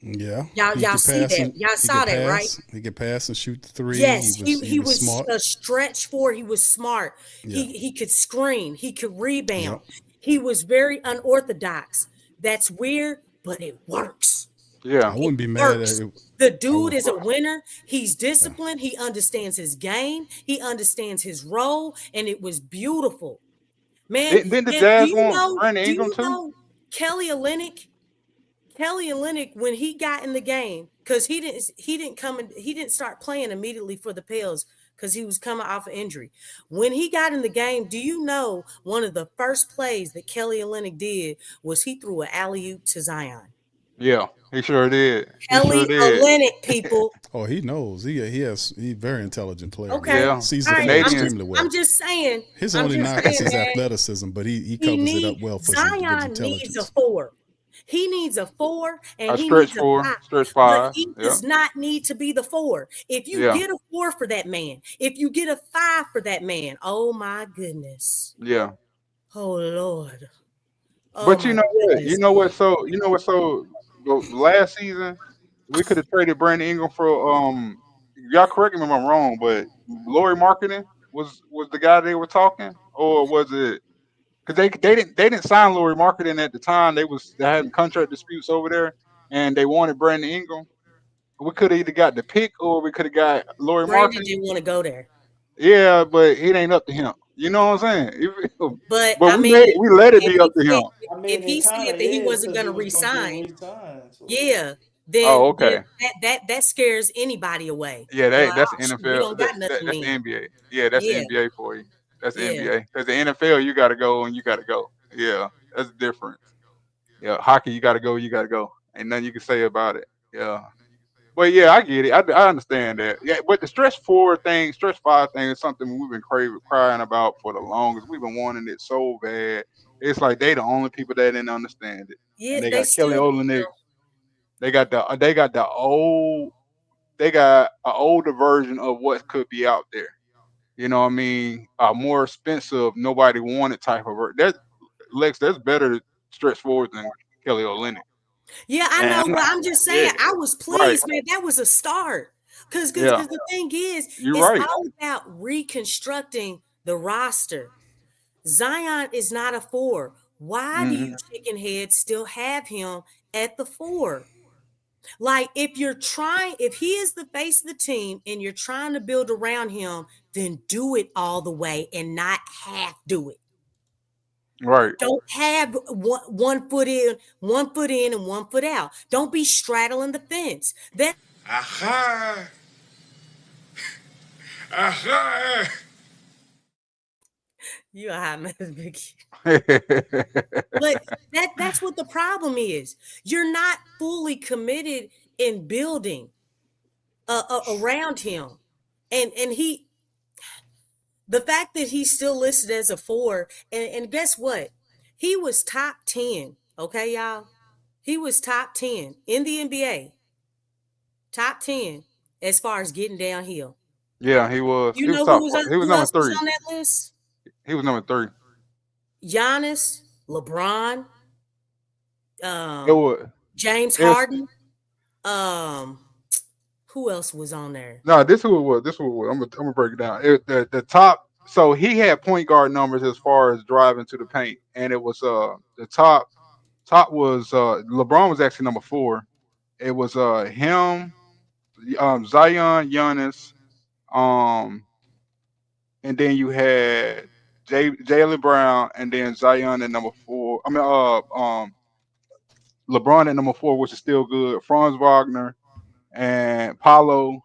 Yeah. Y'all see that. Y'all saw that, right? He could pass and shoot the 3. Yes, he was smart. a stretch 4. He was smart. Yeah. He could screen. He could rebound. Yep. He was very unorthodox. That's weird, but it works. Yeah. I wouldn't be mad at Works. it. The I dude would. is a winner. He's disciplined. He understands his game. He understands his role, and it was beautiful. Man, Didn't the and do Jazz you want know? Brandon Do Ingram you too? know Kelly Olynyk? Kelly Olynyk, when he got in the game, because he didn't start playing immediately for the Pels because he was coming off an injury. When he got in the game, do you know one of the first plays that Kelly Olynyk did was he threw an alley-oop to Zion? Yeah, he sure did. He sure Kelly did. Olynyk, people. Oh, he knows. He's a very intelligent player, Okay. man. Yeah, Sees All the right. floor Canadians. extremely well. I'm just saying. His I'm only just knock is saying, his man. athleticism, but he He covers it up needs well with Zion needs a intelligence. 4. He needs a 4 and A he stretch needs a 4, 5. stretch But 5. he Yeah, does not need to be the 4. If you yeah, get a 4 for that man, if you get a 5 for that man, oh my goodness. yeah. Oh Lord. Oh But my You goodness. know what? So last season we could have traded Brandon Ingram for y'all correct me if I'm wrong, but Laurie Marketing was the guy they were talking, or was it? Because they didn't sign Laurie Marketing at the time. They having contract disputes over there, and they wanted Brandon Ingram. We could have either got the pick or we could have got Laurie Brandon Marketing. didn't want to go there. Yeah, but it ain't up to him. You know what I'm saying? But But I mean, we let it if be up he to him. said I if mean, he it kind said of that he is wasn't because going he to was going to get resign, re-signed. So yeah, Oh, then okay. that scares anybody away. Yeah, They're like, that's the oh shoot, we don't NFL. got nothing That's the then. NBA. Yeah, that's the Yeah, NBA for you. That's the yeah. NBA. Because the NFL, you got to go and you got to go. Yeah, that's the difference. Yeah, hockey, you got to go. You got to go. Ain't nothing you can say about it. Yeah. But yeah, I get it. I understand that. Yeah, but the stretch 5 thing is something we've been crying about for the longest. We've been wanting it so bad. It's like they the only people that didn't understand it. Yeah, And they they got Kelly still don't Olynyk. know. They got an older version of what could be out there. You know what I mean? A more expensive, nobody wanted type of that Lex. That's better stretch forward than Kelly Olynyk. Yeah, I And know, I'm but not. I'm just Yeah. saying, I was Right. pleased, man. That was a start. Cause Yeah. the thing is, You're it's right. all about reconstructing the roster. Zion is not a 4. Why do you Hmm. chicken heads still have him at the 4? Like if he is the face of the team and you're trying to build around him, then do it all the way and not half do it. Right. Don't have one foot in, and 1 foot out. Don't be straddling the fence. That Aha! Aha! you a hot mess, Vicky. Yeah. But that's what the problem is. You're not fully committed in building around him, and the fact that he's still listed as a 4, and guess what? He was top 10. Okay, y'all. He was top 10 in the NBA. Top 10 as far as getting downhill. Yeah, he was. You He was know top. He was who number else was 3. on that list? He was number 3. Giannis, LeBron, It was. James It's Harden. Who else was on there? no. This who it was. This who it was. I'm gonna break it down. The top. So he had point guard numbers as far as driving to the paint, and it was the top was LeBron was actually number 4. It was him, Zion, Giannis, um, and then you had Jalen Brown, and then Zion at number 4. I mean, LeBron at number 4, which is still good. Franz Wagner and Paulo.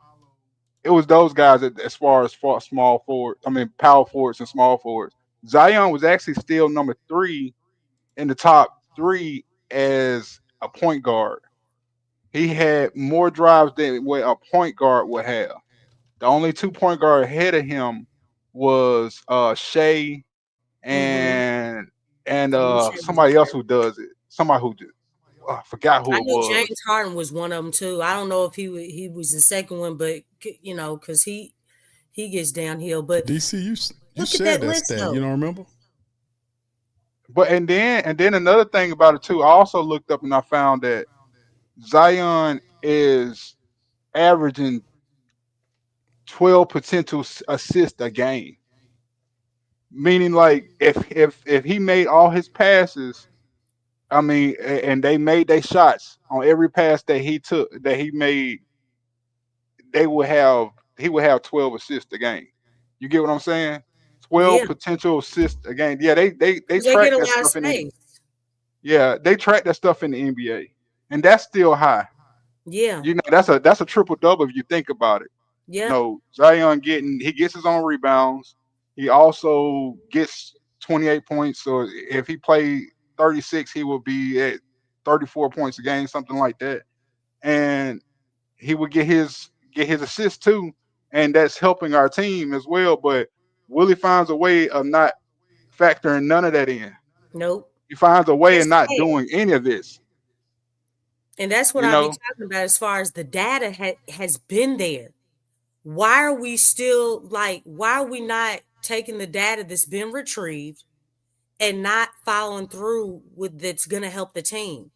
It was those guys as far as small forward. I mean, power forwards and small forwards. Zion was actually still number 3 in the top 3 as a point guard. He had more drives than what a point guard would have. The only 2 point guard ahead of him was Shea Mm-hmm. and I knew Shea was somebody else there. who does it. Somebody who just I forgot who I it knew was. James Harden was one of them too. I don't know if he was the second one, but because he gets downhill. But DC, you look at shared that that list stat. You though. don't remember? But and then another thing about it too, I also looked up and I found that Zion is averaging 12 potential assists a game. Meaning, like, if he made all his passes, I mean, and they made their shots on every pass that he took, that he made, they would have he would have 12 assists a game. You get what I'm saying? 12 Yeah, potential assists a game. Yeah, they because they get track a that lot of stuff in the space. yeah, they track that stuff in the NBA. And that's still high. Yeah, You know, that's a triple double if you think about it. You yep, know, Zion he gets his own rebounds. He also gets 28 points. So if he played 36, he would be at 34 points a game, something like that. And he would get his assist too, and that's helping our team as well. But Willie finds a way of not factoring none of that in. nope. He finds a way of That's not sad. doing any of this. And that's what You I be know, talking about as far as the data has been there. Why are we still like, why are we not taking the data that's been retrieved and not following through with that's going to help the team?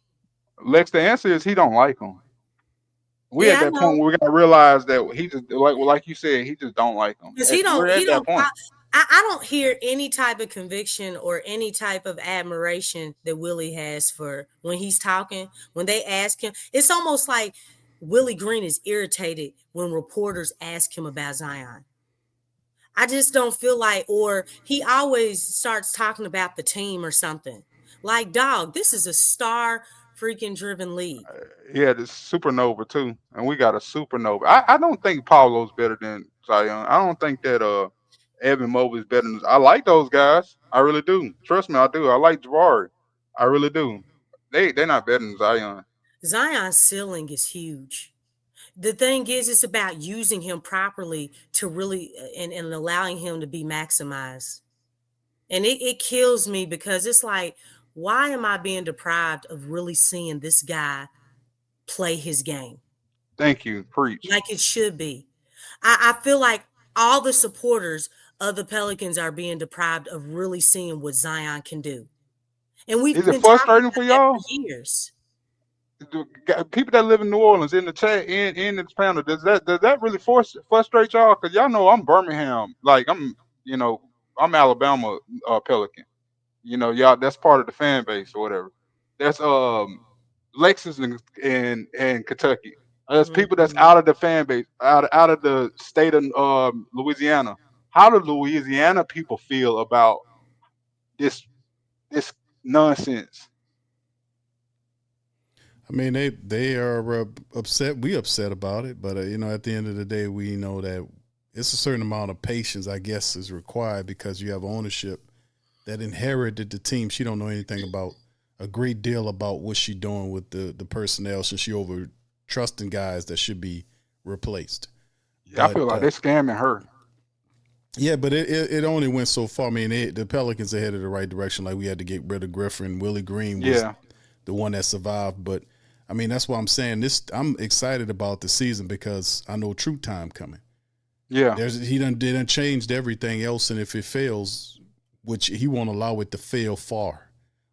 Lex, the answer is he don't like him. We at Yeah, I that point know. where we gotta realize that he just like you said, he just don't like him. Because We're he at that don't point. I don't hear any type of conviction or any type of admiration that Willie has for when he's talking. When they ask him, it's almost like Willie Green is irritated when reporters ask him about Zion. I just don't feel like, or he always starts talking about the team or something. Like, dog, this is a star freaking driven league. Yeah, the supernova too, and we got a supernova. I don't think Paulo's better than Zion. I don't think that Evan Mobley's better than. I like those guys. I really do. Trust me, I do. I like Jabari. I really do. They're not better than Zion. Zion's ceiling is huge. The thing is, it's about using him properly to really and allowing him to be maximized. And it kills me because it's like, why am I being deprived of really seeing this guy play his game Thank you. Preach. like it should be? I feel like all the supporters of the Pelicans are being deprived of really seeing what Zion can do. And we've Is it been talking frustrating about for that for y'all? years. People that live in New Orleans in the chat in this panel, does that really frustrate y'all? Because y'all know I'm Birmingham, like you know I'm Alabama Pelican. You know, y'all that's part of the fan base or whatever. That's Lexus and Kentucky. There's people that's Mhm. out of the fan base, out of the state of Louisiana. How do Louisiana people feel about this this nonsense? I mean, they are upset. We upset about it, but you know, at the end of the day, we know that it's a certain amount of patience, I guess, is required because you have ownership that inherited the team. She don't know anything about a great deal about what she doing with the personnel, since she over trusting guys that should be replaced. Yeah, I But feel like they're scamming her. yeah, but it only went so far. I mean, the Pelicans are headed the right direction. Like, we had to get rid of Griffin. Willie Green was Yeah, the one that survived. But I mean, that's why I'm saying this. I'm excited about the season because I know true time coming. yeah. He done changed everything else, and if it fails, which he won't allow it to fail far.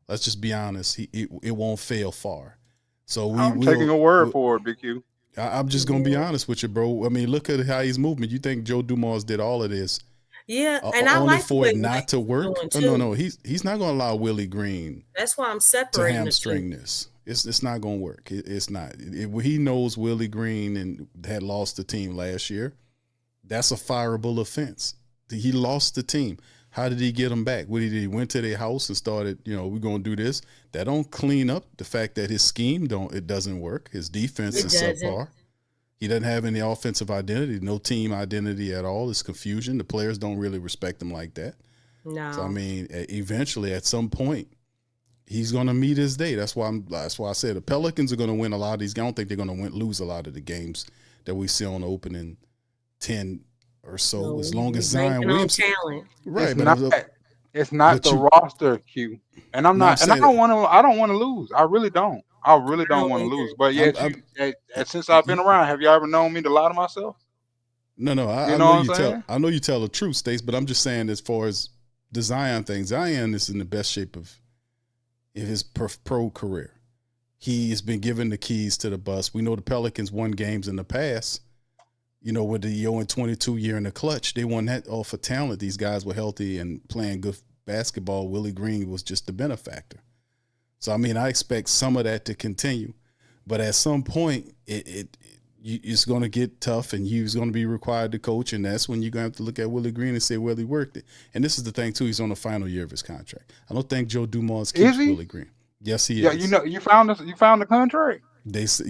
Let's just be honest. It won't fail far. So I'm taking we'll. a word for it, Big Q. I'm just gonna be honest with you, bro. I mean, look at how he's moving. You think Joe Dumars did all of this Yeah, and I only like the for way it not to Lex is work? doing Oh, no, too. no. He's not gonna allow Willie Green That's why I'm to separating the two. hamstring this. It's not gonna work. It's not. He knows Willie Green and had lost the team last year. That's a fireable offense. He lost the team. How did he get them back? What he did? He went to their house and started, we're gonna do this. That don't clean up the fact that his scheme doesn't work. His defense It is doesn't. subpar. He doesn't have any offensive identity, no team identity at all. It's confusion. The players don't really respect him like that. So I No. mean, eventually, at some point, he's going to meet his day. That's why I said the Pelicans are going to win a lot of these. I don't think they're going to lose a lot of the games that we see on the opening 10 or so. No, As long we as Zion banking on Williamson, talent. right? It's But not. It's not but the you, roster, Q. And I'm no, I'm not. And I saying, don't want to. I don't want to lose. I really don't. I really I don't don't want to lose. either. But I'm, yet, I'm since I've been around, have you ever known me to lie to myself? no, You I know know what I'm you saying? tell the truth, Stace. But I'm just saying, as far as the Zion thing, Zion is in the best shape of his pro career. He has been given the keys to the bus. We know the Pelicans won games in the past with the 0-22 year in the clutch, they won that all for talent. These guys were healthy and playing good basketball. Willie Green was just the benefactor. So, I mean, I expect some of that to continue. But at some point, it's going to get tough, and he's going to be required to coach, and that's when you're going to have to look at Willie Green and say, well, he worked it. And this is the thing, too. He's on the final year of his contract. I don't think Joe Dumars keeps Willie Green. Yes, he is. Yeah, you found the contract? It's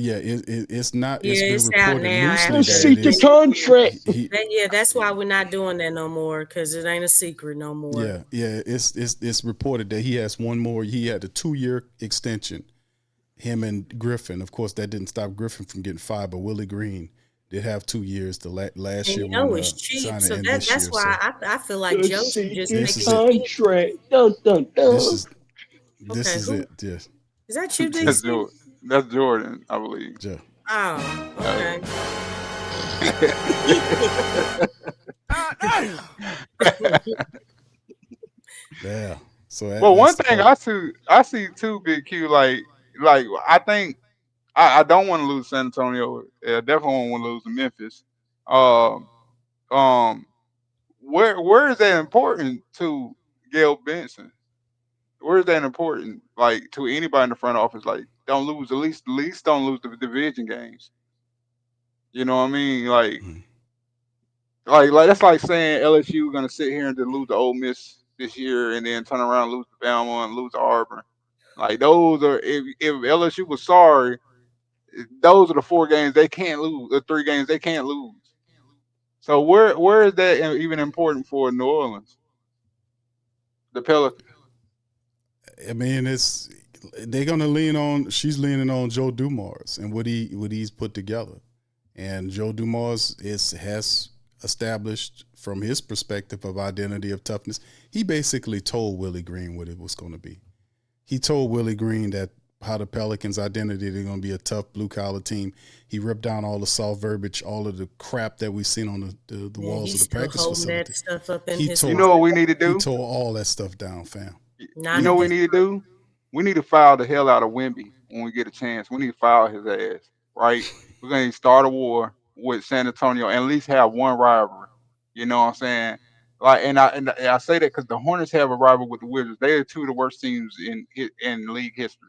not. Yeah, it's been out reported now. loosely See that the contract. That's why we're not doing that no more, because it ain't a secret no more. Yeah. It's reported that he has one more. He had a 2-year extension. Him and Griffin. Of course, that didn't stop Griffin from getting fired, but Willie Green did have 2 years. The last year, it's cheap, so that's why I feel like Joe should just make a contract. Dun, dun, dun. This is it. Yes. Is that you, DC? That's Jordan, I believe. Joe. Oh, okay. Yeah. So, well, one thing I see too, Big Q. Like I think I don't want to lose San Antonio. I definitely don't want to lose to Memphis. Where is that important to Gail Benson? Where is that important, like, to anybody in the front office? Like, don't lose, at least don't lose the division games. You know what I mean? Like that's like saying LSU gonna sit here and just lose to Ole Miss this year, and then turn around and lose to Bama and lose to Auburn. Like, those are, if LSU was sorry, those are the 4 games they can't lose, the 3 games they can't lose. So where is that even important for New Orleans? The Pelicans. I mean, they're gonna she's leaning on Joe Dumars and what he's put together. And Joe Dumars has established, from his perspective of identity of toughness, he basically told Willie Green what it was going to be. He told Willie Green that how the Pelicans' identity, they're going to be a tough blue-collar team. He ripped down all the soft verbiage, all of the crap that we've seen on the walls of the practice facility. That stuff up in You know what we need to do? He tore all that stuff down, fam. You know what we need to do? We need to file the hell out of Wemby when we get a chance. We need to file his ass, right? We're going to start a war with San Antonio and at least have one rivalry. You know what I'm saying? Like, and I say that because the Hornets have a rivalry with the Wizards. They are 2 of the worst teams in league history.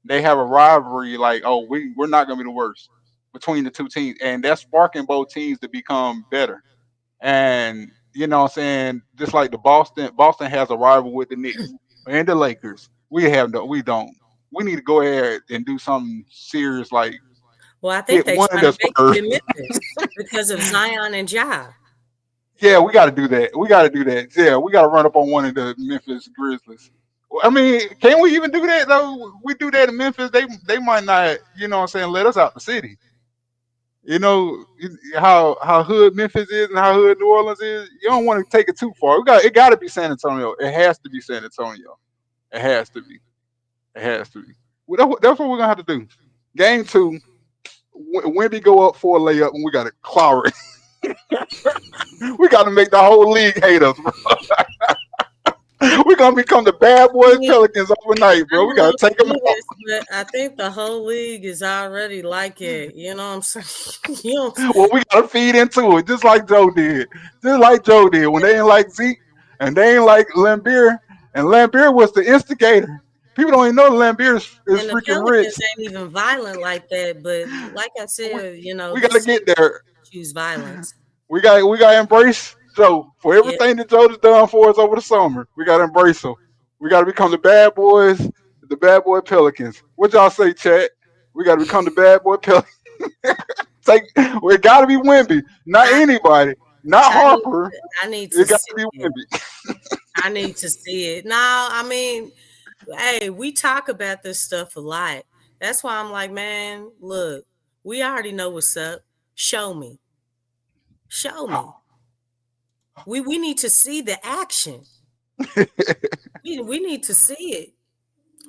They have a rivalry like, oh, we're not going to be the worst between the 2 teams, and that's sparking both teams to become better. And you know what I'm saying? Just like Boston has a rival with the Knicks and the Lakers. We don't. We need to go ahead and do something serious, like, well, I think they try to make it in Memphis because of Zion and Ja. Yeah, we got to do that. Yeah, we got to run up on one of the Memphis Grizzlies. I mean, can we even do that though? We do that in Memphis, they might not, you know what I'm saying, let us out the city. You know how hood Memphis is and how hood New Orleans is. You don't want to take it too far. It got to be San Antonio. It has to be San Antonio. It has to be. Well, that's what we're gonna have to do. Game 2, Wemby go up for a layup, and we got to clower it. We got to make the whole league hate us, bro. We're gonna become the bad boys Pelicans overnight, bro. We gotta take them out. But I think the whole league is already like it. You know what I'm saying? Well, we gotta feed into it, just like Joe did. When they ain't like Zeke and they ain't like Lambeer, and Lambeer was the instigator. People don't even know Lambeer is freaking rich. Ain't even violent like that, but like I said, you know, we gotta get there. Choose violence. We gotta embrace Joe for everything that Joe has done for us over the summer. We gotta embrace him. We gotta become the bad boy Pelicans. What y'all say, chat? We gotta become the bad boy Pelicans. It gotta be Wemby, not anybody, not Harper. I need to see it. I need to see it. Now, I mean, hey, we talk about this stuff a lot. That's why I'm like, man, look, we already know what's up. Show me. We need to see the action. we need to see it.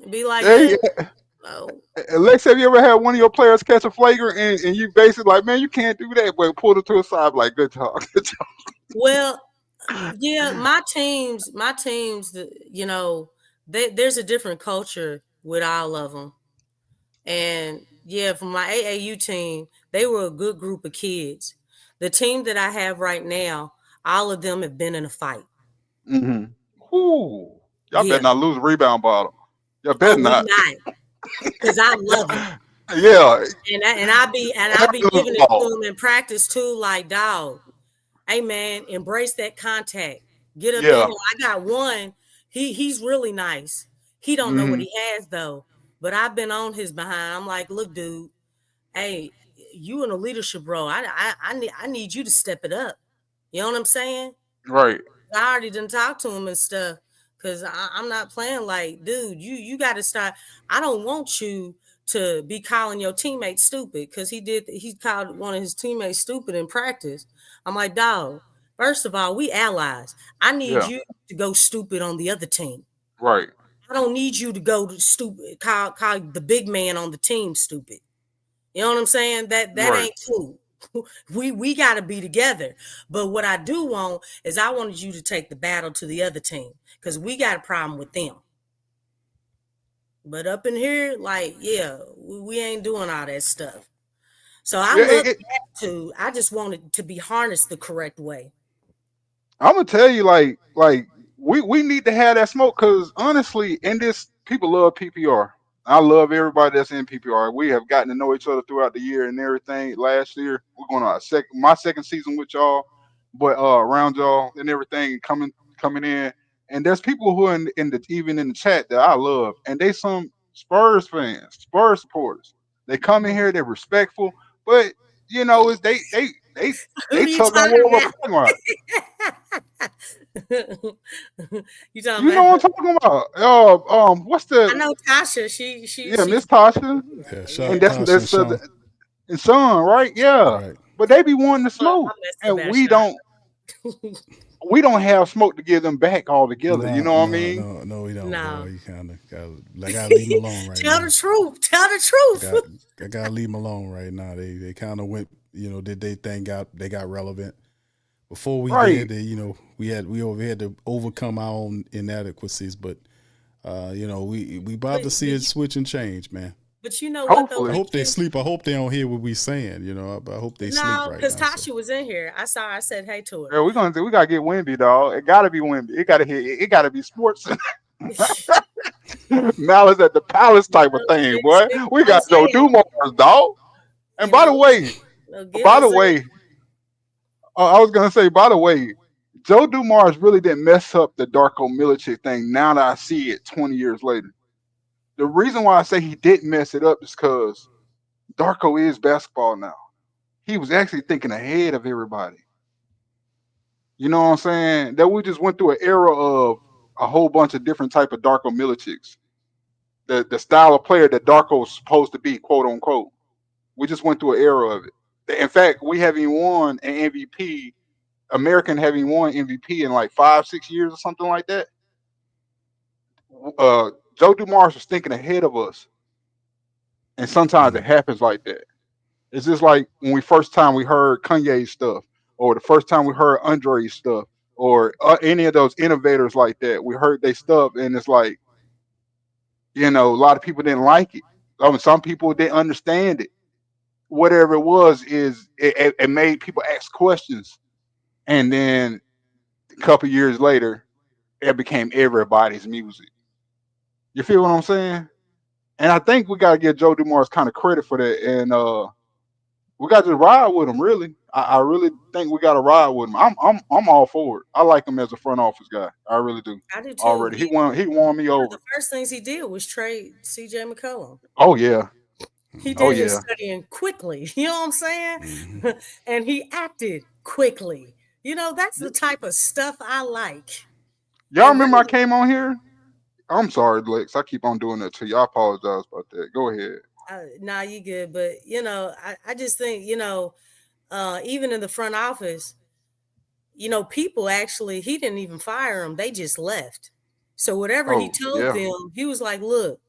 Be like, Lex, have you ever had one of your players catch a flagrant and you basically like, man, you can't do that, but pull it to a side like, good job. Well, yeah, my teams, you know, there's a different culture with all of them. And yeah, for my AAU team, they were a good group of kids. The team that I have right now, all of them have been in a fight. Mm-hmm. Ooh. Y'all Yeah. better not lose a rebound bottle. Y'all Oh, better we not. not, because I love them. Yeah. And I be giving it to them in practice too, like, dog, hey man, embrace that contact. Get up in Yeah. here. I got one. He's really nice. He don't know what he has though. But I've been on his behind. I'm like, look, dude, hey, you in a leadership role. I need you to step it up. You know what I'm saying? Right. I already didn't talk to him and stuff, because I'm not playing like, dude, you got to start. I don't want you to be calling your teammates stupid, because he called one of his teammates stupid in practice. I'm like, dog, first of all, we allies. I need Yeah. you to go stupid on the other team. Right. I don't need you to go stupid, call the big man on the team stupid. You know what I'm saying? That Right. ain't cool. We got to be together. But what I do want is, I wanted you to take the battle to the other team, because we got a problem with them. But up in here, like, yeah, we ain't doing all that stuff. So I love that too. I just want it to be harnessed the correct way. I'm gonna tell you, like we need to have that smoke, because honestly, in this, people love PPR. I love everybody that's in PPR. We have gotten to know each other throughout the year and everything. Last year, we're going on my second season with y'all, but around y'all and everything coming in. And there's people who are in the even in the chat that I love, and they some Spurs fans, Spurs supporters. They come in here, they're respectful, but you know, is Who they you tugging talking war over about? You talking You know about? what I'm talking about? What's I the know Tasha. She Miss Tasha, Yeah, and Sean, that's Tasha and that's Sean. and Son, right? Yeah, Right. but they be wanting to Well, smoke, I messed and Sebastian. we don't have smoke to give them back all together. You No, know what I no, mean? no, no, we don't, No. boy. You kind of gotta leave them alone right Tell now. the truth. Tell the truth. I gotta leave them alone right now. They kind of went, did they thing they got relevant. Before we Right. did, we had to overcome our own inadequacies, but we about to see it switch and change, man. But you know what though? I Hopefully. hope they sleep. I hope they don't hear what we saying. I hope they sleep No, right because now. So. Tasha was in here. I said hey to her. Yeah, we gotta get Wimby, dog. It gotta be Wimby. It gotta be sports. Malice at the Palace type of thing, boy. We got Joe Hosea, Dumars, dog. And you know, get by the Hosea. way, I was gonna say, by the way, Joe Dumars really didn't mess up the Darko Milicic thing. Now that I see it 20 years later, the reason why I say he didn't mess it up is because Darko is basketball now. He was actually thinking ahead of everybody. You know what I'm saying? That we just went through an era of a whole bunch of different type of Darko Milicics. The style of player that Darko was supposed to be, quote unquote. We just went through an era of it. In fact, we haven't won an MVP. American having won MVP in like 5-6 years or something like that. Joe Dumars was thinking ahead of us, and sometimes it happens like that. It's just like when first time we heard Kanye's stuff, or the first time we heard Andre's stuff, or any of those innovators like that. We heard their stuff, and it's like, a lot of people didn't like it. I mean, some people didn't understand it. Whatever it was, it made people ask questions, and then a couple years later, it became everybody's music. You feel what I'm saying? And I think we gotta give Joe Dumars kind of credit for that, and we got to ride with him. Really, I really think we got to ride with him. I'm all for it. I like him as a front office guy. I really do. I do too. Already, he won me One of over. the first things he did was trade CJ McCollum. Oh yeah, He oh did his yeah. studying quickly. You know what I'm saying? Mm-hmm. And he acted quickly. That's the type of stuff I like. Y'all And remember I really, came on here? I'm sorry, Lex. I keep on doing that to you. I apologize about that. Go ahead. nah, you good. But I just think, even in the front office, people actually, he didn't even fire them. They just left. So whatever he Oh told yeah. them, he was like, look,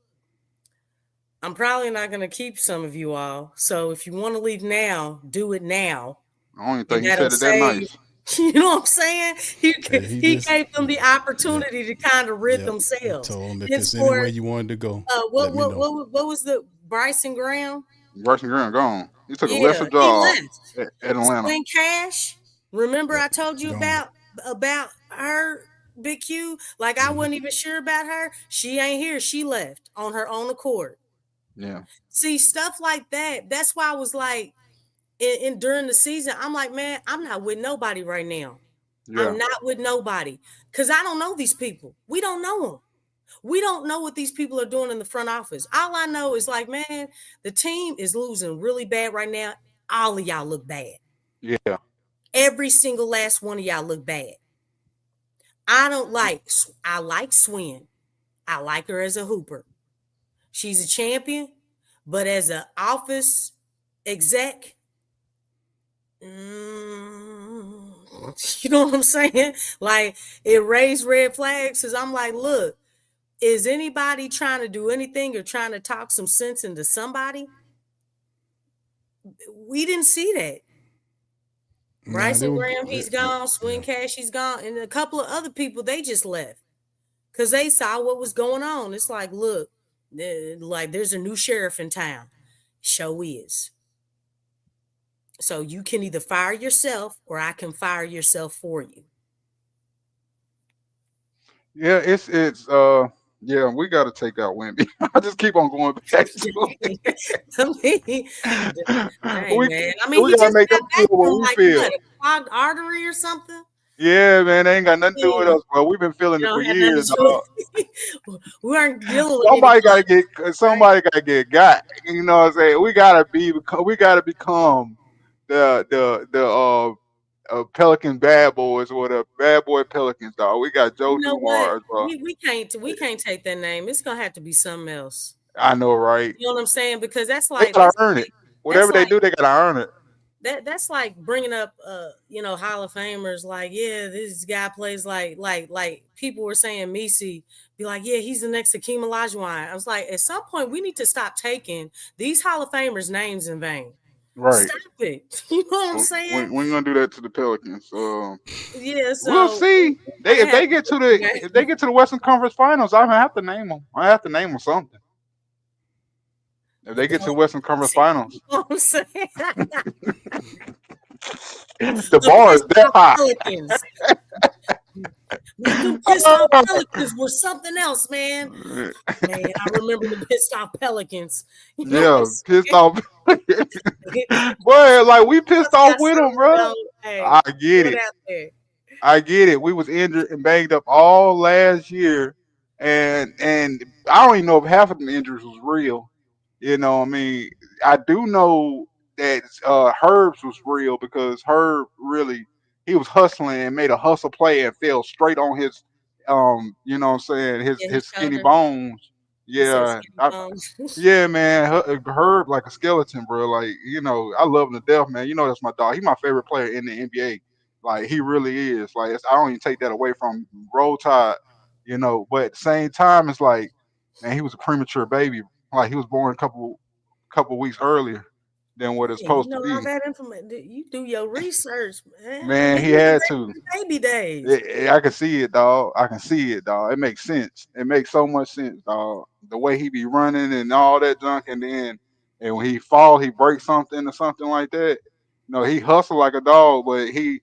I'm probably not going to keep some of you all. So if you want to leave now, do it now. I don't even And think he that'll said it that save. nice. You know what I'm saying? He He just gave them the opportunity to kind of rid He themselves. told him if It's it's any for way you wanted to go, what let me know. what was the Bryson Graham? Bryson Green gone. He took a lesser Yeah, he job left. at Atlanta. Swing Cash. Remember Yep. I told you Gone. about her, Big Q? Like I wasn't even sure about her. She ain't here. She left on her own accord. Yeah. See, stuff like that. That's why I was like, in during the season, I'm like, man, I'm not with nobody right now. Yeah. I'm not with nobody because I don't know these people. We don't know them. We don't know what these people are doing in the front office. All I know is like, man, the team is losing really bad right now. All of y'all look bad. Yeah. Every single last one of y'all look bad. I like Swin. I like her as a hooper. She's a champion, but as an office exec, you know what I'm saying? Like it raised red flags because I'm like, look, is anybody trying to do anything or trying to talk some sense into somebody? We didn't see that. Bryson Graham, he's gone. Swing Cash, he's gone. And a couple of other people, they just left because they saw what was going on. It's like, look, like there's a new sheriff in town. Show is. So you can either fire yourself or I can fire yourself for you. Yeah, yeah, we got to take out Wemby. I just keep on going back to it. I mean, hey, we man. I mean, we he gotta just make got them back feel what from we like feel. what, a clogged artery or something. Yeah, man, they ain't got nothing to do with us, bro. We've been feeling it for Had nothing years, to dog. do. We aren't dealing with Somebody any gotta get got. You know what I'm saying? We gotta become the Pelican bad boys or the bad boy Pelicans, dog. We got Joe You know what? Dumars, bro. We can't take that name. It's gonna have to be something else. I know, right? You know what I'm saying? Because that's They like gotta earn it. that's Whatever they like do, they gotta earn it. that's like bringing up Hall of Famers like, yeah, this guy plays like people were saying Messi, be like, yeah, he's the next Hakeem Olajuwon. I was like, at some point we need to stop taking these Hall of Famers names in vain. Right. Stop it. You know what I'm We saying? ain't gonna do that to the Pelicans. Yeah, We'll so see. If they get to yeah. the Western Conference Finals, I have to name them. I have to name them something. If they get to the Western Conference Finals, You know what I'm saying? the bar is that high. Pelicans. Them pissed off Pelicans were something else, man. Man, I remember the pissed off Pelicans. You know Yeah, what pissed I'm off. saying? Boy, like we pissed off Got with them, something, bro. hey, I get put it. out there. I get it. We was injured and banged up all last year, and I don't even know if half of the injuries was real. You know, I mean, I do know that Herb's was real because Herb really he was hustling and made a hustle play and fell straight on his you know what I'm saying, Yeah, his his skinny shoulder. bones. He said Yeah. skinny bones. Yeah, man, Herb like a skeleton, bro. Like, you know, I love him to death, man. You know, that's my dog. He's my favorite player in the NBA. Like, he really is. Like, I don't even take that away from him. Roll Tide, you know. But at the same time, it's like, man, he was a premature baby. Like, he was born a couple weeks earlier than what it's Yeah, you supposed to know all be. that information. You do your research, man. I Man, mean, he he was had a to. baby days. I can see it, dog. I can see it, dog. It makes sense. It makes so much sense, dog. The way he be running and all that junk, and when he fall, he breaks something or something like that. No, he hustle like a dog, but he.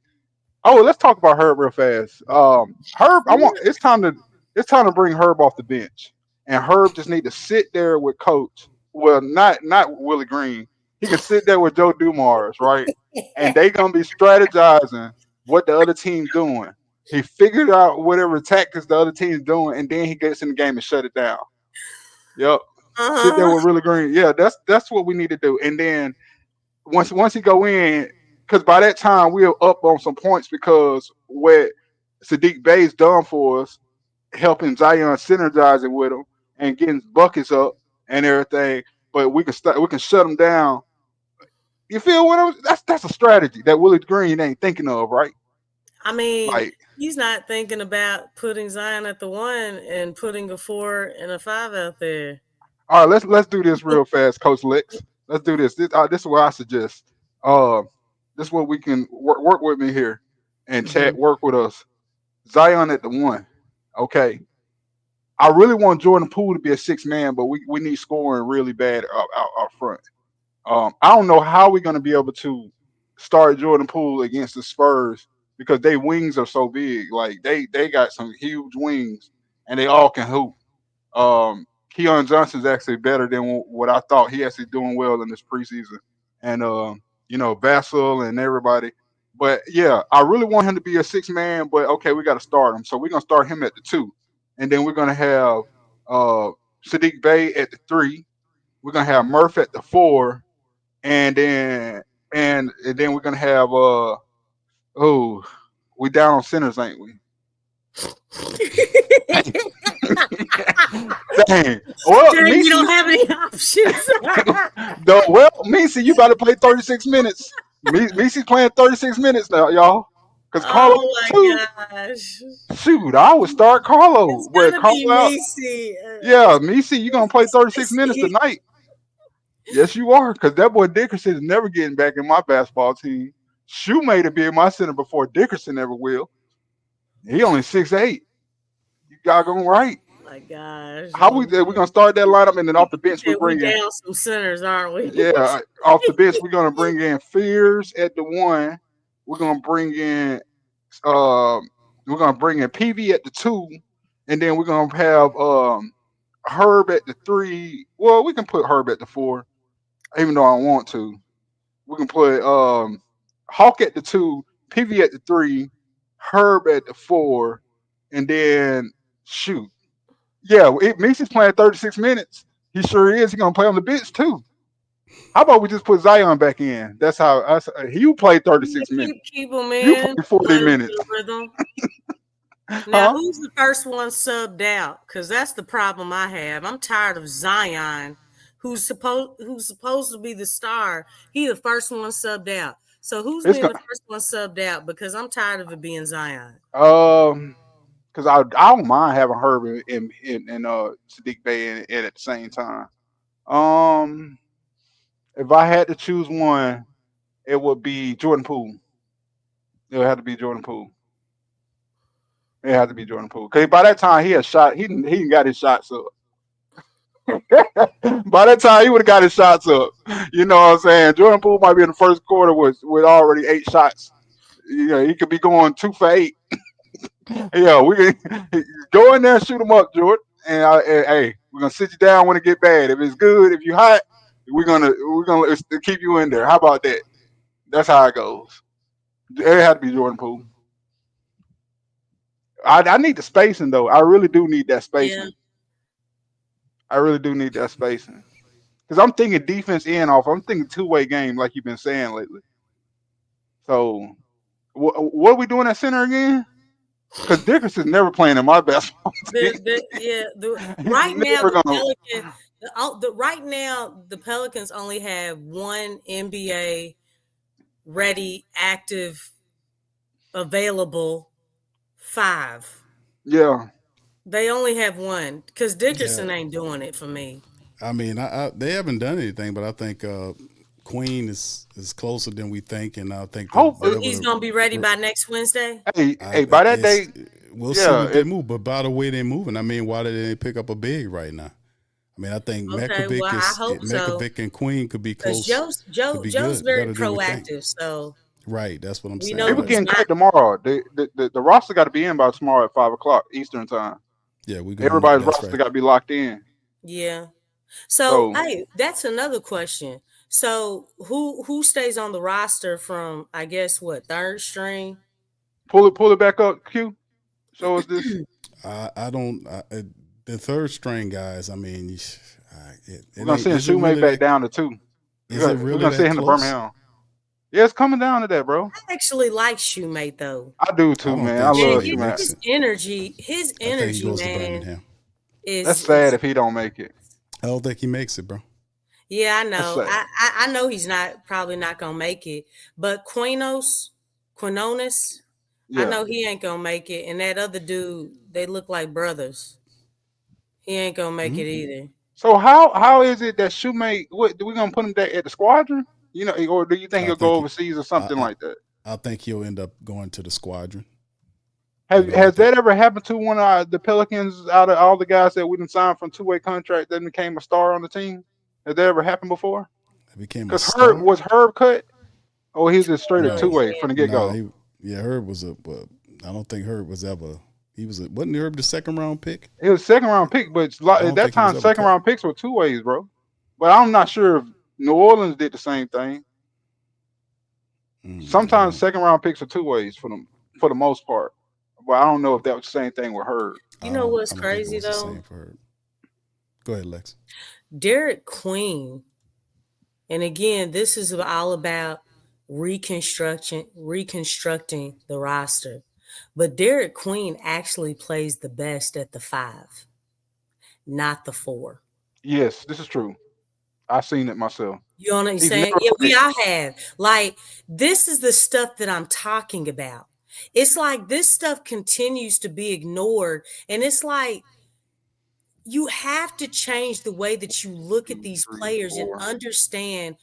Oh, let's talk about Herb real fast. Herb, it's time to bring Herb off the bench, and Herb just need to sit there with Coach. Well, not Willie Green. He can sit there with Joe Dumars, right? And they gonna be strategizing what the other team's doing. He figured out whatever tactics the other team's doing, and then he gets in the game and shut it down. Yep. Sit there Uh-huh. with Willie Green. Yeah, that's what we need to do. And then once he go in, because by that time we're up on some points because what Sadiq Bey's done for us, helping Zion synergizing with him and getting buckets up and everything. But we can shut him down. You feel what I'm? That's a strategy that Willie Green ain't thinking of, right? I mean, Like, he's not thinking about putting Zion at the 1 and putting a 4 and a 5 out there. all right, let's do this real fast, Coach Lex. Let's do this. This is what I suggest. Uh, this is what we can work with me here and chat. Mhm. Work with us. Zion at the 1. Okay. I really want Jordan Poole to be a 6 man, but we need scoring really bad up front. I don't know how we're going to be able to start Jordan Poole against the Spurs because their wings are so big. Like they got some huge wings, and they all can hoop. Keon Johnson's actually better than what I thought. He actually doing well in this preseason, and Vassell and everybody. But yeah, I really want him to be a 6 man. But okay, we got to start him, so we're gonna start him at the 2, and then we're gonna have uh, Sadiq Bey at the 3. We're gonna have Murph at the 4, and then we're gonna have oh, we down on centers, ain't we? Dang. Well, Dang, Misi, you don't have any options. Misi, you about to play 36 minutes. Misi's playing 36 minutes now, y'all. Because Carlo Oh too. my gosh. Shoot, I would start Carlo. It's Where gonna be Carlo? Misi. Yeah, Misi, you're gonna play 36 minutes Misi. tonight. Yes, you are, because that boy Dickerson is never getting back in my basketball team. Shoemaker be in my center before Dickerson ever will. He only 6'8". You got going right. Oh my gosh. How we gonna start that lineup, and then off the bench we We bring in down some centers, aren't we? yeah off the bench we're gonna bring in Fears at the 1. We're gonna bring in PV at the 2, and then we're gonna have Herb at the 3. Well, we can put Herb at the 4, even though I don't want to. We can put Hawk at the 2, PV at the 3, Herb at the 4, and then shoot. Yeah, Misi's playing 36 minutes. He sure is. He's gonna play on the bench too. How about we just put Zion back in? That's how he played 36 minutes. Keep him You in. played 40 minutes. Now, who's the first one subbed out? Because that's the problem I have. I'm tired of Zion, who's supposed to be the star. He the first one subbed out. So who's being the first one subbed out? Because I'm tired of it being Zion. Because I don't mind having Herb and Sadiq Bey in at the same time. If I had to choose one, it would be Jordan Poole. It would have to be Jordan Poole. It had to be Jordan Poole. Because by that time he had shot. He got his shots up. By that time he would have got his shots up. You know what I'm saying? Jordan Poole might be in the first quarter with already 8 shots. He could be going 2 for 8. Yeah, we can go in there and shoot them up, Jordan. And hey, we're gonna sit you down when it get bad. If it's good, if you hot, we're gonna keep you in there. How about that? That's how it goes. It had to be Jordan Poole. I need the spacing though. I really do need that spacing. Yeah. I really do need that spacing because I'm thinking defense in off. I'm thinking 2-way game like you've been saying lately. So, what are we doing at center again? Because Dickerson's never playing in my basketball team. Right now, the Pelicans only have one NBA ready, active, available 5. Yeah. They only have one because Dickerson ain't doing it for me. I mean, they haven't done anything, but I think Queen is closer than we think, and I think he's gonna be ready by next Wednesday. Hey, by that day, we'll see what they move. But by the way they're moving, I mean, why did they pick up a big right now? I mean, I think Mekovic and Queen could be close. Joe's very proactive, so right. That's what I'm saying. People getting cut tomorrow. The roster got to be in by tomorrow at 5:00 Eastern time. Yeah, everybody's roster got to be locked in. Yeah. So hey, that's another question. So who stays on the roster from, I guess, what, 3rd string? Pull it back up, Q. Show us this. I don't. The 3rd string guys. I mean, we're gonna send Shoemate back down to 2. We're gonna send him to Birmingham. Yeah, it's coming down to that, bro. I actually like Shoemate though. I do too, man. I love Shoemate. His energy, man. That's sad if he don't make it. I don't think he makes it, bro. Yeah, I know. I know he's probably not gonna make it. But Quinones, yeah. I know he ain't gonna make it. And that other dude, they look like brothers. He ain't gonna make it either. So how is it that Shoemate? What we gonna put him at the squadron? Or do you think he'll go overseas or something like that? I think he'll end up going to the squadron. Has that ever happened to one of the Pelicans out of all the guys that we didn't sign from 2-way contract that became a star on the team? Has that ever happened before? became a Because star. Herb cut? Oh, he was just straight a No. 2-way from the get Nah, go. Herb was but I don't think Herb was ever. Wasn't Herb the second round pick? It was a second round pick, but I at don't that think he was time, ever second cut. round picks were 2-ways, bro. But I'm not sure if New Orleans did the same thing. Sometimes second round picks are 2-ways for the most part. But I don't know if that was the same thing with Herb. You know what's I don't think it crazy was the though? same for Herb. Go ahead, Lex. Derek Queen, and again, this is all about reconstructing the roster. But Derek Queen actually plays the best at the 5, not the 4. Yes, this is true. I've seen it myself. You know what I'm He's saying? never Yeah, we played. all have. Like, this is the stuff that I'm talking about. It's like this stuff continues to be ignored. And it's like you have to change the way that you look at these 3, players and 4, understand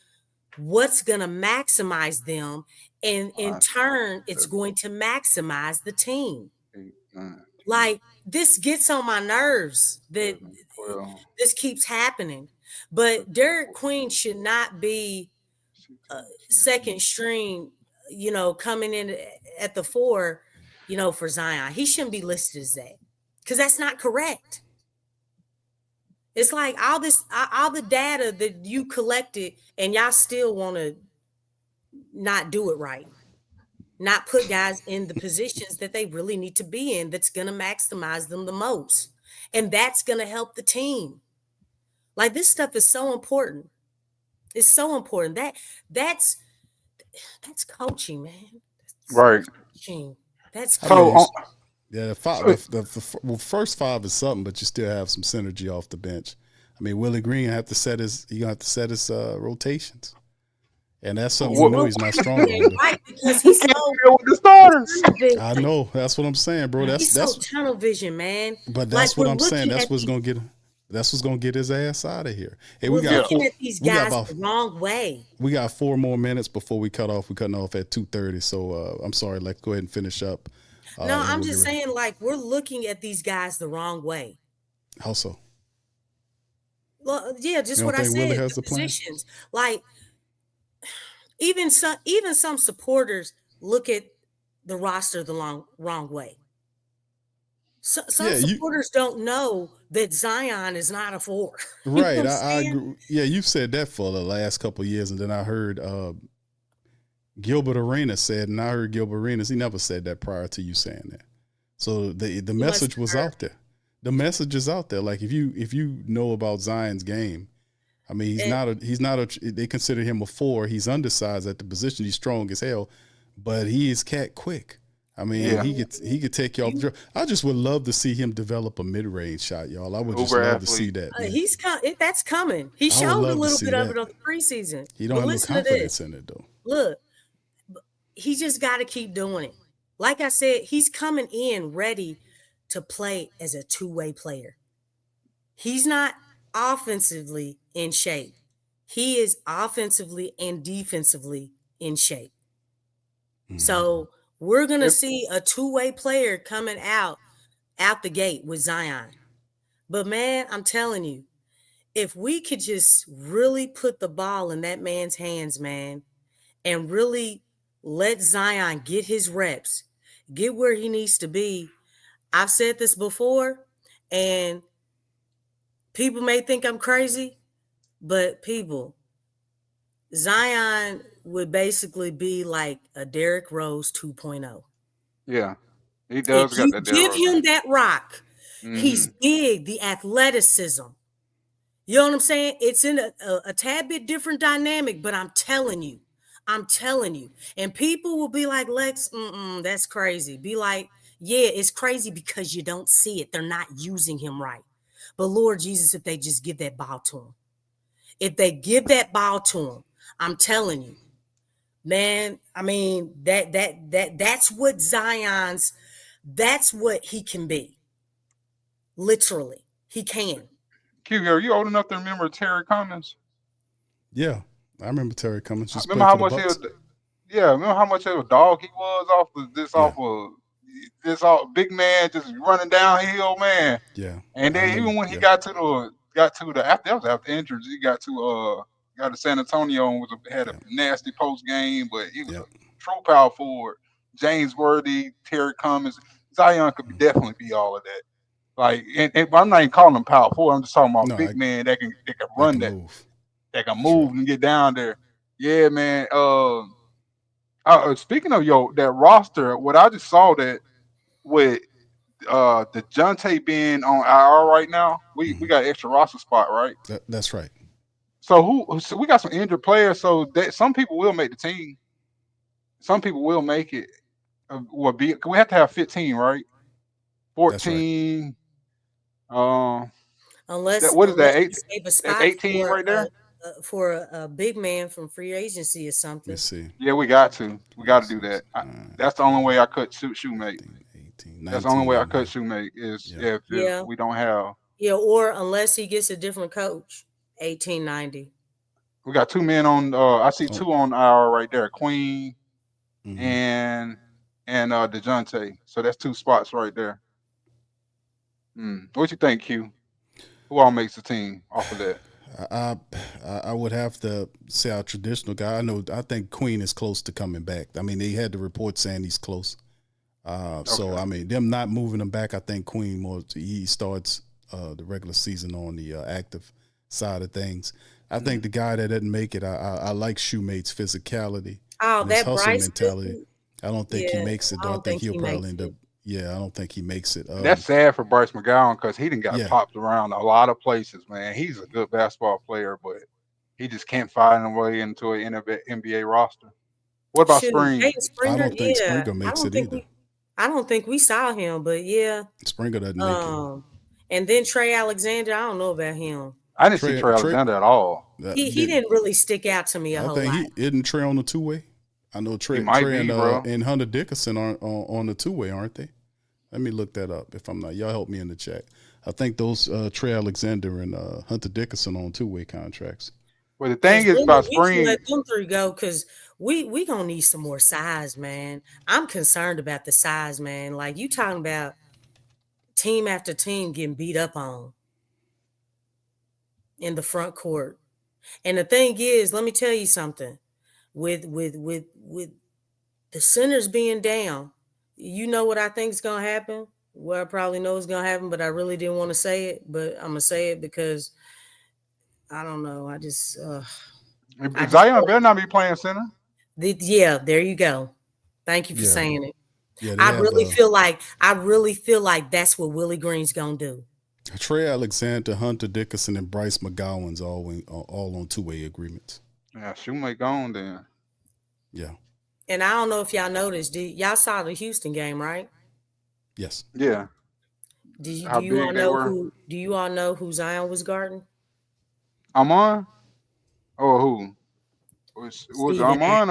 what's going to maximize them. And in 5, turn, it's 7, going to maximize the team. 8, 9, 10, Like, this gets on my nerves that 11, 12, this keeps happening. But Derek Queen should not be 16, second string, coming in at the 4, for Zion. He shouldn't be listed as that because that's not correct. It's like all the data that you collected and y'all still want to not do it right. Not put guys in the positions that they really need to be in that's going to maximize them the most. And that's going to help the team. Like, this stuff is so important. It's so important. That's coaching, man. right. Coaching. That's So, Yeah, the first 5 is something, but you still have some synergy off the bench. I mean, Willie Green gonna have to set his rotations, and that's something we know he's not strong on. right, because he's so with the starters. I know that's what I'm saying, bro. He's so tunnel vision, man. But that's what I'm saying. That's what's gonna get his ass out of here. Hey, we're looking at these guys the wrong way. We got 4 more minutes before we cut off. We're cutting off at 2:30. So I'm sorry. Let's go ahead and finish up. No, I'm just saying, like, we're looking at these guys the wrong way. How so? Well, yeah, just what I said. Willie has the the plan? positions, like, even some supporters look at the roster the wrong way. Some supporters don't know that Zion is not a 4. Right. I agree. Yeah, you've said that for the last couple of years, and then I heard Gilbert Arenas said, and I heard Gilbert Arenas, he never said that prior to you saying that. So the message was out there. The message is out there. Like, if you know about Zion's game, I mean, he's not a they consider him a 4. He's undersized at the position. He's strong as hell, but he is cat quick. I mean, he could take you off. I just would love to see him develop a mid-range shot, y'all. I would just love to see that. That's coming. He showed a little bit of it on the preseason. He don't have no confidence in it, though. Look, he just got to keep doing it. Like I said, he's coming in ready to play as a 2-way player. He's not offensively in shape. He is offensively and defensively in shape. Mm-hmm. So we're going to see a 2-way player coming out the gate with Zion. But, man, I'm telling you, if we could just really put the ball in that man's hands, man, and really let Zion get his reps, get where he needs to be. I've said this before, and people may think I'm crazy, but people, Zion would basically be like a Derrick Rose 2.0. Yeah, he does. If you give him that rock, he's big, the athleticism. You know what I'm saying? It's in a tad bit different dynamic, but I'm telling you. And people will be like, Lex, that's crazy. Be like, yeah, it's crazy because you don't see it. They're not using him right. But Lord Jesus, if they just give that ball to him. If they give that ball to him, I'm telling you, man, I mean, that's what that's what he can be. Literally, he can. Q, are you old enough to remember Terry Cummings? Yeah. I remember Terry Cummings. Remember how much remember how much of a dog he was off big man just running downhill, man. Yeah. And then even when he got to the after injuries, he got to got to San Antonio and had a nasty post game, but he was Yep. a true power forward. James Worthy, Terry Cummings, Zion could definitely be all of that. Like, and I'm not even calling him power forward. I'm just talking about No, big man that can I run can that, move. that can For sure. move and get down there. Yeah, man. Speaking of that roster, what I just saw that with the Jonte being on IR right now, we Mhm. got extra roster spot, right? That's right. So we got some injured players, so that some people will make the team. Some people will make it. We have to have 15, right? That's right. 14. Um, unless what is that? unless you save a That's spot 18 right there. for a big man from free agency or Let me something. see. Yeah, we got to. We got to do 6, that. 9, That's the only way I cut shoemate. 15, 18, That's the only 19 way I in cut there. shoemate is Yeah. if Yeah, we don't have. yeah, or unless he gets a different coach. 1890. We got 2 men on. I see Oh, 2 on IR right there. Queen mhm. and DeJounte. So that's 2 spots right there. What you think, Q? Who all makes the team off of that? I, I would have to say our traditional guy. I think Queen is close to coming back. I mean, they had the report saying he's close. So Okay. I mean, them not moving him back. I think Queen he starts the regular season on the active side of things. I think the guy that didn't make it. I like Shoemate's physicality Oh, and his that hustle Bryce mentality. dude. I don't think he Yeah, makes it. I Though I don't think think he'll he probably makes end up. it. Yeah, I don't think he makes it. And that's sad for Bryce McGowan because he didn't got Yeah, popped around a lot of places, man. He's a good basketball player, but he just can't find a way into an NBA roster. What about Shoot, Spring? Peyton I Springer. don't think Yeah, Springer makes it either. I don't think we saw him, but yeah. Springer doesn't make it. And then Trey Alexander. I don't know about him. I didn't see Trey, Trey Trey, Alexander at all. He didn't really stick out to me a I whole think lot. he isn't Trey on the 2-way. I know He Trey, might Trey be, bro. and Hunter Dickinson are on the 2-way, aren't they? Let me look that up. If I'm not, y'all help me in the chat. I think those Trey Alexander and Hunter Dickinson on 2-way contracts. Well, the thing is Really, about we can Spring, let them 3 go because we gonna need some more size, man. I'm concerned about the size, man. Like you talking about team after team getting beat up on in the front court. And the thing is, let me tell you something. With the centers being down, you know what I think is gonna happen? Well, I probably know it's gonna happen, but I really didn't want to say it. But I'm gonna say it because I don't know. I just Zion better not be playing center. yeah, there you go. Thank you for Yeah, saying it. yeah. They I have really feel like that's what Willie Green's gonna do. Trey Alexander, Hunter Dickinson, and Bryce McGowan's all on 2-way agreements. Yeah, Shoemate gone then. Yeah. And I don't know if y'all noticed. Y'all saw the Houston game, right? Yes. Yeah. Do How you all big they know were. who Zion was guarding? Amon? Or who? Was Steven Amon Adams.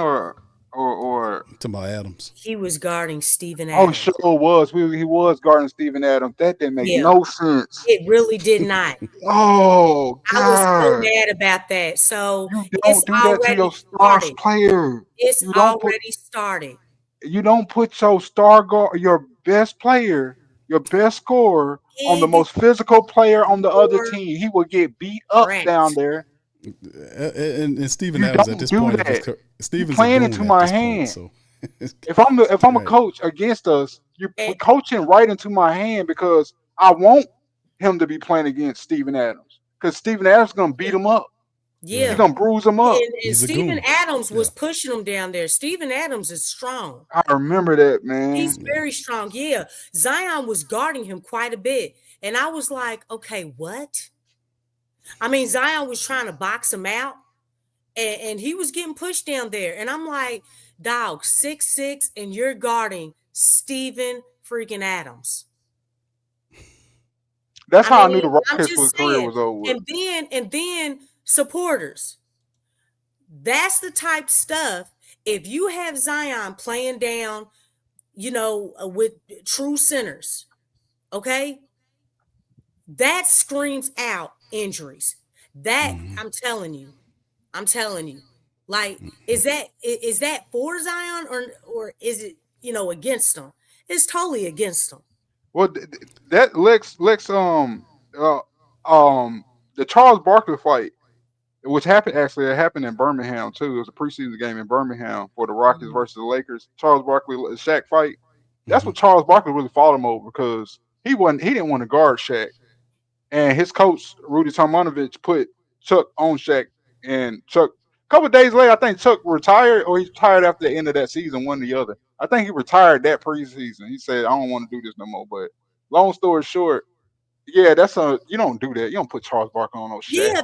or Talking about Adams. He was guarding Steven oh, Adams. sure was. He was guarding Steven Adams. That didn't make Yeah, no sense. it really did not. Oh I was so God. mad about that. So You it's don't do that to already your star started. player. It's You don't put already started. you don't put your star guard, your best player, your best scorer on the most physical player on the other team. He will get beat up down Correct. there. And Steven You Adams at don't this do point of his that. career, You Steven's a playing goon into at my this point. hand. So If I'm a right. coach against us, you're And, coaching right into my hand because I want him to be playing against Steven Adams because Steven Adams is gonna beat him up. yeah. He's gonna bruise him up. And He's a Steven goon. Adams was Yeah. pushing him down there. Steven Adams is strong. I remember that, man. He's very strong. Yeah. Zion was guarding him quite a bit. And I was like, okay, what? I mean, Zion was trying to box him out and he was getting pushed down there. And I'm like, dog, 6'6", and you're guarding Steven freaking Adams. That's how I knew the I'm Rockets' just career saying. was over with. And then supporters. That's the type stuff. If you have Zion playing down, with true centers, okay, that screams out injuries. That I'm telling you. Like, is that for Zion or is it against them? It's totally against them. Well, that Lex the Charles Barkley fight. which happened actually. It happened in Birmingham too. It was a preseason game in Birmingham for the Rockets versus the Lakers. Charles Barkley, Shaq fight. That's what Charles Barkley really fought him over because he didn't want to guard Shaq, and his coach Rudy Tomjanovich put Chuck on Shaq, and Chuck. A couple of days later, I think Chuck retired, or he retired after the end of that season, one or the other. I think he retired that preseason. He said, "I don't want to do this no more." But long story short, yeah, you don't do that. You don't put Charles Barkley on no Shaq. Yeah,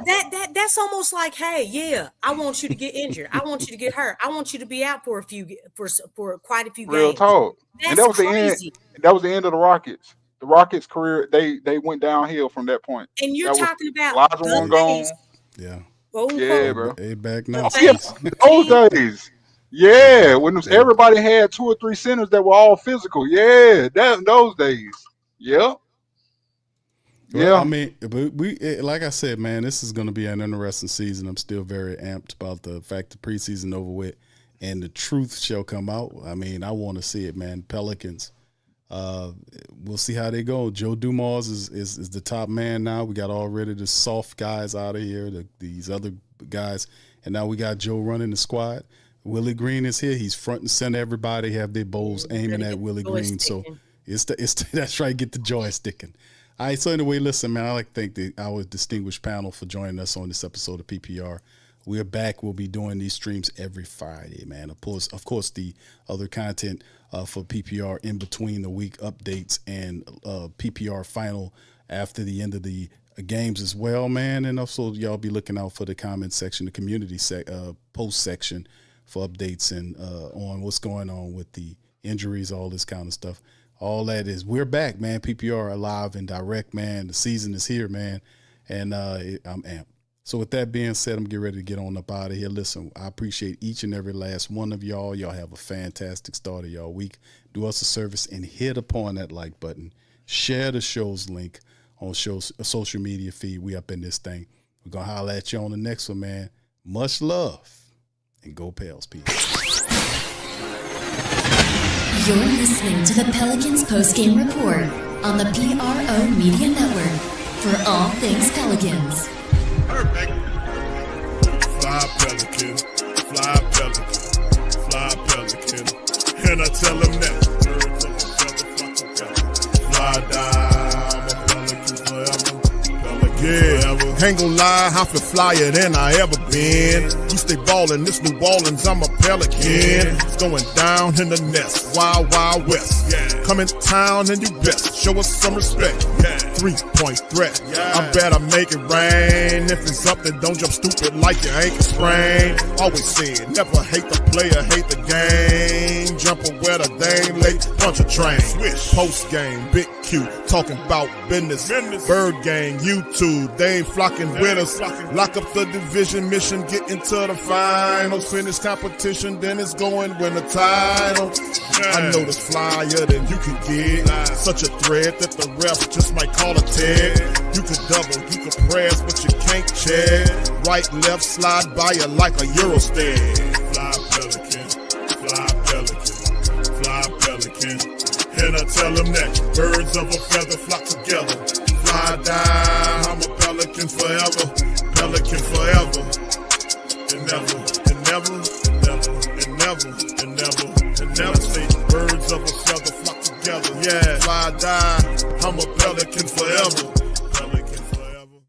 that's almost like, hey, yeah, I want you to get injured. I want you to get hurt. I want you to be out for quite a few games. Real talk. That's and that was crazy. the end. That was the end of the Rockets. The Rockets' career, they went downhill from that point. And you're talking about Olajuwon gone. Yeah. Yeah, bro. They back now. Those days. Yeah, when everybody had 2 or 3 centers that were all physical. Yeah, those days. Yep. Well, I mean, but like I said, man, this is going to be an interesting season. I'm still very amped about the fact the preseason over with, and the truth shall come out. I mean, I want to see it, man. Pelicans. We'll see how they go. Joe Dumars is the top man now. We got already the soft guys out of here, these other guys, and now we got Joe running the squad. Willie Green is here. He's front and center. Everybody have their bowls aiming at Willie Green. So that's right. Get the joy sticking. All right, so anyway, listen, man, I like to thank our distinguished panel for joining us on this episode of PPR. We're back. We'll be doing these streams every Friday, man. Of course, the other content for PPR in between the week updates and PPR final after the end of the games as well, man. And also, y'all be looking out for the comment section, the community post section for updates and on what's going on with the injuries, all this kind of stuff. All that is, we're back, man. PPR alive and direct, man. The season is here, man, and I'm amped. So with that being said, I'm getting ready to get on up out of here. Listen, I appreciate each and every last one of y'all. Y'all have a fantastic start of y'all week. Do us a service and hit upon that like button. Share the show's link on social media feed. We up in this thing. We're going to holler at you on the next one, man. Much love, and go Pels, peace. You're listening to the Pelicans postgame report on the PRO Media Network for all things Pelicans. Perfect. Fly Pelican, fly Pelican, fly Pelican. And I tell him that. Birds of a feather flock together. Fly down, I'm a Pelican forever. Pelican forever. Ain't gon' lie, I feel flyer than I ever been. We stay ballin', this New Orleans, I'm a Pelican. It's going down in the nest, wild, wild west. Come in town and you best show us some respect. 3-point threat, I better make it rain. If it's something, don't jump stupid like your ankle sprain. Always said, never hate the player, hate the game. Jumping where the dame late, punch a train. Post game, Big Q, talking about business. Bird gang, YouTube, they ain't flocking with us. Lock up the division mission, get into the finals. Finish competition, then it's going win the title. I know this flyer than you can get. Such a threat that the refs just might call a tag. You could double, you could press, but you can't check. Right, left, slide by you like a Eurostep. Fly Pelican, fly Pelican, fly Pelican. And I tell them that birds of a feather flock together. Fly down, I'm a Pelican forever. Pelican forever. And never, and never, and never, and never, and never, and never say birds of a feather flock together. Yeah, fly down, I'm a Pelican forever. Pelican forever.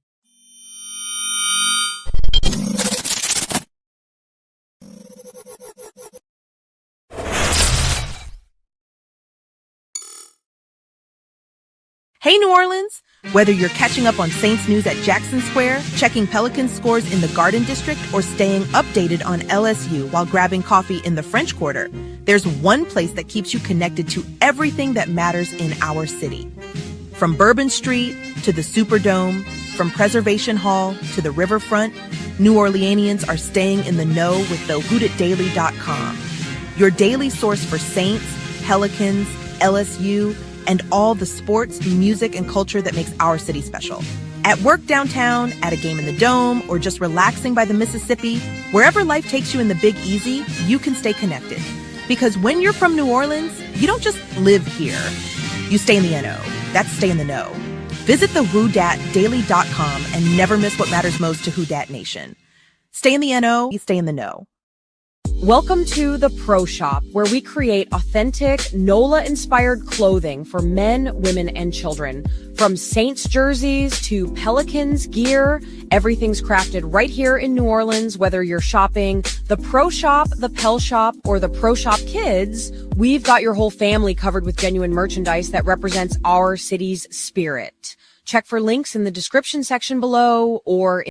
Hey, New Orleans! Whether you're catching up on Saints news at Jackson Square, checking Pelicans scores in the Garden District, or staying updated on LSU while grabbing coffee in the French Quarter, there's one place that keeps you connected to everything that matters in our city. From Bourbon Street to the Superdome, from Preservation Hall to the Riverfront, New Orleanians are staying in the know with the WhoDatDaily.com. Your daily source for Saints, Pelicans, LSU, and all the sports, music, and culture that makes our city special. At work downtown, at a game in the Dome, or just relaxing by the Mississippi, wherever life takes you in the Big Easy, you can stay connected. Because when you're from New Orleans, you don't just live here. You stay in the NO. That's stay in the know. Visit the WhoDatDaily.com and never miss what matters most to Who Dat Nation. Stay in the NO, stay in the know. Welcome to the Pro Shop, where we create authentic NOLA-inspired clothing for men, women, and children. From Saints jerseys to Pelicans gear, everything's crafted right here in New Orleans. Whether you're shopping the Pro Shop, the Pel Shop, or the Pro Shop Kids, we've got your whole family covered with genuine merchandise that represents our city's spirit. Check for links in the description section below or